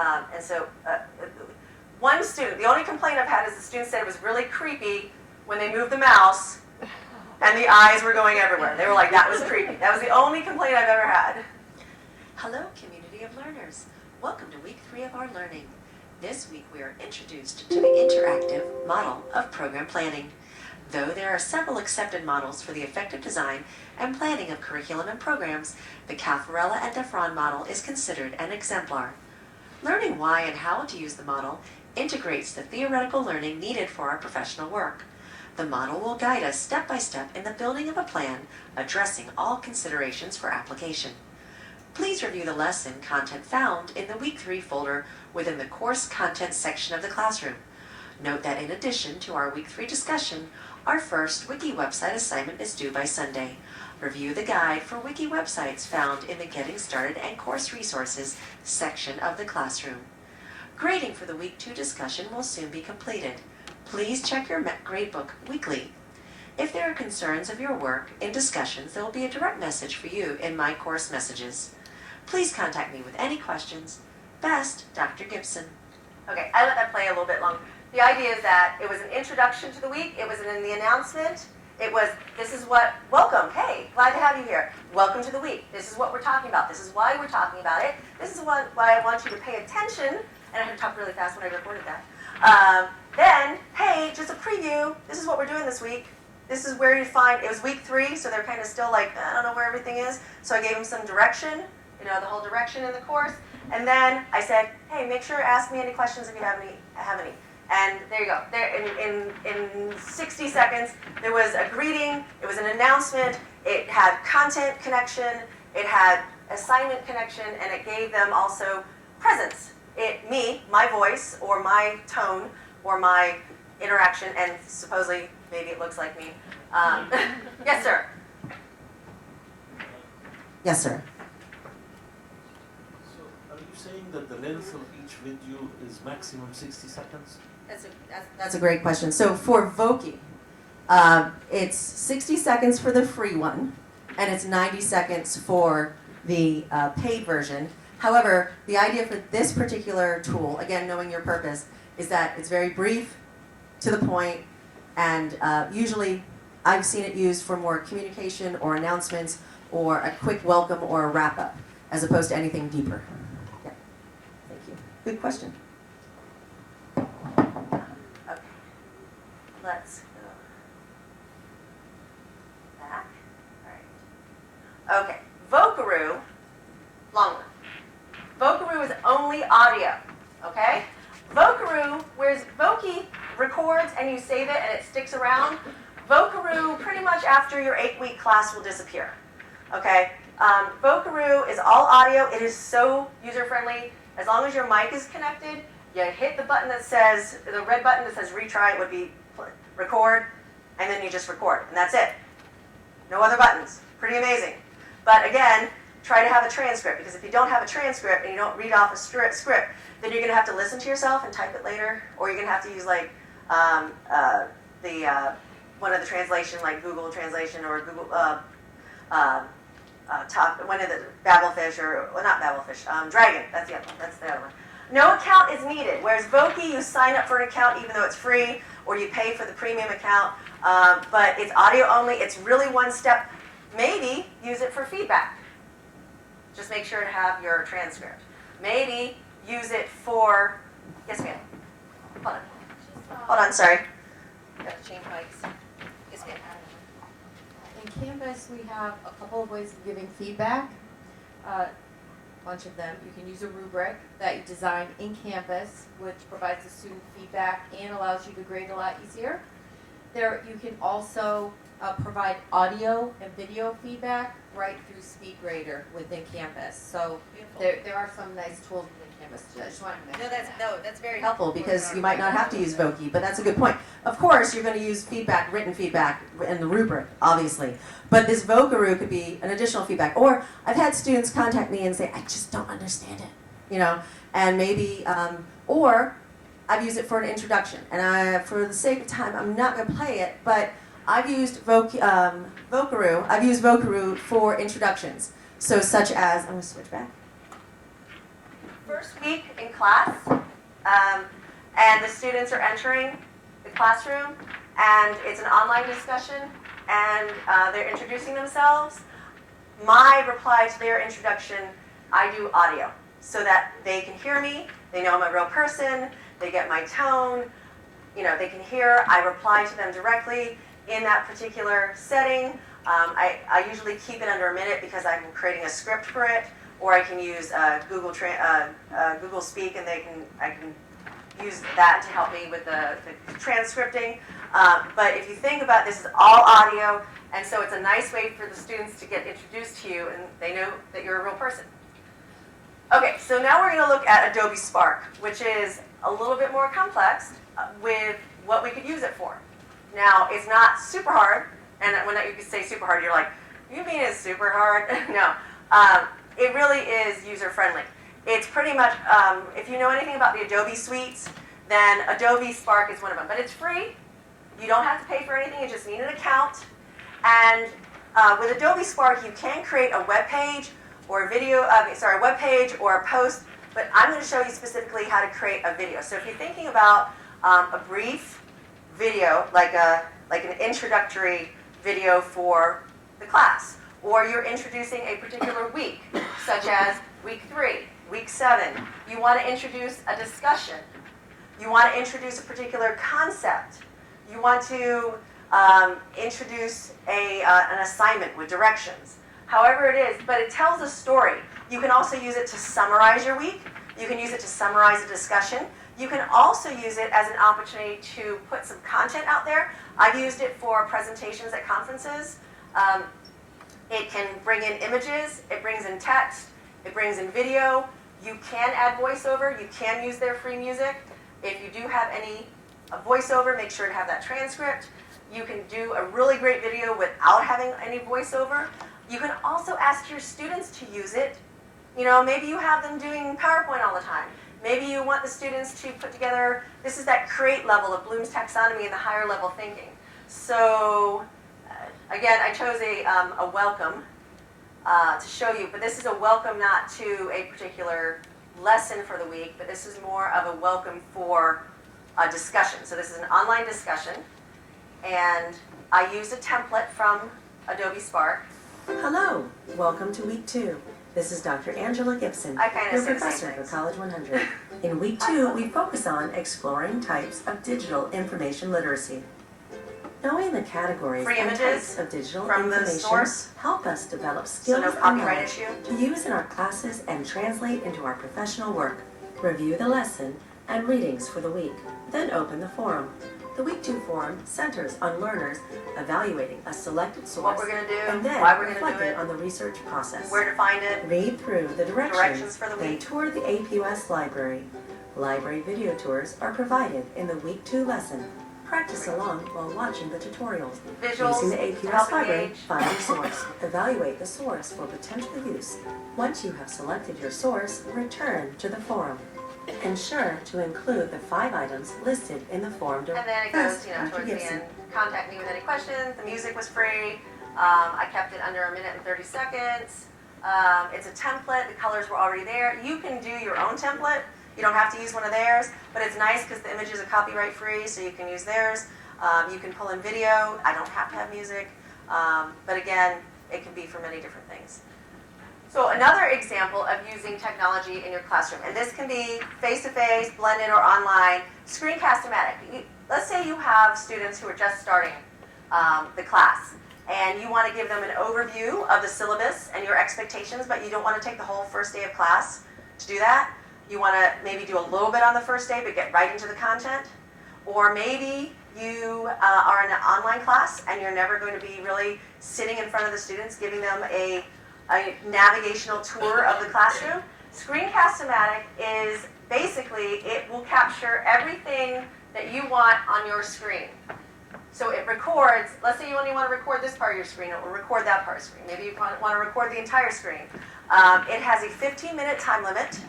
And so one student, the only complaint I've had is the student said it was really creepy when they moved the mouse And the eyes were going everywhere. They were like, that was creepy. That was the only complaint I've ever had. Hello, community of learners. Welcome to week 3 of our learning. This week we are introduced to the interactive model of program planning. Though there are several accepted models for the effective design and planning of curriculum and programs, the Caffarella and Defron model is considered an exemplar. Learning why and how to use the model integrates the theoretical learning needed for our professional work. The model will guide us step by step in the building of a plan, addressing all considerations for application. Please review the lesson content found in the Week 3 folder within the Course Content section of the classroom. Note that in addition to our Week 3 discussion, our first Wiki website assignment is due by Sunday. Review the guide for Wiki websites found in the Getting Started and Course Resources section of the classroom. Grading for the Week 2 discussion will soon be completed. Please check your gradebook weekly. If there are concerns of your work in discussions, there will be a direct message for you in my course messages. Please contact me with any questions. Best, Dr. Gibson. Okay, I let that play a little bit long. The idea is that it was an introduction to the week. It was in the announcement. It was, this is what, welcome, hey, glad to have you here. Welcome to the week. This is what we're talking about. This is why we're talking about it. This is why I want you to pay attention. And I had to talk really fast when I recorded that. Then, hey, just a preview. This is what we're doing this week. This is where you find, it was week 3, so they're kind of still like, I don't know where everything is. So I gave them some direction, the whole direction in the course. And then I said, hey, make sure to ask me any questions if you have any. And there you go. There, in 60 seconds, there was a greeting, it was an announcement, it had content connection, it had assignment connection, and it gave them also presence. Me, my voice, or my tone, or my interaction, and supposedly, maybe it looks like me. Yes, sir. Yes, sir. So, are you saying that the length of each video is maximum 60 seconds? That's a great question. So for Voki, it's 60 seconds for the free one, and it's 90 seconds for the paid version. However, the idea for this particular tool, again, knowing your purpose, is that it's very brief, to the point, and usually I've seen it used for more communication or announcements or a quick welcome or a wrap-up, as opposed to anything deeper. Yeah. Thank you. Good question. Okay. Let's go back. All right. Okay. Vocaroo, long one. Vocaroo is only audio, okay? Vocaroo, whereas Voki records and you save it and it sticks around, Vocaroo, pretty much after your 8-week class, will disappear, okay? Vocaroo is all audio. It is so user-friendly. As long as your mic is connected, you hit the button that says, the red button that says retry, it would be record, and then you just record, and that's it. No other buttons. Pretty amazing. But again, try to have a transcript, because if you don't have a transcript and you don't read off a script, then you're going to have to listen to yourself and type it later, or you're going to have to use like one of the translation, like Google Translation or Google one of the Babelfish, or well, not Babelfish, Dragon. That's the other one. No account is needed. Whereas Voki, you sign up for an account even though it's free, or you pay for the premium account, but it's audio only. It's really one step. Maybe use it for feedback. Just make sure to have your transcript. Maybe use it for, yes ma'am. Hold on, sorry. Got to change mics. Yes ma'am. In Canvas, we have a couple of ways of giving feedback. A bunch of them. You can use a rubric that you design in Canvas, which provides the student feedback and allows you to grade a lot easier. You can also provide audio and video feedback right through SpeedGrader within Canvas. So there are some nice tools within Canvas. I just wanted to mention that's very helpful, because you might not have to use Voki, but that's a good point. Of course, you're going to use feedback, written feedback in the rubric, obviously. But this Vocaroo could be an additional feedback. Or I've had students contact me and say, I just don't understand it, and maybe, or I've used it for an introduction. And for the sake of time, I'm not going to play it, but I've used Vocaroo. I've used Vocaroo for introductions. So such as, I'm going to switch back. First week in class, and the students are entering the classroom, and it's an online discussion. and they're introducing themselves, my reply to their introduction, I do audio so that they can hear me, they know I'm a real person, they get my tone, they can hear, I reply to them directly in that particular setting. I usually keep it under a minute because I'm creating a script for it, or I can use Google Speak, and I can use that to help me with the transcripting. But if you think about this, is all audio, and so it's a nice way for the students to get introduced to you, and they know that you're a real person. Okay, so now we're going to look at Adobe Spark, which is a little bit more complex with what we could use it for. Now, it's not super hard, and when you say super hard, you're like, you mean it's super hard? No, it really is user-friendly. It's pretty much, if you know anything about the Adobe suites, then Adobe Spark is one of them. But it's free. You don't have to pay for anything. You just need an account. And with Adobe Spark, you can create a web page or a web page or a post. But I'm going to show you specifically how to create a video. So if you're thinking about a brief video, like an introductory video for the class, or you're introducing a particular week, such as week 3, week 7, you want to introduce a discussion. You want to introduce a particular concept. You want to introduce an assignment with directions. However it is, but it tells a story. You can also use it to summarize your week. You can use it to summarize a discussion. You can also use it as an opportunity to put some content out there. I've used it for presentations at conferences. It can bring in images. It brings in text. It brings in video. You can add voiceover. You can use their free music. If you do have any voiceover, make sure to have that transcript. You can do a really great video without having any voiceover. You can also ask your students to use it. Maybe you have them doing PowerPoint all the time. Maybe you want the students to put together, this is that create level of Bloom's taxonomy and the higher level thinking. So again, I chose a welcome to show you, but this is a welcome not to a particular lesson for the week, but this is more of a welcome for a discussion. So this is an online discussion, and I used a template from Adobe Spark. Hello, welcome to week 2. This is Dr. Angela Gibson, your professor for College 100. In week 2, we focus on exploring types of digital information literacy. Knowing the categories and types of digital information help us develop skills and knowledge to use in our classes and translate into our professional work. Review the lesson and readings for the week, then open the forum. The Week 2 forum centers on learners evaluating a selected source, what we're going to do, and then why we're going to do reflecting it, on the research process. where to find it, read through the directions for the then week. tour the APUS library. Library video tours are provided in the Week 2 lesson. Practice along while watching the tutorials. Visuals Using the to APUS help library, engage. find your source. Evaluate the source for potential use. Once you have selected your source, return to the forum. Ensure to include the 5 items listed in the forum. And then it goes, towards the end. Contact me with any questions. The music was free. I kept it under 1 minute and 30 seconds. It's a template. The colors were already there. You can do your own template. You don't have to use one of theirs, but it's nice because the images are copyright free, so you can use theirs. You can pull in video. I don't have to have music. But again, it can be for many different things. So another example of using technology in your classroom, and this can be face-to-face, blended, or online, screencast-o-matic. Let's say you have students who are just starting the class, and you want to give them an overview of the syllabus and your expectations, but you don't want to take the whole first day of class to do that. You want to maybe do a little bit on the first day, but get right into the content. Or maybe you are in an online class, and you're never going to be really sitting in front of the students, giving them a navigational tour of the classroom. Screencast-o-matic is basically, it will capture everything that you want on your screen. So it records, let's say you only want to record this part of your screen, it will record that part of the screen. Maybe you want to record the entire screen. It has a 15-minute time limit.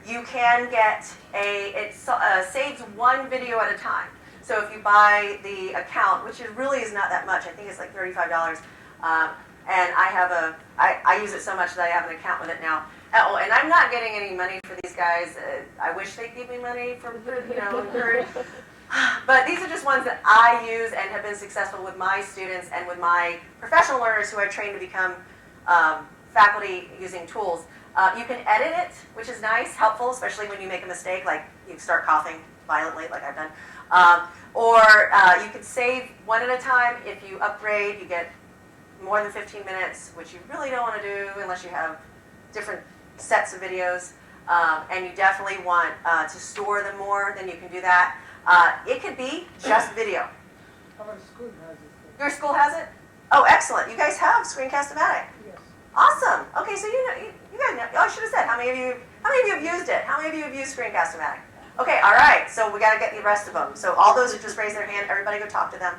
You can get it saves 1 video at a time. So if you buy the account, which it really is not that much, I think it's like $35, and I use it so much that I have an account with it now. Oh, and I'm not getting any money for these guys. I wish they'd give me money for, encourage. But these are just ones that I use and have been successful with my students and with my professional learners who I train to become faculty using tools. You can edit it, which is nice, helpful, especially when you make a mistake, like you start coughing violently, like I've done. Or you could save one at a time. If you upgrade, you get more than 15 minutes, which you really don't want to do unless you have different sets of videos. And you definitely want to store them more, then you can do that. It could be just video. Our school has it. Your school has it? Oh, excellent. You guys have Screencast-O-Matic? Yes. Awesome. Okay, so you guys know, I should have said, how many of you have used it? How many of you have used Screencast-O-Matic? Okay, all right, so we got to get the rest of them. So all those who just raised their hand, everybody go talk to them.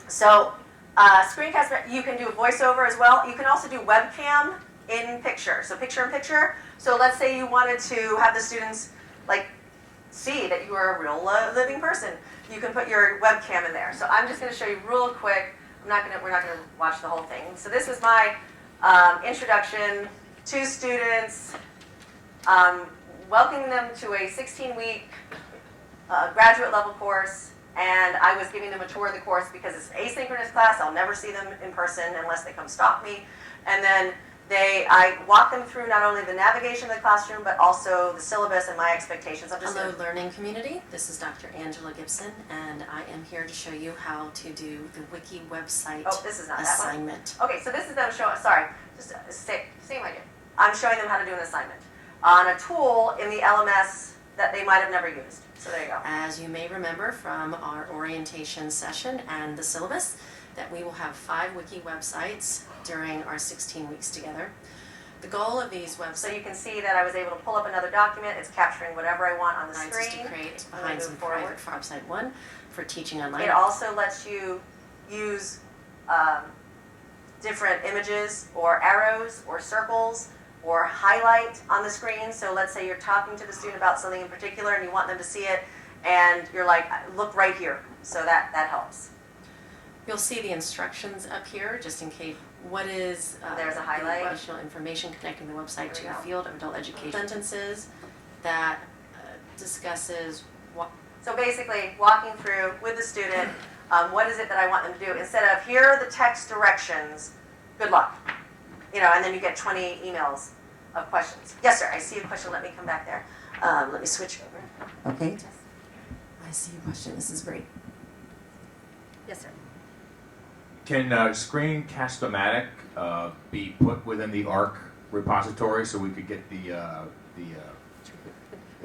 Screencast, you can do a voiceover as well. You can also do webcam in picture, so picture in picture. So let's say you wanted to have the students like see that you are a real living person. You can put your webcam in there. So I'm just going to show you real quick. We're not going to watch the whole thing. So this is my introduction to students, welcoming them to a 16-week graduate level course. And I was giving them a tour of the course because it's an asynchronous class. I'll never see them in person unless they come stalk me. And then I walk them through not only the navigation of the classroom, but also the syllabus and my expectations. Hello, learning community. This is Dr. Angela Gibson, and I am here to show you how to do the Wiki website this is not assignment. That one. Okay, so this is them showing, sorry, just same idea. I'm showing them how to do an assignment on a tool in the LMS that they might have never used. So there you go. As you may remember from our orientation session and the syllabus, that we will have 5 Wiki websites during our 16 weeks together. The goal of these websites... So you can see that I was able to pull up another document. It's capturing whatever I want on the screen. To create behind some private for website 1 for teaching online. It also lets you use different images or arrows or circles or highlight on the screen. So let's say you're talking to the student about something in particular and you want them to see it, and you're like, look right here. So that helps. You'll see the instructions up here, just in case. What is there's a highlight. Additional information connecting the website to the field of adult education. Sentences that discusses what. So basically, walking through with the student, what is it that I want them to do? Instead of, here are the text directions, good luck. You know, and then you get 20 emails of questions. Yes, sir, I see a question. Let me come back there. Let me switch over. Okay. I see a question. This is great. Yes, sir. Can Screencast-O-Matic be put within the ARC repository so we could get the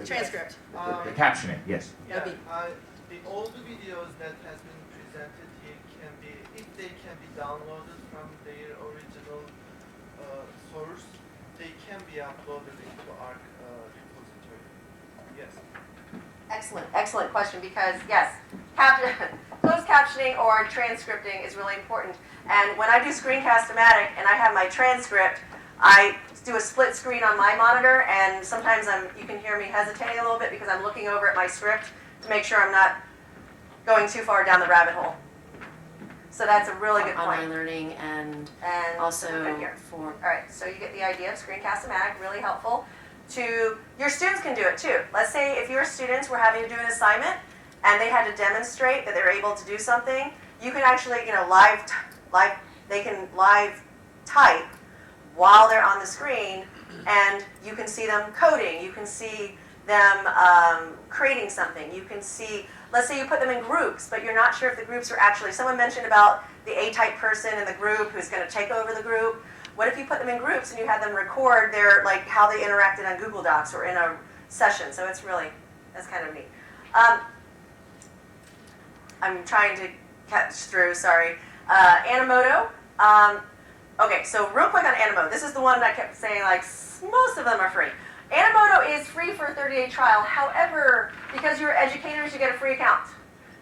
transcript? The captioning, yes. Yeah, all the videos that has been presented here can be, if they can be downloaded from their original source, they can be uploaded into ARC repository. Yes. Excellent question, because yes, closed captioning or transcripting is really important. And when I do Screencast-O-Matic and I have my transcript, I do a split screen on my monitor, and sometimes you can hear me hesitating a little bit because I'm looking over at my script to make sure I'm not going too far down the rabbit hole. So that's a really good point. Online learning and also for... All right, so you get the idea of Screencast-O-Matic, really helpful. Your students can do it too. Let's say if your students were having to do an assignment and they had to demonstrate that they're able to do something, you can actually, they can live type while they're on the screen, and you can see them coding. You can see them creating something. You can see, let's say you put them in groups, but you're not sure if the groups are actually, someone mentioned about the A-type person in the group who's going to take over the group. What if you put them in groups and you had them record their, like, how they interacted on Google Docs or in a session? So it's really, that's kind of neat. I'm trying to catch through, sorry. Animoto. Okay, so real quick on Animoto. This is the one that I kept saying, like, most of them are free. Animoto is free for a 30-day trial. However, because you're educators, you get a free account.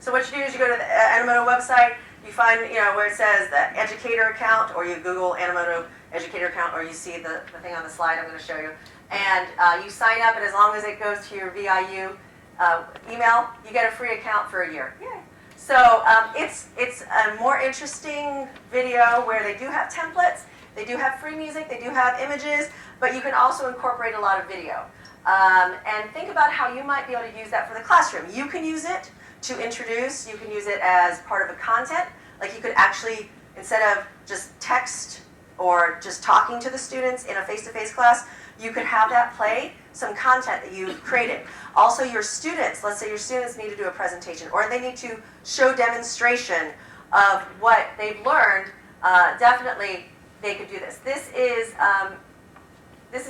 So what you do is you go to the Animoto website, you find, where it says the educator account, or you Google Animoto educator account, or you see the thing on the slide I'm going to show you. And you sign up, and as long as it goes to your VIU email, you get a free account for a year. Yay. So it's a more interesting video where they do have templates, they do have free music, they do have images, but you can also incorporate a lot of video. And think about how you might be able to use that for the classroom. You can use it to introduce. You can use it as part of a content. Like you could actually, instead of just text or just talking to the students in a face-to-face class, you could have that play some content that you've created. Also your students, let's say your students need to do a presentation or they need to show demonstration of what they've learned, definitely they could do this. This is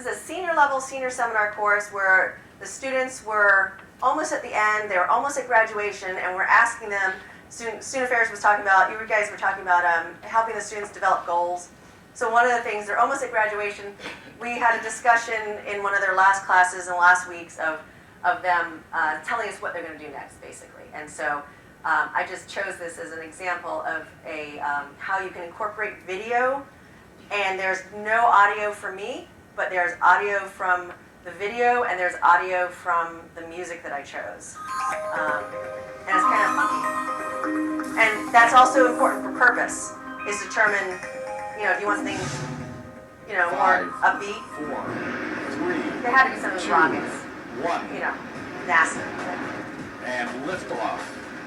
a senior level, senior seminar course where the students were almost at the end, they were almost at graduation, and we're asking them, Student Affairs was talking about, you guys were talking about helping the students develop goals. So one of the things, they're almost at graduation, we had a discussion in one of their last classes in the last weeks of them telling us what they're going to do next, basically. And so I just chose this as an example of how you can incorporate video, and there's no audio from me, but there's audio from the video, and there's audio from the music that I chose. And it's kind of funky. And that's also important for purpose, is determine, do you want something, more upbeat? 4, 3, There had to be some of those rockets. 1. NASA. And liftoff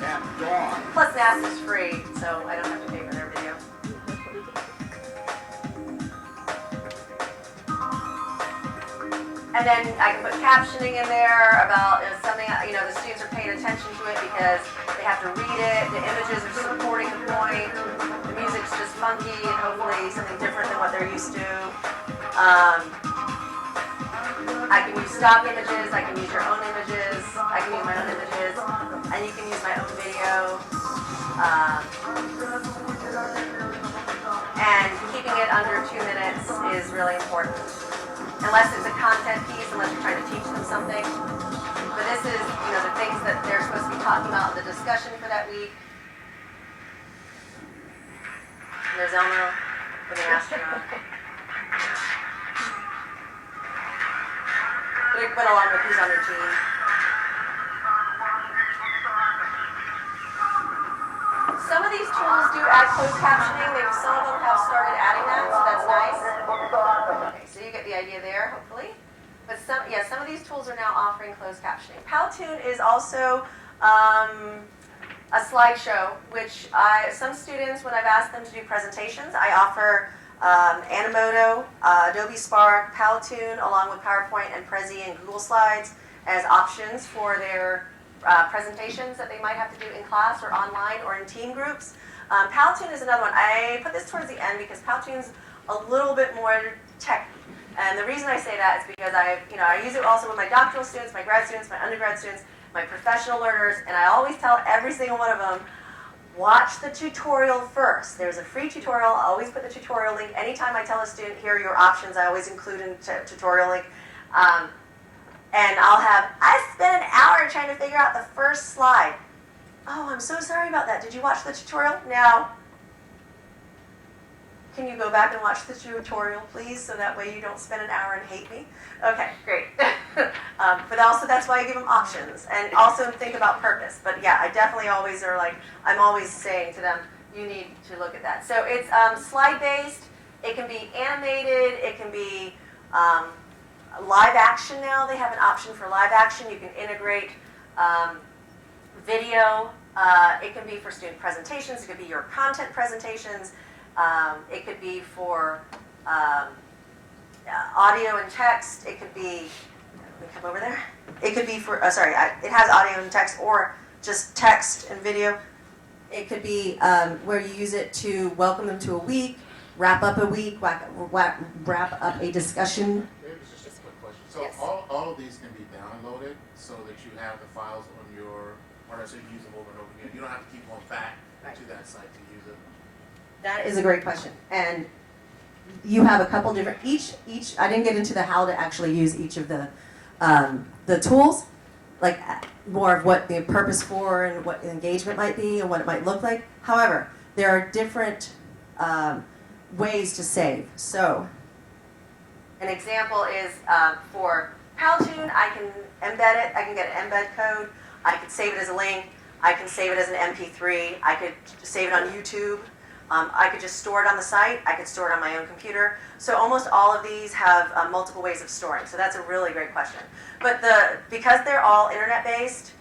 at dawn. Plus NASA's free, so I don't have to pay for their video. And then I can put captioning in there about something, the students are paying attention to it because they have to read it, the images are supporting the point, the music's just funky and hopefully something different than what they're used to. I can use stock images, I can use your own images, I can use my own images, and you can use my own video. And keeping it under 2 minutes is really important. Unless it's a content piece, unless you're trying to teach them something. But this is, the things that they're supposed to be talking about in the discussion for that week. And there's Elmo with an astronaut. But it went along with who's on your team. Some of these tools do add closed captioning. Some of them have started adding that, so that's nice. Okay, so you get the idea there, hopefully. But some of these tools are now offering closed captioning. Powtoon is also a slideshow, which some students, when I've asked them to do presentations, I offer Animoto, Adobe Spark, Powtoon, along with PowerPoint and Prezi and Google Slides as options for their presentations that they might have to do in class or online or in team groups. Powtoon is another one. I put this towards the end because Powtoon's a little bit more tech. And the reason I say that is because I use it also with my doctoral students, my grad students, my undergrad students, my professional learners, and I always tell every single one of them, watch the tutorial first. There's a free tutorial. I always put the tutorial link. Anytime I tell a student, here are your options, I always include in tutorial link. And I spent an hour trying to figure out the first slide. Oh, I'm so sorry about that. Did you watch the tutorial? No. Can you go back and watch the tutorial, please, so that way you don't spend an hour and hate me? Okay, great. But also that's why I give them options. And also think about purpose. But yeah, I definitely always I'm always saying to them, you need to look at that. So it's slide-based. It can be animated. It can be live action now. They have an option for live action. You can integrate video. It can be for student presentations. It could be your content presentations. It could be for audio and text. It could be, let me come over there. It could be for, it has audio and text or just text and video. It could be where you use it to welcome them to a week, wrap up a week, wrap up a discussion. Just a quick question. So yes. all of these can be downloaded so that you have the files on your, or so you use them over and over again. You don't have to keep going back to that site to use it. That is a great question. And you have a couple different, each, I didn't get into the how to actually use each of the tools, like more of what the purpose for and what the engagement might be and what it might look like. However, there are different ways to save. So an example is for Powtoon, I can embed it, I can get an embed code, I could save it as a link, I can save it as an MP3, I could save it on YouTube. I could just store it on the site. I could store it on my own computer. So almost all of these have multiple ways of storing. So that's a really great question. But because they're all internet-based,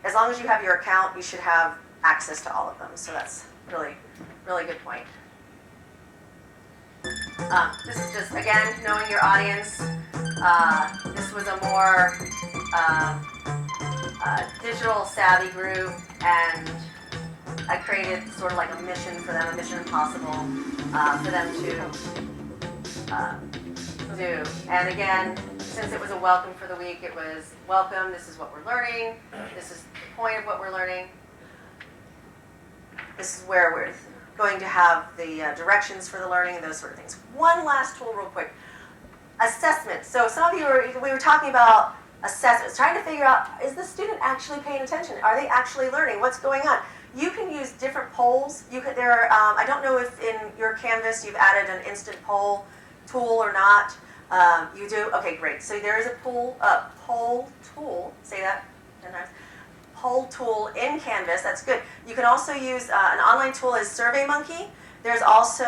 as long as you have your account, you should have access to all of them. So that's really, really good point. This is just, again, knowing your audience. This was a more digital savvy group, and I created sort of like a mission for them, a mission impossible for them to do. And again, since it was a welcome for the week, it was welcome, this is what we're learning, this is the point of what we're learning. This is where we're going to have the directions for the learning and those sort of things. One last tool real quick. Assessment. So some of you we were talking about assessments, trying to figure out, is the student actually paying attention? Are they actually learning? What's going on? You can use different polls. I don't know if in your Canvas you've added an instant poll tool or not. You do? Okay, great. So there is a poll tool, say that 10 times, poll tool in Canvas. That's good. You can also use an online tool as SurveyMonkey. There's also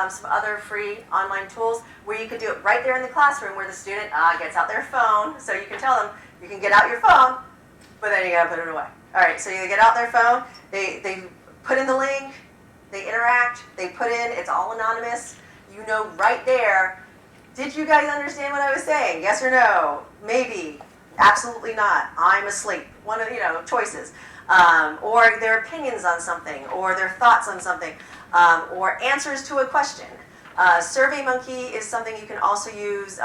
some other free online tools where you could do it right there in the classroom where the student gets out their phone. So you can tell them, you can get out your phone, but then you gotta put it away. All right, so you get out their phone, they put in the link, they interact, they put in, it's all anonymous. You know right there, did you guys understand what I was saying? Yes or no? Maybe. Absolutely not. I'm asleep. One of, choices. Or their opinions on something, or their thoughts on something, or answers to a question. SurveyMonkey is something you can also use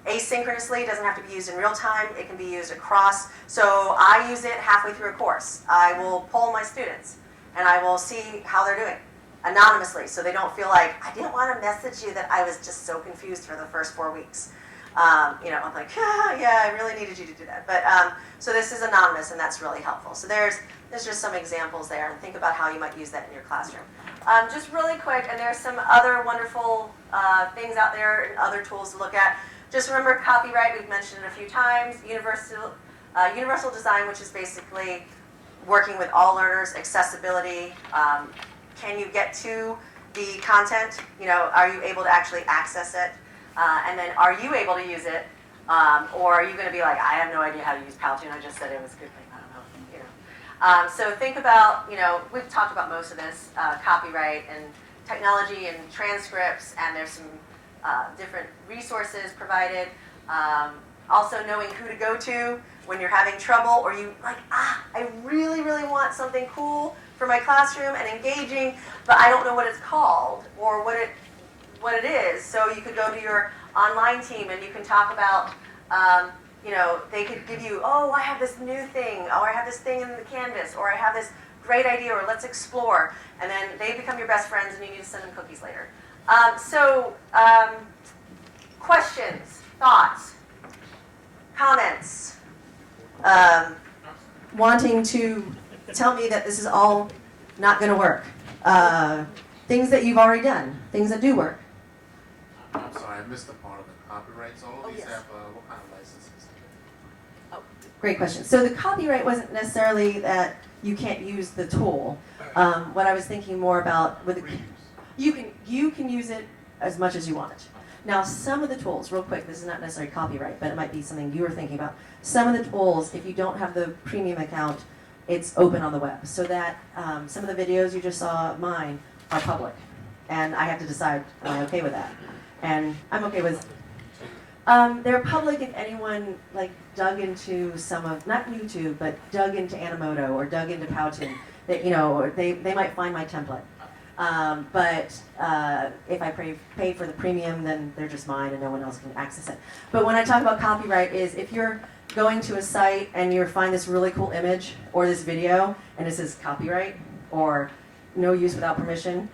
asynchronously. It doesn't have to be used in real time. It can be used across. So I use it halfway through a course. I will poll my students, and I will see how they're doing anonymously, so they don't feel like, I didn't want to message you that I was just so confused for the first 4 weeks. I'm like, yeah, I really needed you to do that. But so this is anonymous, and that's really helpful. So there's just some examples there, and think about how you might use that in your classroom. Just really quick, and there's some other wonderful things out there and other tools to look at. Just remember copyright, we've mentioned it a few times. Universal design, which is basically working with all learners, accessibility. Can you get to the content? Are you able to actually access it? And then are you able to use it? Or are you going to be like, I have no idea how to use Powtoon, I just said it was a good thing, I don't know. So think about, we've talked about most of this, copyright and technology and transcripts, and there's some different resources provided. Also knowing who to go to when you're having trouble, or you like, I really, really want something cool for my classroom and engaging, but I don't know what it's called or what it is. So you could go to your online team and you can talk about, they could give you, I have this new thing, or I have this thing in the Canvas, or I have this great idea, or let's explore. And then they become your best friends and you need to send them cookies later. Questions, thoughts, comments, wanting to tell me that this is all not going to work. Things that you've already done, things that do work. I'm sorry, I missed the part of the copyright. So all these have what kind of licenses? Great question. So the copyright wasn't necessarily that you can't use the tool. What I was thinking more about with you can use it as much as you want it. Now, some of the tools, real quick, this is not necessarily copyright, but it might be something you were thinking about. Some of the tools, if you don't have the premium account, it's open on the web. So that some of the videos you just saw of mine are public. And I have to decide, am I okay with that? And I'm okay with, they're public if anyone dug into some of, not YouTube, but dug into Animoto or dug into Powtoon, that, or they might find my template. But if I pay for the premium, then they're just mine and no one else can access it. But when I talk about copyright is if you're going to a site and you find this really cool image or this video and it says copyright or no use without permission,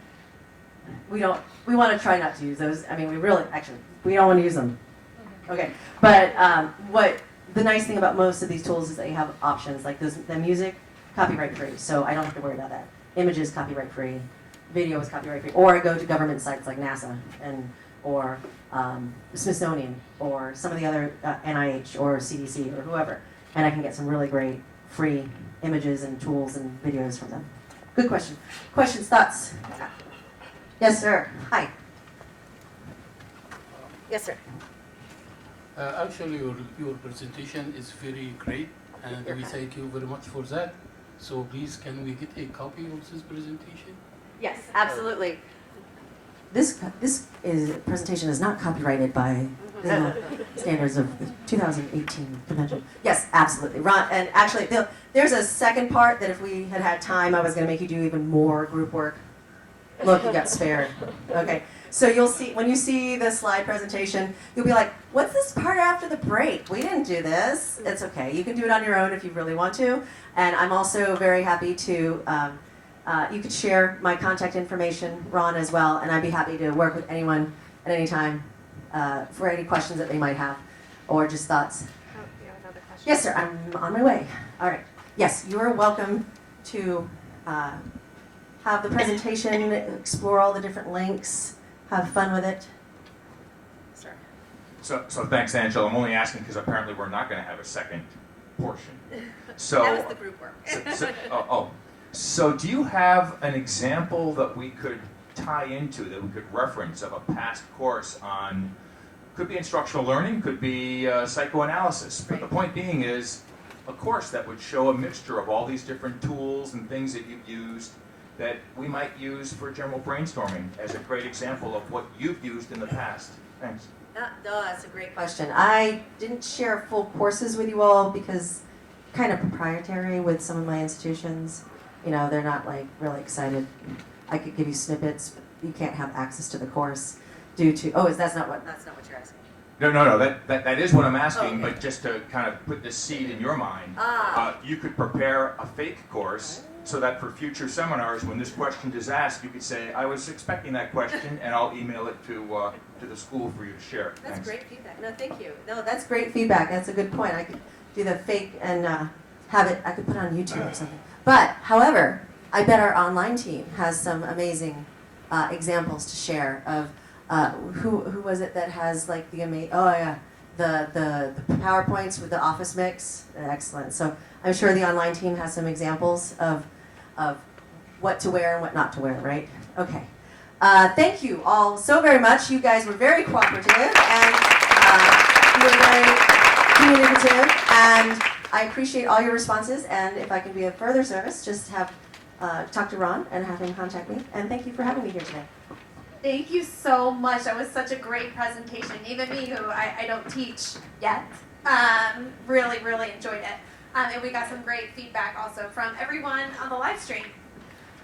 we want to try not to use those. I mean, we don't want to use them. Okay, but what the nice thing about most of these tools is that you have options like the music, copyright free, so I don't have to worry about that. Images, copyright free. Video is copyright free, or I go to government sites like NASA or Smithsonian or some of the other NIH or CDC or whoever, and I can get some really great free images and tools and videos from them. Good question. Questions, thoughts? Yes, sir. Hi. Yes, sir. Actually, your presentation is very great. and we thank you very much for that. So please, can we get a copy of this presentation? Yes, absolutely. This presentation is not copyrighted by the standards of the 2018 convention. Yes, absolutely. Ron, and actually, there's a second part that if we had had time, I was going to make you do even more group work. Look, you got spared. Okay, so you'll see, when you see the slide presentation, you'll be like, what's this part after the break? We didn't do this. It's okay. You can do it on your own if you really want to. And I'm also very happy to, you could share my contact information, Ron, as well, and I'd be happy to work with anyone at any time for any questions that they might have or just thoughts. Oh, you have another question? Yes, sir. I'm on my way. All right. Yes, you're welcome to have the presentation, explore all the different links, have fun with it. Sir. So thanks, Angela. I'm only asking because apparently we're not going to have a second portion. So That was the group work. So do you have an example that we could tie into, that we could reference of a past course on, could be instructional learning, could be psychoanalysis, but the point being is a course that would show a mixture of all these different tools and things that you've used that we might use for general brainstorming as a great example of what you've used in the past. Thanks. That's a great question. I didn't share full courses with you all because kind of proprietary with some of my institutions. You know, they're not like really excited. I could give you snippets, but you can't have access to the course due to, that's not what you're asking. No, that is what I'm asking, Okay. but just to kind of put this seed in your mind, Ah. you could prepare a fake course so that for future seminars, when this question is asked, you could say, I was expecting that question, and I'll email it to the school for you to share. That's Thanks. great feedback. No, thank you. No, that's great feedback. That's a good point. I could do the fake and have it, I could put it on YouTube or something. But, however, I bet our online team has some amazing examples to share of who was it that has like the the PowerPoints with the Office mix. Excellent. So I'm sure the online team has some examples of what to wear and what not to wear, right? Okay. Thank you all so very much. You guys were very cooperative and you were very communicative, and I appreciate all your responses. And if I can be of further service, just have talk to Ron and have him contact me. And thank you for having me here today. Thank you so much. That was such a great presentation. Even me, who I don't teach yet, really, really enjoyed it. And we got some great feedback also from everyone on the live stream.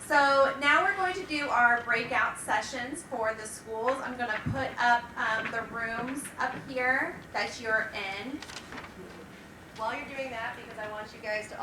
So now we're going to do our breakout sessions for the schools. I'm going to put up the rooms up here that you're in. While you're doing that, because I want you guys to